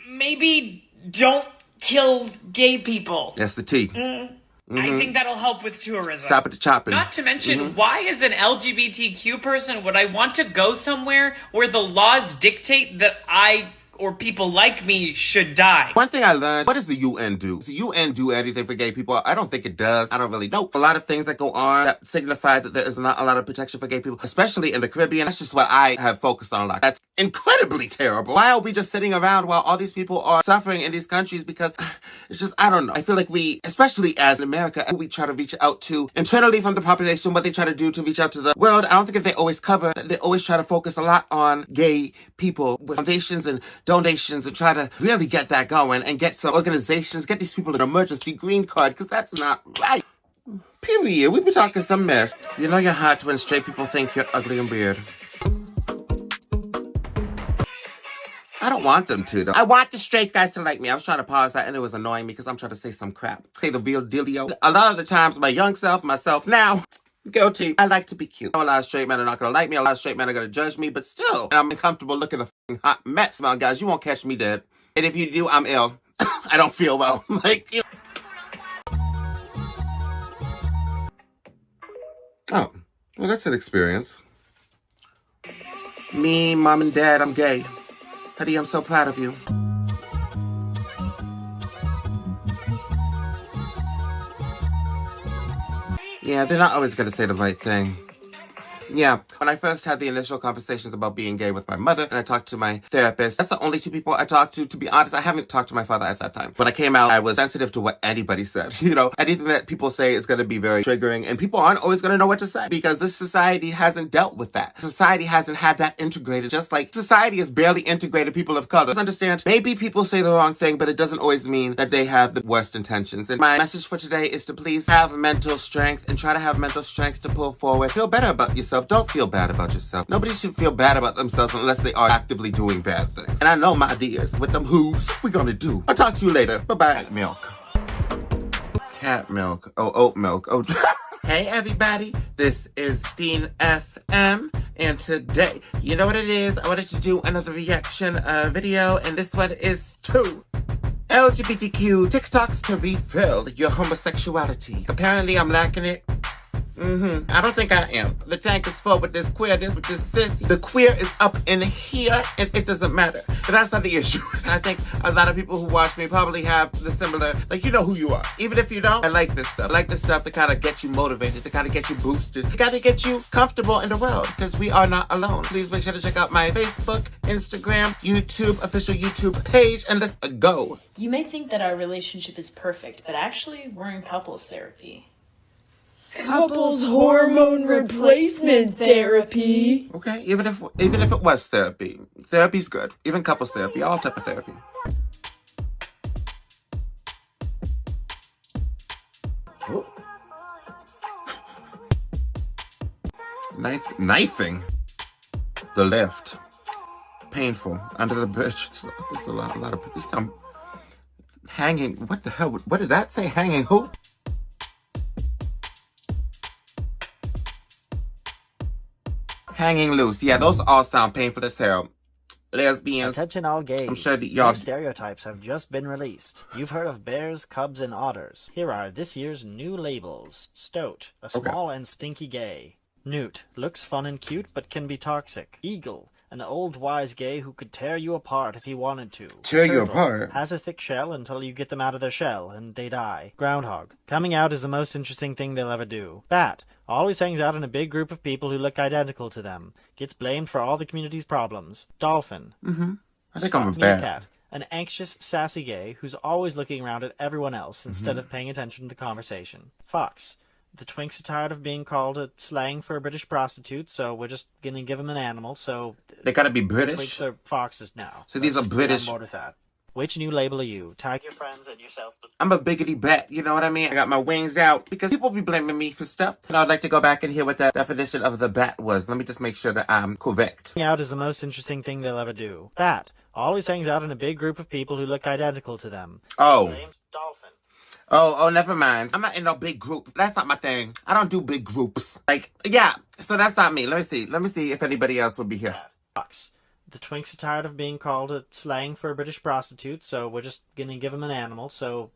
S14: Maybe don't kill gay people.
S1: That's the T.
S14: I think that'll help with tourism.
S1: Stop at the chopping.
S14: Not to mention, why as an LGBTQ person would I want to go somewhere where the laws dictate that I or people like me should die?
S1: One thing I learned, what does the UN do? Does the UN do anything for gay people? I don't think it does. I don't really know. A lot of things that go on that signify that there is not a lot of protection for gay people, especially in the Caribbean. That's just what I have focused on a lot. That's incredibly terrible. Why are we just sitting around while all these people are suffering in these countries? Because it's just, I don't know. I feel like we, especially as in America, we try to reach out to internally from the population, what they try to do to reach out to the world. I don't think if they always cover, they always try to focus a lot on gay people with foundations and donations and try to really get that going and get some organizations, get these people an emergency green card, because that's not right. Period. We be talking some mess. You know you're hot when straight people think you're ugly and weird. I don't want them to, though. I want the straight guys to like me. I was trying to pause that, and it was annoying me because I'm trying to say some crap. Say the real dealio. A lot of the times, my young self, myself now, guilty. I like to be cute. A lot of straight men are not going to like me. A lot of straight men are going to judge me, but still, I'm uncomfortable looking a f***ing hot mess. Now, guys, you won't catch me dead. And if you do, I'm ill. I don't feel well. Like, you know. Oh, well, that's an experience. Me, mom, and dad, I'm gay. Honey, I'm so proud of you. Yeah, they're not always going to say the right thing. Yeah, when I first had the initial conversations about being gay with my mother and I talked to my therapist, that's the only two people I talked to be honest. I haven't talked to my father at that time. When I came out, I was sensitive to what anybody said. You know, anything that people say is going to be very triggering, and people aren't always going to know what to say because this society hasn't dealt with that. Society hasn't had that integrated, just like society has barely integrated people of color. Just understand, maybe people say the wrong thing, but it doesn't always mean that they have the worst intentions. And my message for today is to please have mental strength and try to have mental strength to pull forward. Feel better about yourself. Don't feel bad about yourself. Nobody should feel bad about themselves unless they are actively doing bad things. And I know my ideas with them hooves. We're gonna do. I'll talk to you later. Bye-bye. Milk. Cat milk. Oh, oat milk. Oh. Hey, everybody. This is Dean FM. And today, you know what it is? I wanted to do another reaction video. And this one is to LGBTQ TikToks to refill your homosexuality. Apparently, I'm lacking it. I don't think I am. The tank is full with this queerness, with this sissy. The queer is up in here, and it doesn't matter. But that's not the issue. I think a lot of people who watch me probably have the similar, like, you know who you are. Even if you don't, I like this stuff. I like this stuff to kind of get you motivated, to kind of get you boosted, to kind of get you comfortable in the world, because we are not alone. Please make sure to check out my Facebook, Instagram, YouTube, official YouTube page, and let's go.
S4: You may think that our relationship is perfect, but actually, we're in couples therapy. Couples hormone replacement therapy.
S1: Okay, even if it was therapy. Therapy's good. Even couples therapy, all type of therapy. Oh. Knifing. The left. Painful. Under the bridge. There's a lot of some hanging. What the hell? What did that say? Hanging who? Hanging loose. Yeah, those all sound painful as hell. Lesbians.
S16: Attention all gays.
S1: I'm sure that y'all...
S16: New stereotypes have just been released. You've heard of bears, cubs, and otters. Here are this year's new labels. Stoat, a small and stinky gay. Newt, looks fun and cute but can be toxic. Eagle, an old wise gay who could tear you apart if he wanted to.
S1: Tear you apart?
S16: Has a thick shell until you get them out of their shell and they die. Groundhog, coming out is the most interesting thing they'll ever do. Bat, always hangs out in a big group of people who look identical to them. Gets blamed for all the community's problems. Dolphin.
S1: I think I'm a bat.
S16: Meerkat, An anxious, sassy gay who's always looking around at everyone else instead of paying attention to the conversation. Fox. The twinks are tired of being called a slang for a British prostitute, so we're just gonna give them an animal, so...
S1: They gotta be British?
S16: Twinks are foxes now.
S1: So these are British...
S16: On board with that. Which new label are you? Tag your friends and yourself.
S1: I'm a biggity bat, you know what I mean? I got my wings out because people be blaming me for stuff. And I'd like to go back and hear what the definition of the bat was. Let me just make sure that I'm correct.
S16: Out is the most interesting thing they'll ever do. Bat always hangs out in a big group of people who look identical to them.
S1: Oh.
S16: Name's Dolphin.
S1: Oh, never mind. I'm not in no big group. That's not my thing. I don't do big groups. Like, yeah. So that's not me. Let me see if anybody else would be here.
S16: Fox. The twinks are tired of being called a slang for a British prostitute, so we're just gonna give them an animal, so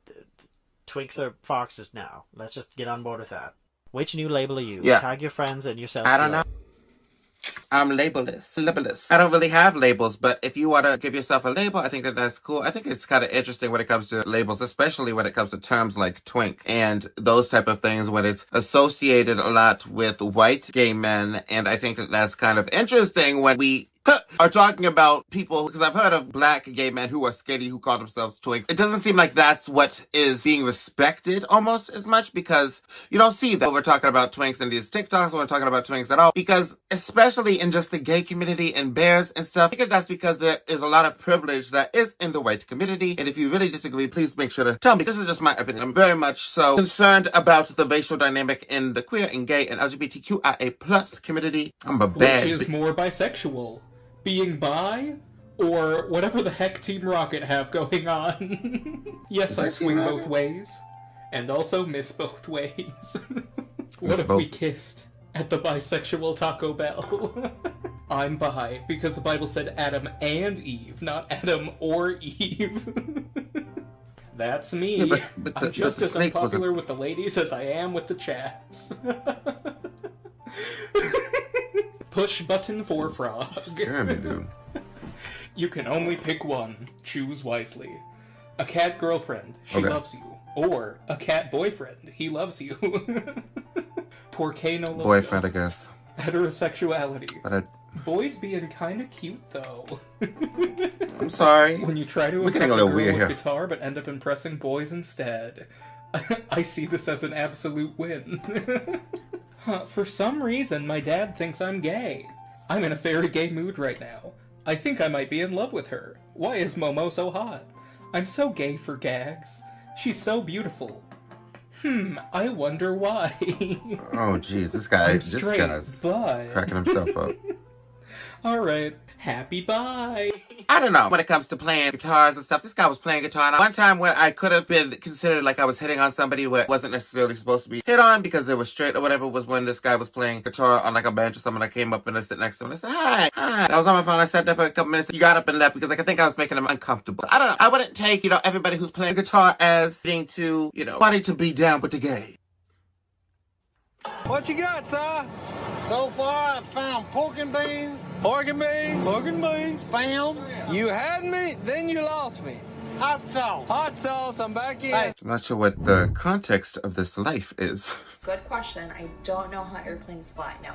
S16: twinks are foxes now. Let's just get on board with that. Which new label are you?
S1: Yeah.
S16: Tag your friends and yourself.
S1: I don't know. I'm labelless. I don't really have labels, but if you want to give yourself a label, I think that that's cool. I think it's kind of interesting when it comes to labels, especially when it comes to terms like twink and those type of things, when it's associated a lot with white gay men. And I think that that's kind of interesting when we are talking about people, because I've heard of black gay men who are skinny who call themselves twinks. It doesn't seem like that's what is being respected almost as much, because you don't see that when we're talking about twinks in these TikToks, when we're talking about twinks at all, because especially in just the gay community and bears and stuff, I think that's because there is a lot of privilege that is in the white community. And if you really disagree, please make sure to tell me. This is just my opinion. I'm very much so concerned about the racial dynamic in the queer and gay and LGBTQIA plus community. I'm a bad
S15: Which is more bisexual? Being bi? Or whatever the heck Team Rocket have going on? Yes, I swing both ways. And also miss both ways. What if we kissed at the bisexual Taco Bell? I'm bi because the Bible said Adam and Eve, not Adam or Eve. That's me.
S1: Yeah, but
S15: I'm just as unpopular with the ladies as I am with the chaps. Push button for frog.
S1: Scare me, dude.
S15: You can only pick one. Choose wisely. A cat girlfriend. She loves you. Or a cat boyfriend. He loves you. Porque no lo
S1: boyfriend, I guess.
S15: Heterosexuality.
S1: But
S15: boys being kinda cute, though.
S1: I'm sorry.
S15: When you try to
S1: We're
S15: impress
S1: getting a
S15: a
S1: little
S15: girl
S1: weird
S15: with
S1: here.
S15: guitar but end up impressing boys instead. I see this as an absolute win. For some reason, my dad thinks I'm gay. I'm in a very gay mood right now. I think I might be in love with her. Why is Momo so hot? I'm so gay for gags. She's so beautiful. I wonder why.
S1: Oh, jeez, this guy's
S15: but...
S1: cracking himself up.
S15: Alright, happy bye.
S1: I don't know. When it comes to playing guitars and stuff, this guy was playing guitar. And one time when I could have been considered like I was hitting on somebody who wasn't necessarily supposed to be hit on because they were straight or whatever, was when this guy was playing guitar on like a bench or something. I came up and I sit next to him and I said, hi. And I was on my phone. I sat there for a couple minutes. He got up and left because like I think I was making him uncomfortable. I don't know. I wouldn't take, everybody who's playing guitar as being too, funny to be down with the gay.
S17: What you got, sir? So far, I found pork and beans. Pork and beans? Pork and beans. Spam. You had me, then you lost me. Hot sauce. Hot sauce, I'm back in.
S1: I'm not sure what the context of this life is.
S19: Good question. I don't know how airplanes fly. No,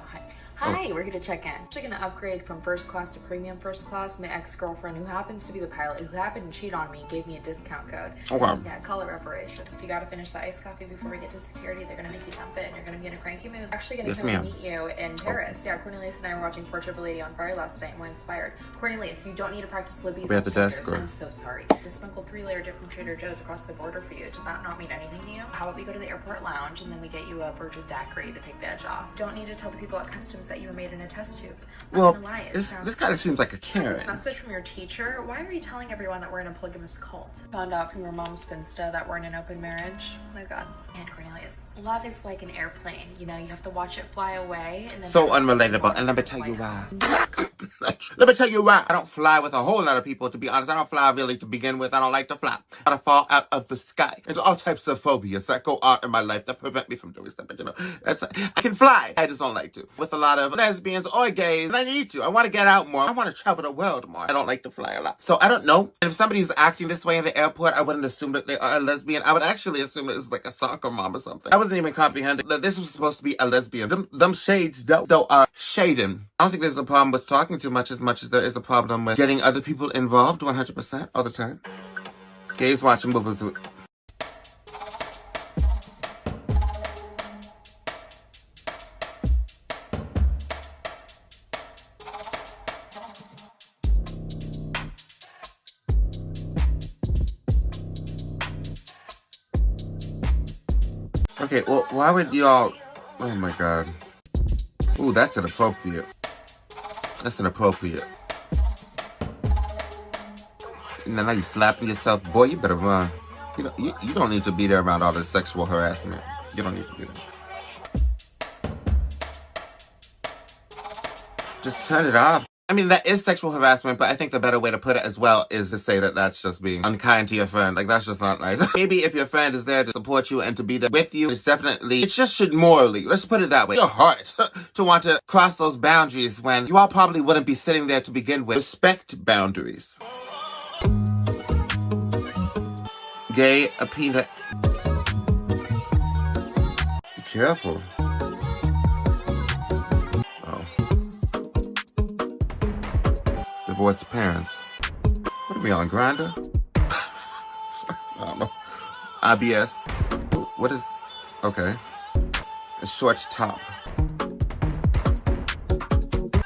S19: hi, we're here to check in. I'm actually gonna upgrade from first class to premium first class. My ex-girlfriend, who happens to be the pilot, who happened to cheat on me, gave me a discount code.
S1: Okay.
S19: Yeah, call it reparations. You gotta finish the iced coffee before we get to security. They're gonna make you dump it and you're gonna be in a cranky mood. Actually gonna come and meet you in Paris. Yeah, Cornelius and I were watching Portrait of a Lady on Fire last night and we're inspired. Cornelius, you don't need to practice libbies
S1: at the desk,
S19: I'm so sorry. They sprinkled 3-layer dip from Trader Joe's across the border for you. Does that not mean anything to you? How about we go to the airport lounge and then we get you a Virgil daiquiri to take the edge off? Don't need to tell the people at customs that you were made in a test tube.
S1: Well, this kind of seems like a Karen.
S19: This message from your teacher. Why are you telling everyone that we're in a polygamous cult? Found out from your mom's Finsta that we're in an open marriage. Oh my God. And Cornelius, love is like an airplane. You have to watch it fly away. And then
S1: so unrelatable. And let me tell you why. Let me tell you why. I don't fly with a whole lot of people, to be honest. I don't fly really to begin with. I don't like to fly. I fall out of the sky. There's all types of phobias that go on in my life that prevent me from doing stuff. But I can fly. I just don't like to. With a lot lot of lesbians or gays, and I need to. I want to get out more. I want to travel the world more. I don't like to fly a lot. So I don't know. And if somebody's acting this way in the airport, I wouldn't assume that they are a lesbian. I would actually assume that it's like a soccer mom or something. I wasn't even comprehending that this was supposed to be a lesbian. Them shades, though, are shading. I don't think there's a problem with talking too much as there is a problem with getting other people involved 100% all the time. Gays watching movies with... Okay, well, why would y'all... Oh my god. Ooh, that's inappropriate. That's inappropriate. And now you slapping yourself. Boy, you better run. You know, you don't need to be there around all this sexual harassment. You don't need to be there. Just turn it off. I mean, that is sexual harassment, but I think the better way to put it as well is to say that that's just being unkind to your friend. Like, that's just not nice. Maybe if your friend is there to support you and to be there with you, it's definitely, it just should morally, let's put it that way, your heart to want to cross those boundaries when you all probably wouldn't be sitting there to begin with. Respect boundaries. Gay, a peanut. Be careful. Divorce the parents. What are we on, Grindr? I don't know. IBS. What is... Okay. A short top.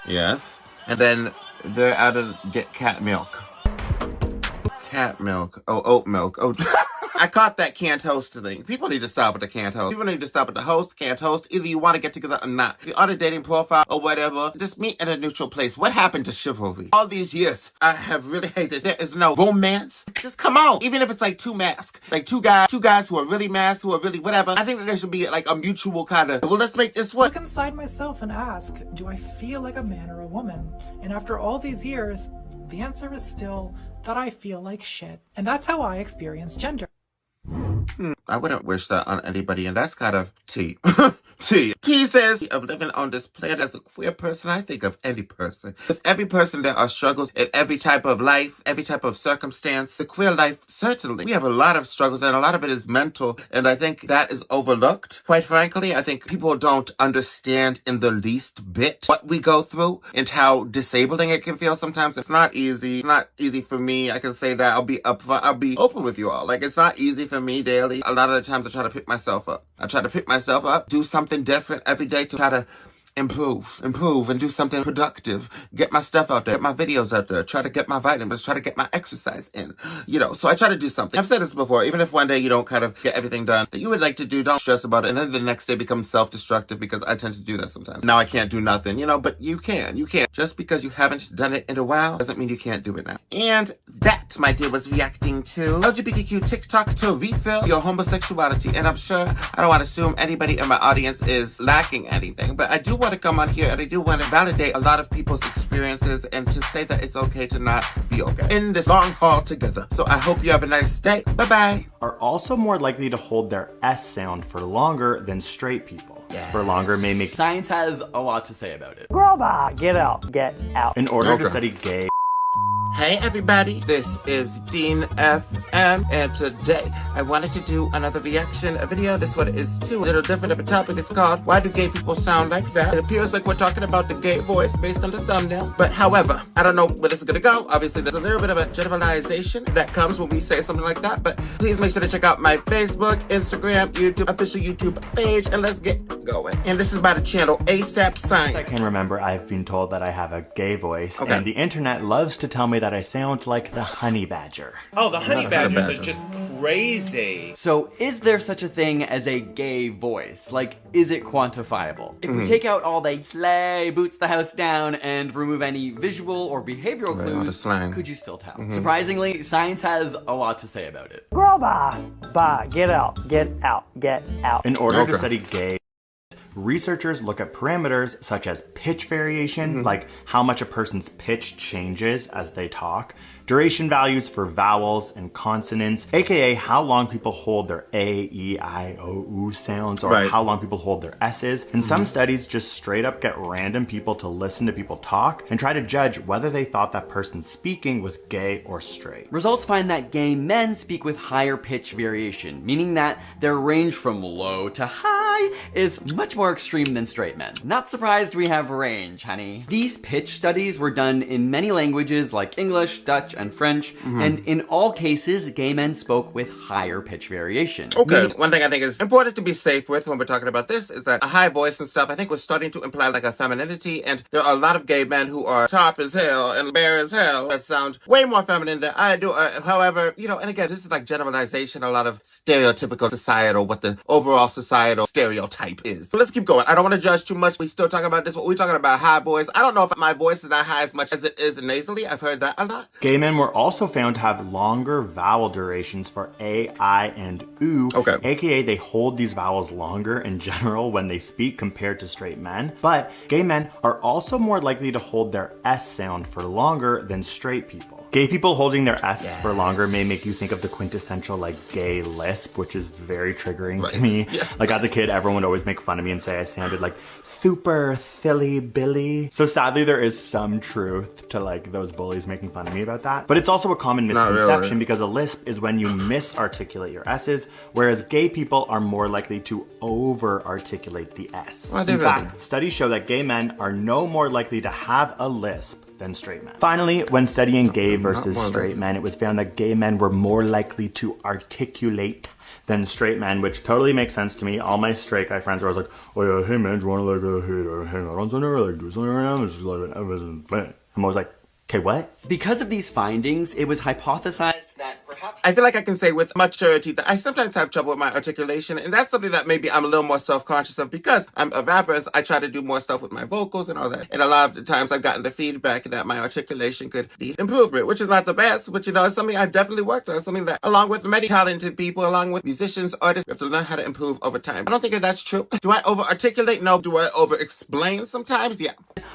S1: Yes. And then they're out of get cat milk. Cat milk. Oh, oat milk. Oh, I caught that can't host thing. People need to stop with the can't host. People need to stop with the host, can't host. Either you want to get together or not. If you're on a dating profile or whatever, just meet in a neutral place. What happened to chivalry? All these years, I have really hated. There is no romance. Just come on. Even if it's like two masks. Like two guys who are really masked, who are really whatever. I think that there should be like a mutual kind of, well, let's make this work.
S20: Look inside myself and ask, do I feel like a man or a woman? And after all these years, the answer is still that I feel like shit. And that's how I experience gender.
S1: I wouldn't wish that on anybody, and that's kind of T. T says, of living on this planet as a queer person, I think of any person. With every person, there are struggles in every type of life, every type of circumstance. The queer life, certainly. We have a lot of struggles, and a lot of it is mental, and I think that is overlooked. Quite frankly, I think people don't understand in the least bit what we go through and how disabling it can feel sometimes. It's not easy. It's not easy for me. I can say that. I'll be upfront. I'll be open with you all. Like, it's not easy for me daily. A lot of the times I try to pick myself up. Do something different every day to try to improve, and do something productive. Get my stuff out there, get my videos out there, try to get my vitamins, try to get my exercise in. You know, so I try to do something. I've said this before, even if one day you don't kind of get everything done that you would like to do, don't stress about it. And then the next day becomes self-destructive because I tend to do that sometimes. Now I can't do nothing, you know, but you can. Just because you haven't done it in a while doesn't mean you can't do it now. And that, my dear, was reacting to LGBTQ TikToks to refill your homosexuality. And I'm sure, I don't want to assume anybody in my audience is lacking anything, but I do want to come on here and I do want to validate a lot of people's experiences and to say that it's okay to not be okay in this long haul together. So I hope you have a nice day. Bye-bye.
S21: Are also more likely to hold their S sound for longer than straight people. Yes. For longer may make...
S22: Science has a lot to say about it.
S23: Girl, bye. Get out. Get out.
S21: In order to study gay...
S1: Hey everybody, this is Dean FM, and today I wanted to do another reaction video. This one is too a little different of a topic. It's called Why Do Gay People Sound Like That? It appears like we're talking about the gay voice based on the thumbnail, but however, I don't know where this is gonna go. Obviously, there's a little bit of a generalization that comes when we say something like that, but please make sure to check out my Facebook, Instagram, YouTube, official YouTube page, and let's get going. And this is by the channel ASAP Science.
S21: I can remember I've been told that I have a gay voice, and the internet loves to tell me that I sound like the honey badger.
S25: Oh, the honey badgers are just crazy.
S22: So is there such a thing as a gay voice? Like, is it quantifiable? If we take out all the slay, boots the house down, and remove any visual or behavioral clues, could you still tell? Surprisingly, science has a lot to say about it.
S23: Girl, bye. Bye. Get out. Get out. Get out.
S21: In order to study gay, researchers look at parameters such as pitch variation, like how much a person's pitch changes as they talk, duration values for vowels and consonants, aka how long people hold their A, E, I, O, U sounds, or how long people hold their S's. And some studies just straight up get random people to listen to people talk and try to judge whether they thought that person speaking was gay or straight.
S22: Results find that gay men speak with higher pitch variation, meaning that their range from low to high is much more extreme than straight men. Not surprised we have range, honey. These pitch studies were done in many languages like English, Dutch, and French, and in all cases, gay men spoke with higher pitch variation.
S1: Okay, one thing I think is important to be safe with when we're talking about this is that a high voice and stuff, I think, was starting to imply like a femininity, and there are a lot of gay men who are top as hell and bare as hell that sound way more feminine than I do. However, you know, and again, this is like generalization, a lot of stereotypical societal, what the overall societal stereotype is. So let's keep going. I don't want to judge too much. We still talking about this, but we're talking about high voice. I don't know if my voice is not high as much as it is nasally. I've heard that a lot.
S21: Gay men were also found to have longer vowel durations for A, I, and U, aka they hold these vowels longer in general when they speak compared to straight men. But gay men are also more likely to hold their S sound for longer than straight people. Gay people holding their S for longer may make you think of the quintessential like gay lisp, which is very triggering to me. Like as a kid, everyone would always make fun of me and say I sounded like super silly Billy. So sadly, there is some truth to like those bullies making fun of me about that. But it's also a common misconception because a lisp is when you misarticulate your S's, whereas gay people are more likely to over-articulate the S. In fact, studies show that gay men are no more likely to have a lisp than straight men. Finally, when studying gay versus straight men, it was found that gay men were more likely to articulate than straight men, which totally makes sense to me. All my straight guy friends are always like, oh yeah, hey man, do you want to like hang out on something or like do something right now? It's just like, I'm always like, okay, what?
S22: Because of these findings, it was hypothesized that perhaps...
S1: I feel like I can say with much surety that I sometimes have trouble with my articulation, and that's something that maybe I'm a little more self-conscious of because I'm a rapper, and so I try to do more stuff with my vocals and all that. And a lot of the times I've gotten the feedback that my articulation could need improvement, which is not the best, which, you know, is something I've definitely worked on, something that, along with many talented people, along with musicians, artists, we have to learn how to improve over time. I don't think that that's true. Do I over-articulate? No. Do I over-explain sometimes? Yeah.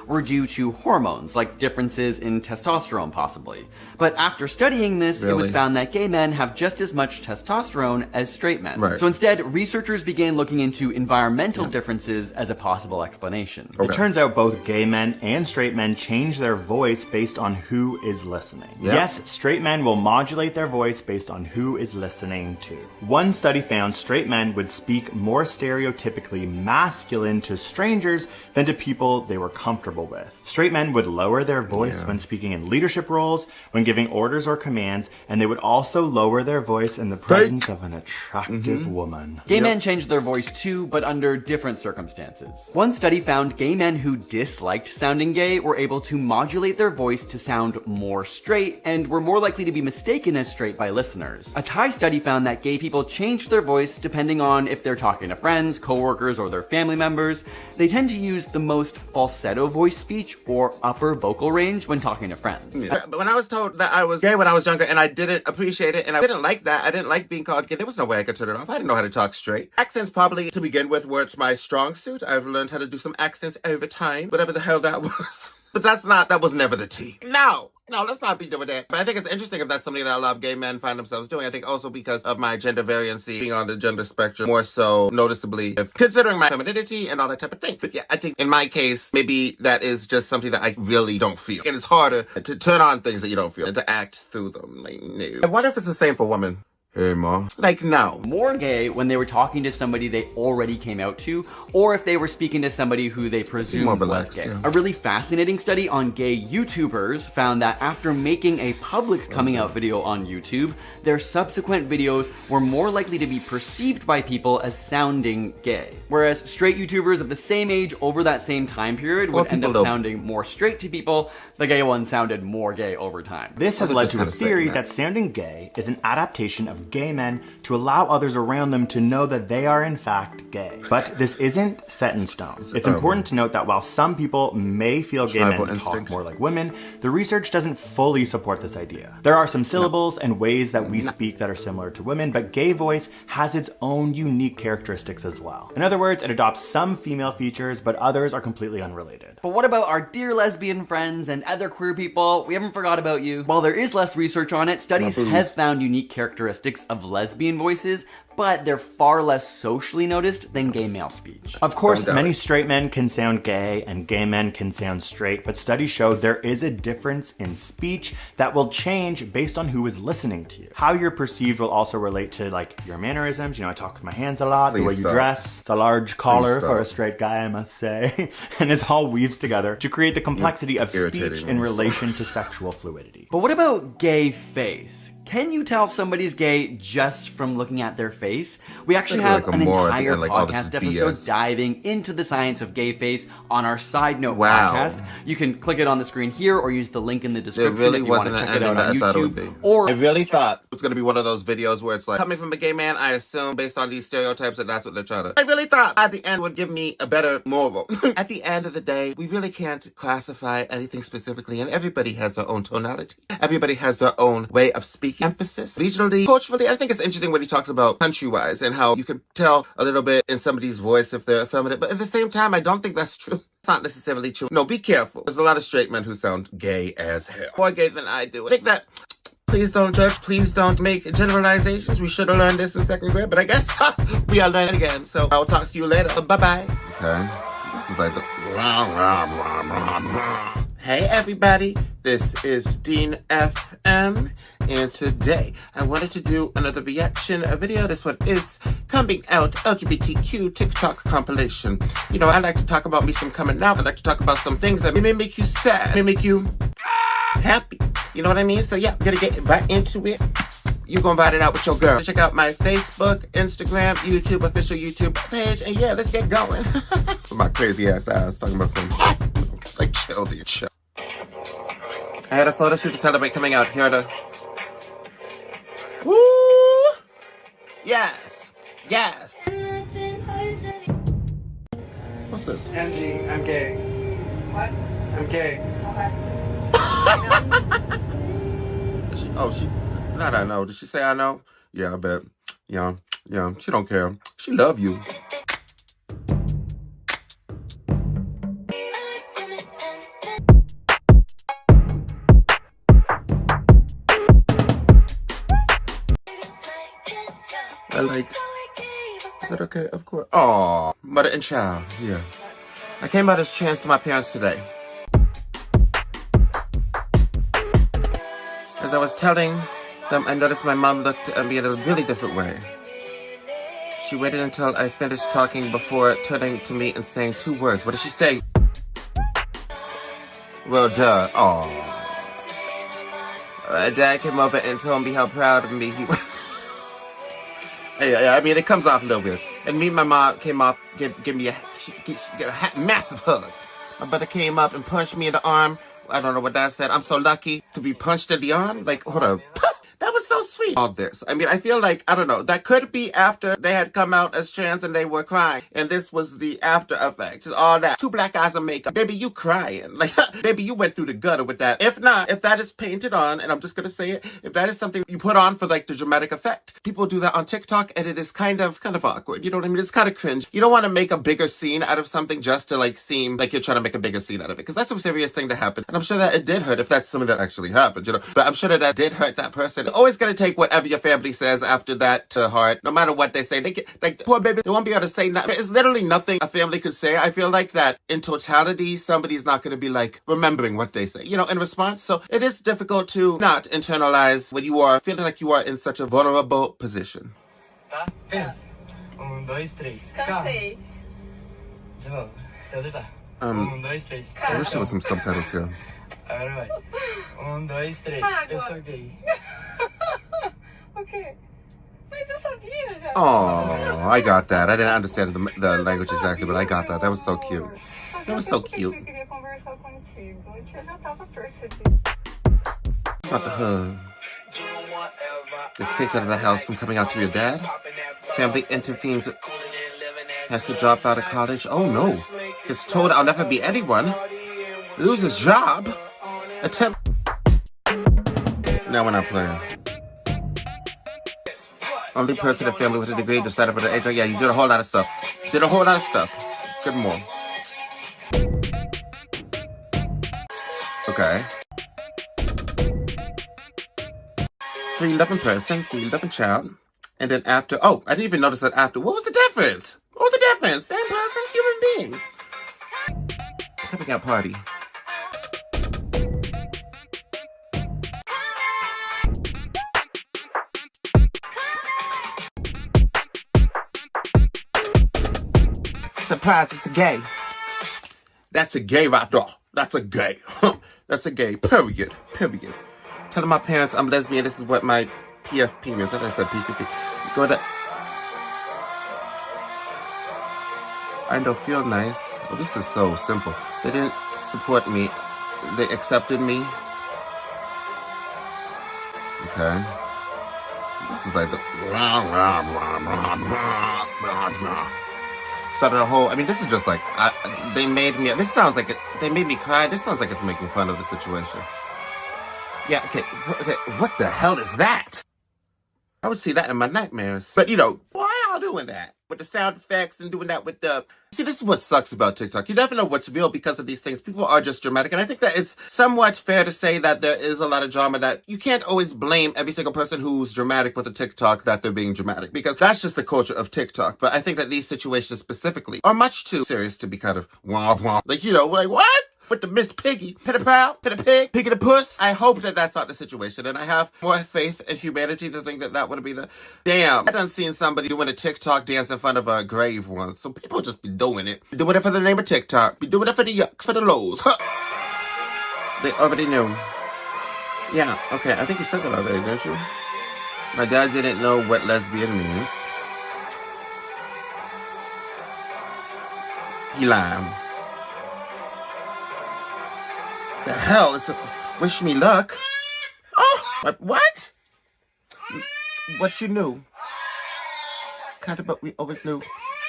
S22: Were due to hormones, like differences in testosterone, possibly. But after studying this, it was found that gay men have just as much testosterone as straight men. So instead, researchers began looking into environmental differences as a possible explanation.
S21: It turns out both gay men and straight men change their voice based on who is listening. Yes, straight men will modulate their voice based on who is listening too. One study found straight men would speak more stereotypically masculine to strangers than to people they were comfortable with. Straight men would lower their voice when speaking in leadership roles, when giving orders or commands, and they would also lower their voice in the presence of an attractive woman.
S22: Gay men changed their voice too, but under different circumstances. One study found gay men who disliked sounding gay were able to modulate their voice to sound more straight and were more likely to be mistaken as straight by listeners. A Thai study found that gay people changed their voice depending on if they're talking to friends, coworkers, or their family members. They tend to use the most falsetto voice speech or upper vocal range when talking to friends.
S1: But when I was told that I was gay when I was younger and I didn't appreciate it and I didn't like that, I didn't like being called gay, there was no way I could turn it off. I didn't know how to talk straight. Accents probably, to begin with, weren't my strong suit. I've learned how to do some accents over time, whatever the hell that was. But that was never the tea. No, let's not be doing that. But I think it's interesting if that's something that a lot of gay men find themselves doing. I think also because of my gender variancy, being on the gender spectrum more so noticeably, if considering my femininity and all that type of thing. But yeah, I think in my case, maybe that is just something that I really don't feel. And it's harder to turn on things that you don't feel and to act through them. Like, no. I wonder if it's the same for women. Hey, Ma. Like, no.
S22: More gay when they were talking to somebody they already came out to, or if they were speaking to somebody who they presumed was gay. A really fascinating study on gay YouTubers found that after making a public coming out video on YouTube, their subsequent videos were more likely to be perceived by people as sounding gay. Whereas straight YouTubers of the same age over that same time period would end up sounding more straight to people, the gay ones sounded more gay over time.
S21: This has led to a theory that sounding gay is an adaptation of gay men to allow others around them to know that they are in fact gay. But this isn't set in stone. It's important to note that while some people may feel gay men talk more like women, the research doesn't fully support this idea. There are some syllables and ways that we speak that are similar to women, but gay voice has its own unique characteristics as well. In other words, it adopts some female features, but others are completely unrelated.
S22: But what about our dear lesbian friends and other queer people? We haven't forgot about you. While there is less research on it, studies have found unique characteristics of lesbian voices, but they're far less socially noticed than gay male speech.
S21: Of course, many straight men can sound gay and gay men can sound straight, but studies show there is a difference in speech that will change based on who is listening to you. How you're perceived will also relate to like your mannerisms. You know, I talk with my hands a lot, the way you dress. It's a large collar for a straight guy, I must say. And this all weaves together to create the complexity of speech in relation to sexual fluidity.
S22: But what about gay face? Can you tell somebody's gay just from looking at their face? We actually have an entire podcast episode diving into the science of gay face on our Side Note podcast. You can click it on the screen here or use the link in the description if you want to check it out on YouTube.
S1: Or I really thought it was going to be one of those videos where it's like, coming from a gay man, I assume based on these stereotypes that that's what they're trying to... I really thought at the end would give me a better moral. At the end of the day, we really can't classify anything specifically, and everybody has their own tonality. Everybody has their own way of speaking. Emphasis regionally, culturally. I think it's interesting when he talks about country-wise and how you could tell a little bit in somebody's voice if they're effeminate, but at the same time, I don't think that's true. It's not necessarily true. No, be careful. There's a lot of straight men who sound gay as hell. More gay than I do. I think that, please don't judge, please don't make generalizations. We should have learned this in second grade, but I guess we are learning again. So I'll talk to you later. Bye-bye. Okay. This is like the... Hey everybody, this is Dean FM, and today I wanted to do another reaction video. This one is coming out LGBTQ TikTok compilation. You know, I like to talk about me some coming out. I like to talk about some things that may make you sad, may make you happy. You know what I mean? So yeah, I'm gonna get right into it. You gonna ride it out with your girl. Check out my Facebook, Instagram, YouTube, official YouTube page, and yeah, let's get going. My crazy ass eyes talking about some like chill, dude, chill. I had a photo shoot to celebrate coming out. Here are the... Woo! Yes! Yes! What's this?
S2: Angie, I'm gay. What? I'm gay.
S1: She... Not I know. Did she say I know? Yeah, I bet. Yeah, she don't care. She love you. I like... Is that okay? Of course. Aw, mother and child. Yeah. I came out as trans to my parents today. As I was telling them, I noticed my mom looked at me in a really different way. She waited until I finished talking before turning to me and saying 2 words. What did she say? Well, duh. Aw. Dad came over and told me how proud of me he was. Yeah, I mean, it comes off a little weird. And me and my mom came off, give me a massive hug. My brother came up and punched me in the arm. I don't know what that said. I'm so lucky to be punched in the arm. Like, hold up. That was so sweet. All this. I mean, I feel like, I don't know, that could be after they had come out as trans and they were crying. And this was the after effect. All that. 2 black eyes of makeup. Baby, you crying. Like, baby, you went through the gutter with that. If not, if that is painted on, and I'm just going to say it, if that is something you put on for like the dramatic effect, people do that on TikTok and it is kind of awkward. You know what I mean? It's kind of cringe. You don't want to make a bigger scene out of something just to like seem like you're trying to make a bigger scene out of it. Because that's a serious thing to happen. And I'm sure that it did hurt if that's something that actually happened, you know. But I'm sure that did hurt that person. Always going to take whatever your family says after that to heart, no matter what they say. They get, like, poor baby, they won't be able to say nothing. There's literally nothing a family could say. I feel like that in totality, somebody's not going to be like remembering what they say, you know, in response. So it is difficult to not internalize when you are feeling like you are in such a vulnerable position. I wish there was some subtitles here. Oh, I got that. I didn't understand the language exactly, but I got that. That was so cute. That was so cute. About the hug. Gets kicked out of the house from coming out to your dad. Family intervenes. Has to drop out of college. Oh no. Gets told I'll never be anyone. Loses job. Attempt. Now we're not playing. Only person in the family with a degree decided for the age. Yeah, you did a whole lot of stuff. Did a whole lot of stuff. Good more. Okay. Free loving person, free loving child. And then after, oh, I didn't even notice that after. What was the difference? What was the difference? Same person, human being. Coming out party. Surprise, it's a gay. That's a gay right there. That's a gay. That's a gay. Period. Period. Telling my parents I'm lesbian. This is what my PFP means. I thought I said PCP. Go to. I don't feel nice. Well, this is so simple. They didn't support me. They accepted me. Okay. This is like the. Started a whole. I mean, this is just like they made me. This sounds like they made me cry. This sounds like it's making fun of the situation. Yeah. Okay. Okay. What the hell is that? I would see that in my nightmares. But you know, why y'all doing that with the sound effects and doing that with the? See, this is what sucks about TikTok. You never know what's real because of these things. People are just dramatic. And I think that it's somewhat fair to say that there is a lot of drama that you can't always blame every single person who's dramatic with a TikTok that they're being dramatic because that's just the culture of TikTok. But I think that these situations specifically are much too serious to be kind of womp womp. Like, you know, like, what? With the Miss Piggy, pitter pow, pitter pig, piggy the puss. I hope that that's not the situation, and I have more faith in humanity to think that that would be the. Damn, I done seen somebody doing a TikTok dance in front of a grave once, so people just be doing it. Be doing it for the name of TikTok. Be doing it for the yucks, for the lows. Huh. They already knew. Yeah, okay, I think you said that already, didn't you? My dad didn't know what lesbian means. He lied. The hell is it? Wish me luck. Oh, what? What you knew? Kind of, but we always knew.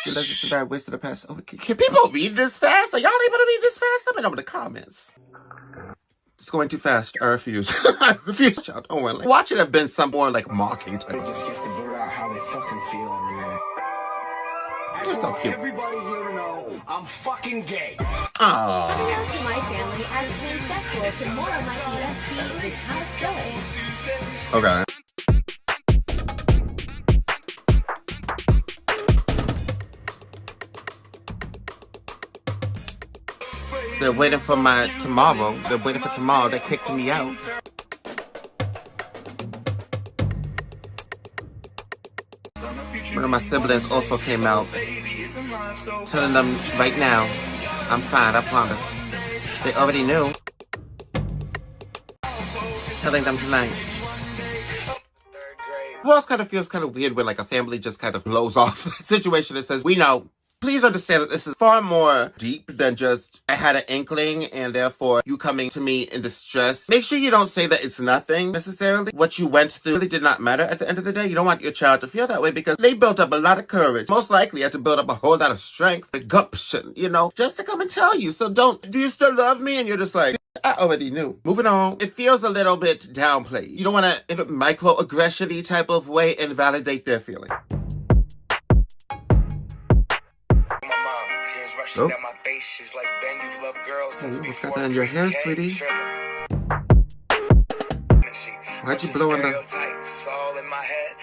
S1: The legend should die, wasted the past. Oh, can people read this fast? Are y'all able to read this fast? Let me know in the comments. It's going too fast. I refuse. I refuse. Don't worry. Watch it have been some more like mocking type.
S5: Just gets to blurt out how they fucking feel.
S1: You're so cute.
S5: Everybody here to know I'm fucking gay.
S1: Aww.
S7: My family as pansexual. Tomorrow might be FD. It's kind of silly.
S1: Okay. They're waiting for my tomorrow. They're waiting for tomorrow. They kicked me out. One of my siblings also came out, telling them right now, I'm fine, I promise. They already knew. Telling them tonight. Well, it kind of feels kind of weird when like a family just kind of blows off the situation and says, we know. Please understand that this is far more deep than just, I had an inkling and therefore you coming to me in distress. Make sure you don't say that it's nothing necessarily. What you went through really did not matter at the end of the day. You don't want your child to feel that way because they built up a lot of courage. Most likely had to build up a whole lot of strength, the gumption, you know, just to come and tell you. So do you still love me? And you're just like, I already knew. Moving on. It feels a little bit downplayed. You don't want to, in a microaggression-y type of way, invalidate their feeling. Oh. Down my face, she's like, Ben, you've loved girls since what's got that in your hair, sweetie? Why'd you blow on the... All in my head.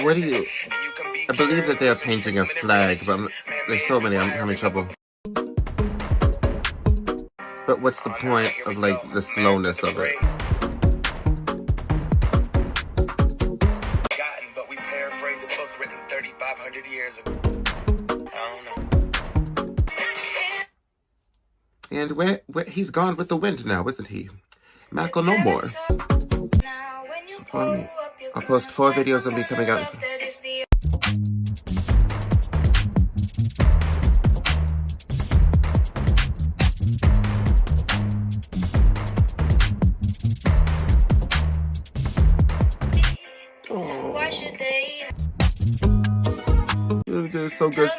S1: What do you... I believe that they are painting a flag, but there's so many, I'm having trouble. But what's the point of, like, the slowness of it? But we paraphrase a book written 3,500 years ago. I don't know. And where he's gone with the wind now, isn't he? Michael no more. I'll post 4 videos of me coming out. so good.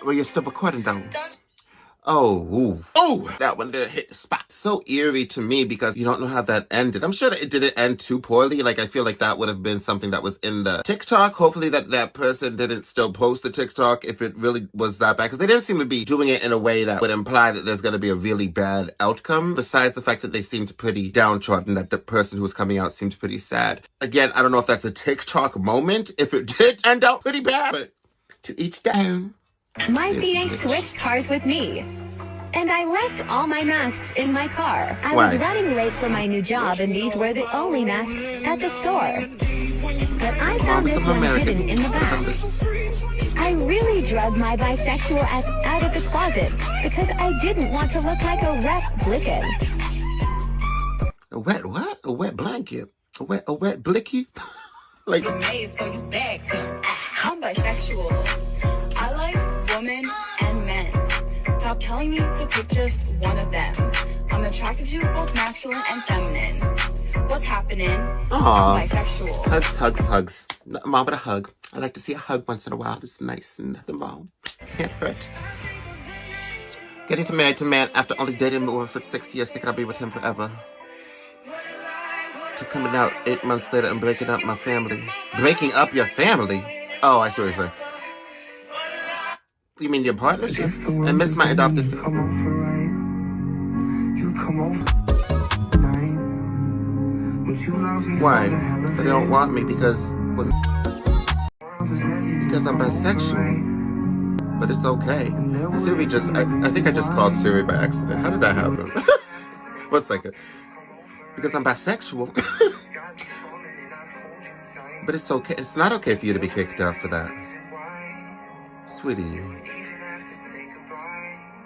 S1: Well, you're still recording, though. Oh, that one did hit the spot. So eerie to me because you don't know how that ended. I'm sure that it didn't end too poorly. Like, I feel like that would have been something that was in the TikTok. Hopefully that person didn't still post the TikTok if it really was that bad. Because they didn't seem to be doing it in a way that would imply that there's going to be a really bad outcome. Besides the fact that they seemed pretty downtrodden, that the person who was coming out seemed pretty sad. Again, I don't know if that's a TikTok moment, if it did end out pretty bad. But to each their own.
S6: My VA switched cars with me, and I left all my masks in my car. I was running late for my new job, and these were the only masks at the store. But I found this one hidden in the back. I really drugged my bisexual ass out of the closet because I didn't want to look like a wet blanket.
S1: A wet what? A wet blanket? A wet blicky? Like.
S9: Hey, so you back? I'm bisexual. I like women and men. Stop telling me to pick just one of them. I'm attracted to both masculine and feminine. What's happening?
S1: Aww.
S9: I'm bisexual.
S1: Hugs. Mom, but a hug. I like to see a hug once in a while. It's nice and nothing wrong. Can't hurt. Getting married to a man after only dating him over for 6 years, thinking I'll be with him forever. To coming out 8 months later and breaking up my family. Breaking up your family? Oh, I see what you're saying. You mean your partnership? I miss my adopted family. Why? They don't want me because I'm bisexual. But it's okay. Siri I think I just called Siri by accident. How did that happen? 1 second. Because I'm bisexual. But it's okay. It's not okay for you to be kicked out for that. Sweetie.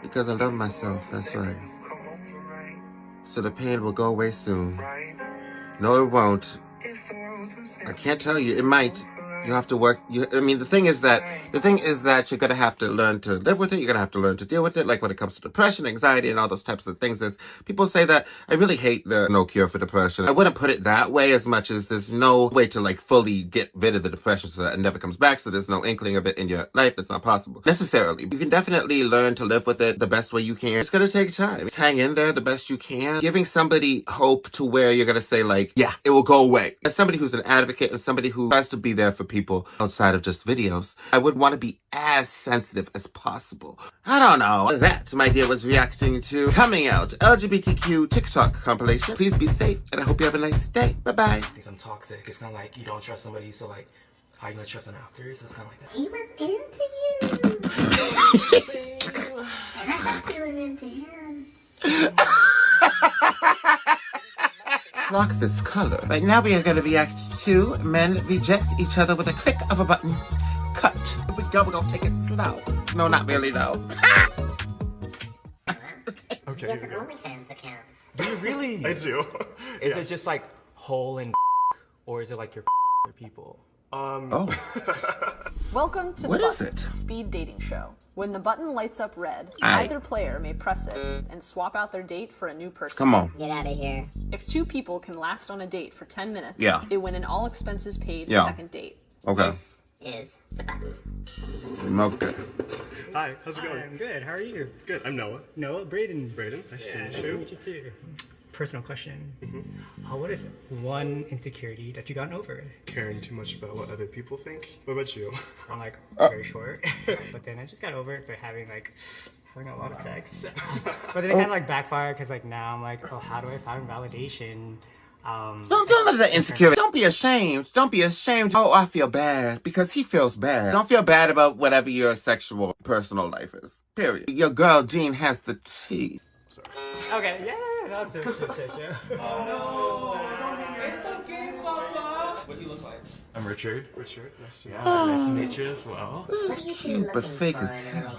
S1: Because I love myself, that's right. So the pain will go away soon. No, it won't. I can't tell you. It might. You have to work. The thing is that you're gonna have to learn to live with it. You're gonna have to learn to deal with it. Like when it comes to depression, anxiety, and all those types of things. Is people say that I really hate the no cure for depression. I wouldn't put it that way as much as there's no way to like fully get rid of the depression so that it never comes back. So there's no inkling of it in your life. That's not possible necessarily. You can definitely learn to live with it the best way you can. It's gonna take time. Just hang in there the best you can. Giving somebody hope to where you're gonna say like, yeah, it will go away. As somebody who's an advocate and somebody who tries to be there for people outside of just videos, I would want to be as sensitive as possible. I don't know. That, my dear, was reacting to coming out LGBTQ TikTok compilation. Please be safe, and I hope you have a nice day. Bye-bye.
S10: It's toxic. It's kind of like you don't trust somebody, so like, how you gonna trust them after? So it's kind of like that.
S6: He was into you. And I thought you were into him.
S1: Rock this color. Right now we are going to react to men reject each other with a click of a button. Cut. Here we go. We're going to take it slow. No, not really, no.
S10: Okay.
S6: He has an OnlyFans account.
S10: Do you really?
S12: I do.
S10: Is it just like hole and or is it like your people?
S11: Welcome to
S1: What
S11: the
S1: is
S11: button,
S1: it?
S11: speed dating show. When the button lights up red,
S1: Aye.
S11: either player may press it and swap out their date for a new person.
S1: Come on.
S6: Get out of here.
S11: If 2 people can last on a date for 10 minutes,
S1: Yeah.
S11: they win an all expenses paid
S1: Yeah.
S11: second date.
S1: Okay.
S6: This is the button.
S1: Okay.
S12: Hi, how's it going?
S18: I'm good. How are you?
S12: Good, I'm Noah.
S18: Noah, Braden.
S12: Braden, nice to meet
S18: Nice
S12: you.
S18: to meet you too. Personal question. What is one insecurity that you gotten over?
S12: Caring too much about what other people think. What about you?
S18: I'm like very short, but then I just got over it by having a lot of sex. But then it kind of like backfired because like now I'm like, oh, how do I find validation?
S1: Don't let that insecurity. Don't be ashamed. Don't be ashamed. Oh, I feel bad because he feels bad. Don't feel bad about whatever your sexual personal life is. Period. Your girl Dean has the tea.
S18: Okay, yeah, that's sure.
S13: Oh no! It's okay, Papa. What do you look like?
S21: I'm Richard.
S2: Richard, nice to meet you.
S21: Nice to meet you as well.
S1: This is cute, but fake as hell.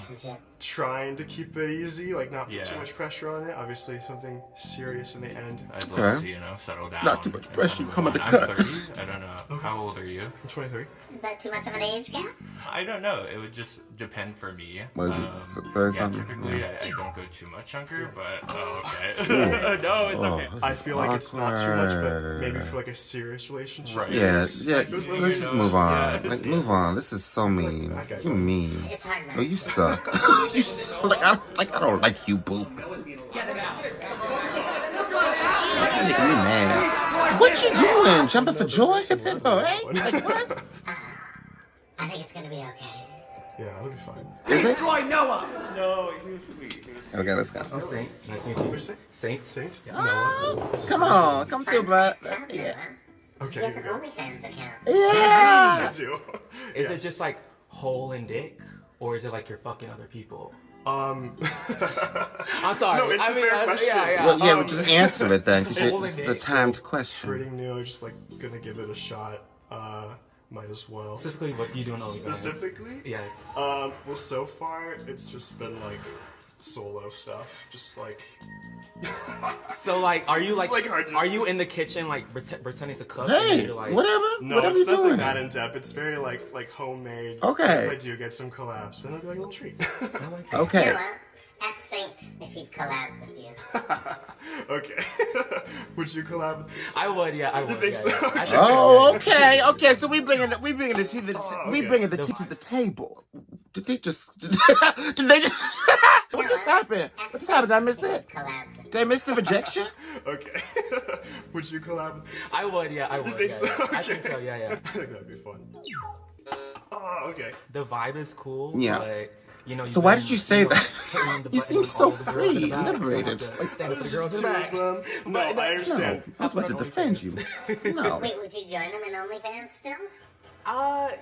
S2: Trying to keep it easy, like not put too much pressure on it. Obviously, something serious in the end.
S21: I'd love to, settle down.
S1: Not too much pressure. You come at the
S21: I'm
S1: cut.
S21: 30. I don't know. How old are you?
S2: I'm 23.
S6: Is that too much of an age gap?
S21: I don't know. It would just depend for me.
S1: Was you 30 something?
S21: Typically, I don't go too much younger, but okay.
S1: Ooh.
S21: No, it's okay.
S2: I feel like it's not too much, but maybe for like a serious relationship.
S1: Right. Yeah. Let's just move on. Like, move on. This is so mean. You mean?
S6: It's hard now.
S1: Oh, you suck. You suck. I don't like you, boo. You're making me mad. What you doing? Jumping for joy? Hey? Like what?
S6: I think it's gonna be okay.
S2: Yeah, it'll be fine.
S1: Is it?
S21: Joy Noah! No, he was sweet.
S1: Okay, let's go.
S21: I'm Saint. Nice to meet you. Saint. Saint. Yeah.
S1: Oh, come on. Come through, bud. Yeah.
S2: Okay.
S6: He has an OnlyFans account.
S1: Yeah.
S10: Is it just like hole and dick, or is it like you're fucking other people?
S2: I'm
S10: sorry.
S2: No, it's a fair question.
S10: Yeah.
S1: Well, yeah, just answer it then, because it's the timed question.
S2: Pretty new, just like gonna give it a shot. Might as well.
S10: Specifically, what you do on OnlyFans?
S2: Specifically?
S10: Yes.
S2: Well, so far it's just been like solo stuff, just like.
S10: So like, are you
S2: It's,
S10: like,
S2: hard to-
S10: are you in the kitchen like pretending to cook?
S1: Hey,
S10: and you're like,
S1: whatever.
S2: No,
S1: whatever
S2: it's
S1: you
S2: nothing
S1: doing.
S2: that in depth. It's very like homemade.
S1: Okay.
S2: If I do get some collabs, then it'll be like a little treat.
S1: Okay.
S6: Noah, ask Saint if he'd collab with you.
S2: Okay. Would you collab with me?
S10: I would, yeah, I would.
S2: You think
S10: yeah,
S2: so?
S10: yeah. I should-
S1: Oh, okay, okay. So we bringing the tea to the table. Did they just? Did they just? What just happened? What just happened? Did I miss it? Did I miss the rejection?
S2: Okay. Would you collab with me?
S10: I would, yeah, I would.
S2: You think
S10: yeah,
S2: so?
S10: yeah. I think so, yeah, yeah.
S2: I think that'd be fun. Oh, okay.
S10: The vibe is cool.
S1: Yeah.
S10: But, you know,
S1: So why did you say that? You seem so free and liberated.
S10: Stand up for the girls in the
S2: Two
S10: back.
S2: of them. No, I understand.
S1: No, I was about to defend you. No.
S6: Wait, would you join them in OnlyFans still?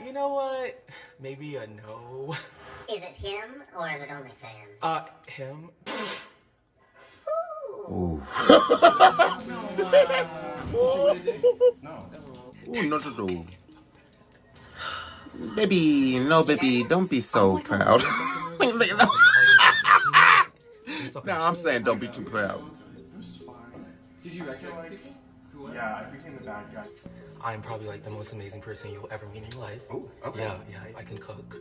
S10: You know what? Maybe a no.
S6: Is it him or is it OnlyFans?
S10: Him.
S1: Ooh. Ooh, no. Baby, no, baby, don't be so proud. No, I'm saying don't be too proud.
S2: It was fine. Did you like? Yeah, I became the bad guy.
S10: I'm probably like the most amazing person you'll ever meet in your life.
S3: Oh, okay.
S10: Yeah, I can cook.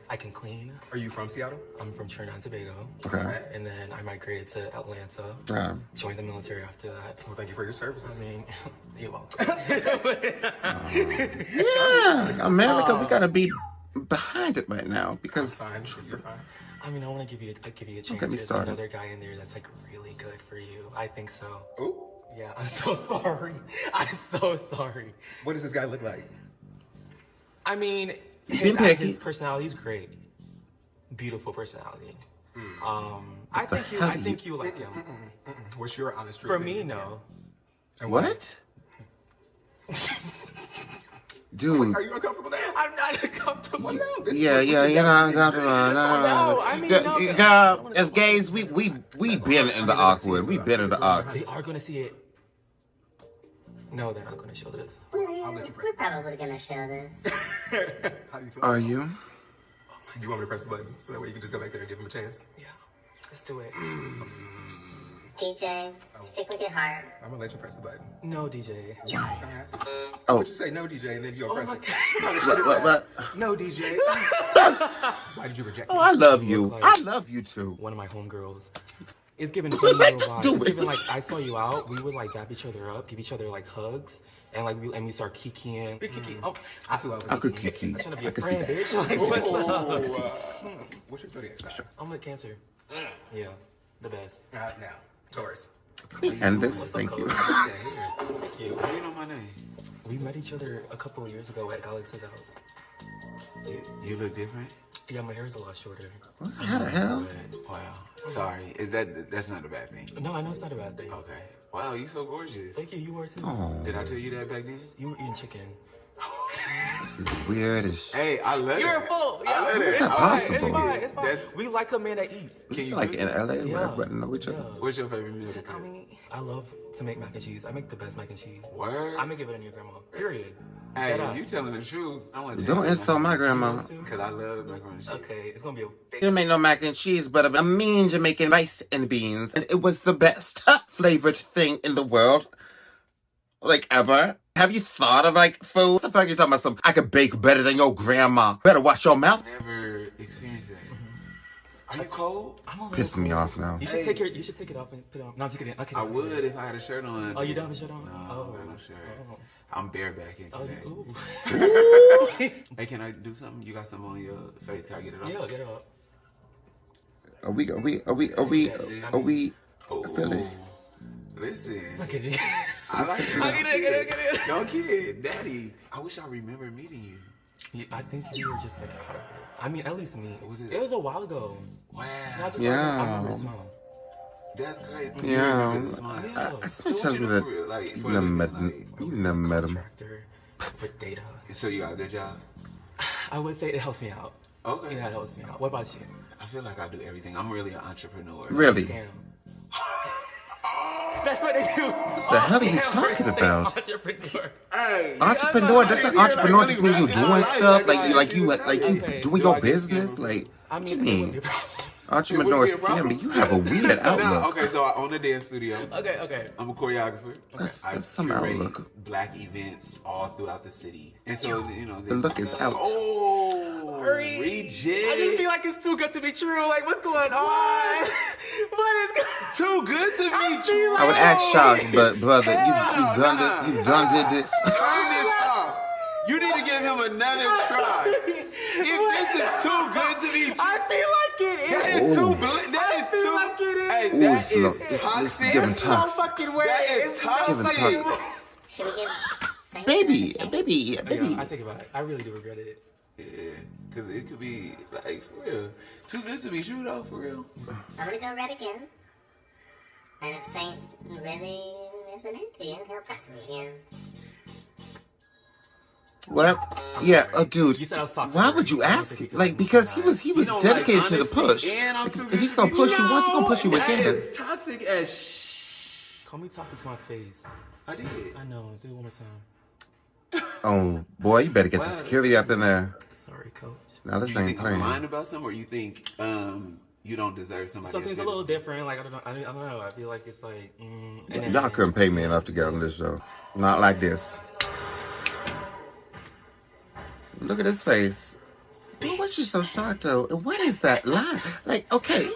S10: I can clean.
S3: Are you from Seattle?
S10: I'm from Trinidad and Tobago.
S1: Okay.
S10: And then I migrated to Atlanta. Joined the military after that.
S3: Well, thank you for your services.
S10: I mean, you're welcome.
S1: Yeah, America, we gotta be behind it right now because.
S10: You're fine. I mean, I want to give you a chance.
S1: Don't get me
S10: There's
S1: started.
S10: another guy in there that's like really good for you. I think so.
S3: Oh.
S10: Yeah, I'm so sorry. I'm so sorry.
S3: What does this guy look like?
S10: I mean,
S1: Being picky.
S10: his personality's great. Beautiful personality. I think you like him.
S3: What's your honest
S10: For
S3: opinion?
S10: me, no.
S3: And
S1: What? Dude.
S3: Are you uncomfortable now?
S10: I'm not uncomfortable.
S3: No, this
S1: Yeah, you're not uncomfortable.
S10: No, I mean, no.
S1: Girl, as gays, we been in the awkward. We been in the
S10: They
S1: awkward.
S10: are gonna see it. No, they're not gonna show this.
S3: I'll let you press
S6: We're probably gonna show this.
S3: How do you feel?
S1: Are you?
S3: You want me to press the button so that way you can just go back there and give him a chance?
S10: Yeah, let's do it.
S6: DJ, stick with your heart.
S3: I'm gonna let you press the button.
S10: No, DJ.
S1: Oh.
S3: But you say no, DJ, and then you'll press it.
S1: What?
S3: No, DJ. Why did you reject me?
S1: Oh, I love you. I love you too.
S10: One of my homegirls. It's giving female
S1: Just
S10: vibes.
S1: do
S10: It's
S1: it.
S10: giving like I saw you out. We would like dap each other up, give each other like hugs, and like we start kikiing. We kiki. Oh,
S1: I could kiki.
S10: I'm trying to be
S1: I
S10: a
S1: could see
S10: friend,
S1: that.
S10: bitch. Like, what's up?
S3: What's your zodiac sign?
S10: I'm a Cancer. Yeah, the best.
S3: Now, Taurus.
S1: And this, thank you.
S10: Thank you.
S3: How do you know my name?
S10: We met each other a couple of years ago at Alex's house.
S3: You look different.
S10: Yeah, my hair is a lot shorter.
S1: How the hell?
S3: Wow. Sorry. That's not a bad thing?
S10: No, I know it's not a bad thing.
S3: Okay. Wow, you so gorgeous.
S10: Thank you. You were too.
S1: Oh.
S3: Did I tell you that back then?
S10: You were eating chicken.
S1: This is weird as shit.
S10: Hey, I love it.
S13: You're a fool. Yeah,
S10: I love it.
S1: It's possible.
S13: It's fine. It's fine. We like a man that eats.
S1: This is like in LA where everybody know each other.
S10: What's your favorite meal?
S13: I mean, I love to make mac and cheese. I make the best mac and cheese.
S10: Word?
S13: I make it better than your grandma. Period.
S10: Hey, you telling the truth. I want to
S1: Don't insult my grandma.
S10: Because I love macaroni and cheese.
S13: Okay, it's going to be a
S1: He didn't make no mac and cheese, but a mean Jamaican rice and beans. And it was the best flavored thing in the world. Like, ever. Have you thought of, like, food? What the fuck are you talking about? I could bake better than your grandma. Better watch your mouth.
S10: Never experienced that. Are you cold?
S13: I'm a little
S1: Pissing me
S13: cold.
S1: off now.
S13: You should take it off and put it on. No, I'm just kidding.
S10: I would if I had a shirt on.
S13: Oh, you don't have a shirt on?
S10: No,
S13: oh.
S10: I don't have no shirt.
S13: Oh.
S10: I'm barebacking today.
S13: Ooh.
S10: Hey, can I do something? You got something on your face? Can I get it off?
S13: Yeah, get it off.
S1: Are we Philly?
S10: Listen.
S13: I'm kidding.
S10: I like it.
S13: Get it.
S10: Don't kid, Daddy. I wish I remember meeting you.
S13: Yeah, I think you were just like out of it. I mean, at least me. It was a while ago.
S10: Wow.
S13: Not just
S1: Yeah.
S13: like, I remember his smile.
S10: That's great.
S1: Yeah.
S10: So
S1: I
S10: what
S1: tells
S10: you
S1: me
S10: do
S1: that
S10: for real? Like,
S1: you
S10: for a
S1: never
S10: living,
S1: met him. You never met him.
S13: With data.
S10: So you got a good job?
S13: I would say it helps me out.
S10: Okay.
S13: Yeah, it helps me out. What about you?
S10: I feel like I do everything. I'm really an entrepreneur.
S1: Really?
S13: That's what they do.
S1: The hell are you talking about?
S13: Entrepreneur.
S10: Hey,
S1: Entrepreneur? Doesn't entrepreneur just mean you doing stuff? Like you doing your business? Like, what you mean? Entrepreneur scammer, you have a weird outlook.
S10: Okay, so I own a dance studio.
S13: Okay.
S10: I'm a choreographer.
S1: That's
S10: I
S1: some
S10: curate
S1: outlook.
S10: black events all throughout the city. And so,
S1: The look is out.
S10: Oh,
S13: Sorry.
S10: reject.
S13: I just feel like it's too good to be true. Like, what's going on? What is
S10: too good to be true?
S1: I would act shocked, but brother, you done this. You done did this.
S10: Turn this off. You need to give him another try. If this is too good to be true,
S13: I feel like it is.
S10: That is too. That is too.
S13: Like it is.
S10: Hey,
S1: Ooh,
S10: that
S1: slow.
S10: is
S1: This
S10: toxic.
S1: giving
S13: No
S1: tox.
S13: fucking way.
S10: That is
S13: It's
S10: toxic.
S1: Giving tox.
S4: Should we give
S1: Baby.
S13: Yeah, I take it back. I really do regret it.
S10: Yeah, because it could be, like, for real. Too good to be true, though, for real.
S4: I'm gonna go red again. And if Saint really isn't into you, he'll press me again.
S1: Well, yeah, dude.
S13: You said I was toxic.
S1: Why would you ask? Like, because he was dedicated to the push. If he's gonna push you once, he's gonna push you again.
S10: That is toxic as
S13: Call me toxic to my face.
S10: I did.
S13: I know. Do it one more time.
S1: Oh boy, you better get the security up in there.
S13: Sorry, coach.
S1: Now this
S10: You
S1: ain't
S10: think I'm
S1: playing.
S10: lying about something, or you think you don't deserve somebody?
S13: Something's a little different. Like, I don't know. I feel like it's like.
S1: Y'all couldn't pay me enough to get on this show. Not like this. Look at his face. Dude, what's you so shocked though? What is that lie? Like, okay.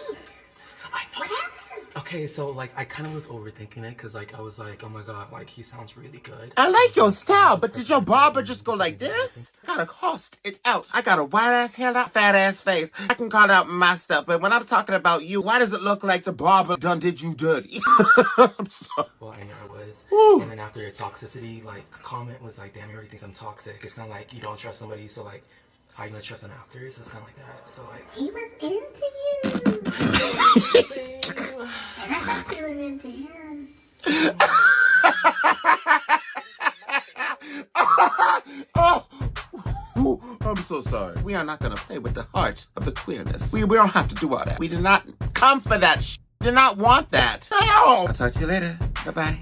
S13: Okay, so like I kind of was overthinking it because like I was like, oh my god, like he sounds really good.
S1: I like your style, but did your barber just go like this? Gotta cost it out. I got a white ass hair, not fat ass face. I can call out my stuff, but when I'm talking about you, why does it look like the barber done did you dirty? I'm sorry.
S13: Well, I know it was.
S1: Woo.
S13: And then after the toxicity, like comment was like, damn, everybody thinks I'm toxic. It's kind of like you don't trust somebody, so like, how you gonna trust them after? So it's kind of like that. So like,
S4: He was into you. And I thought you were into him.
S1: Ooh, I'm so sorry. We are not gonna play with the heart of the queerness. We don't have to do all that. We did not come for that. Did not want that. No. I'll talk to you later. Bye bye.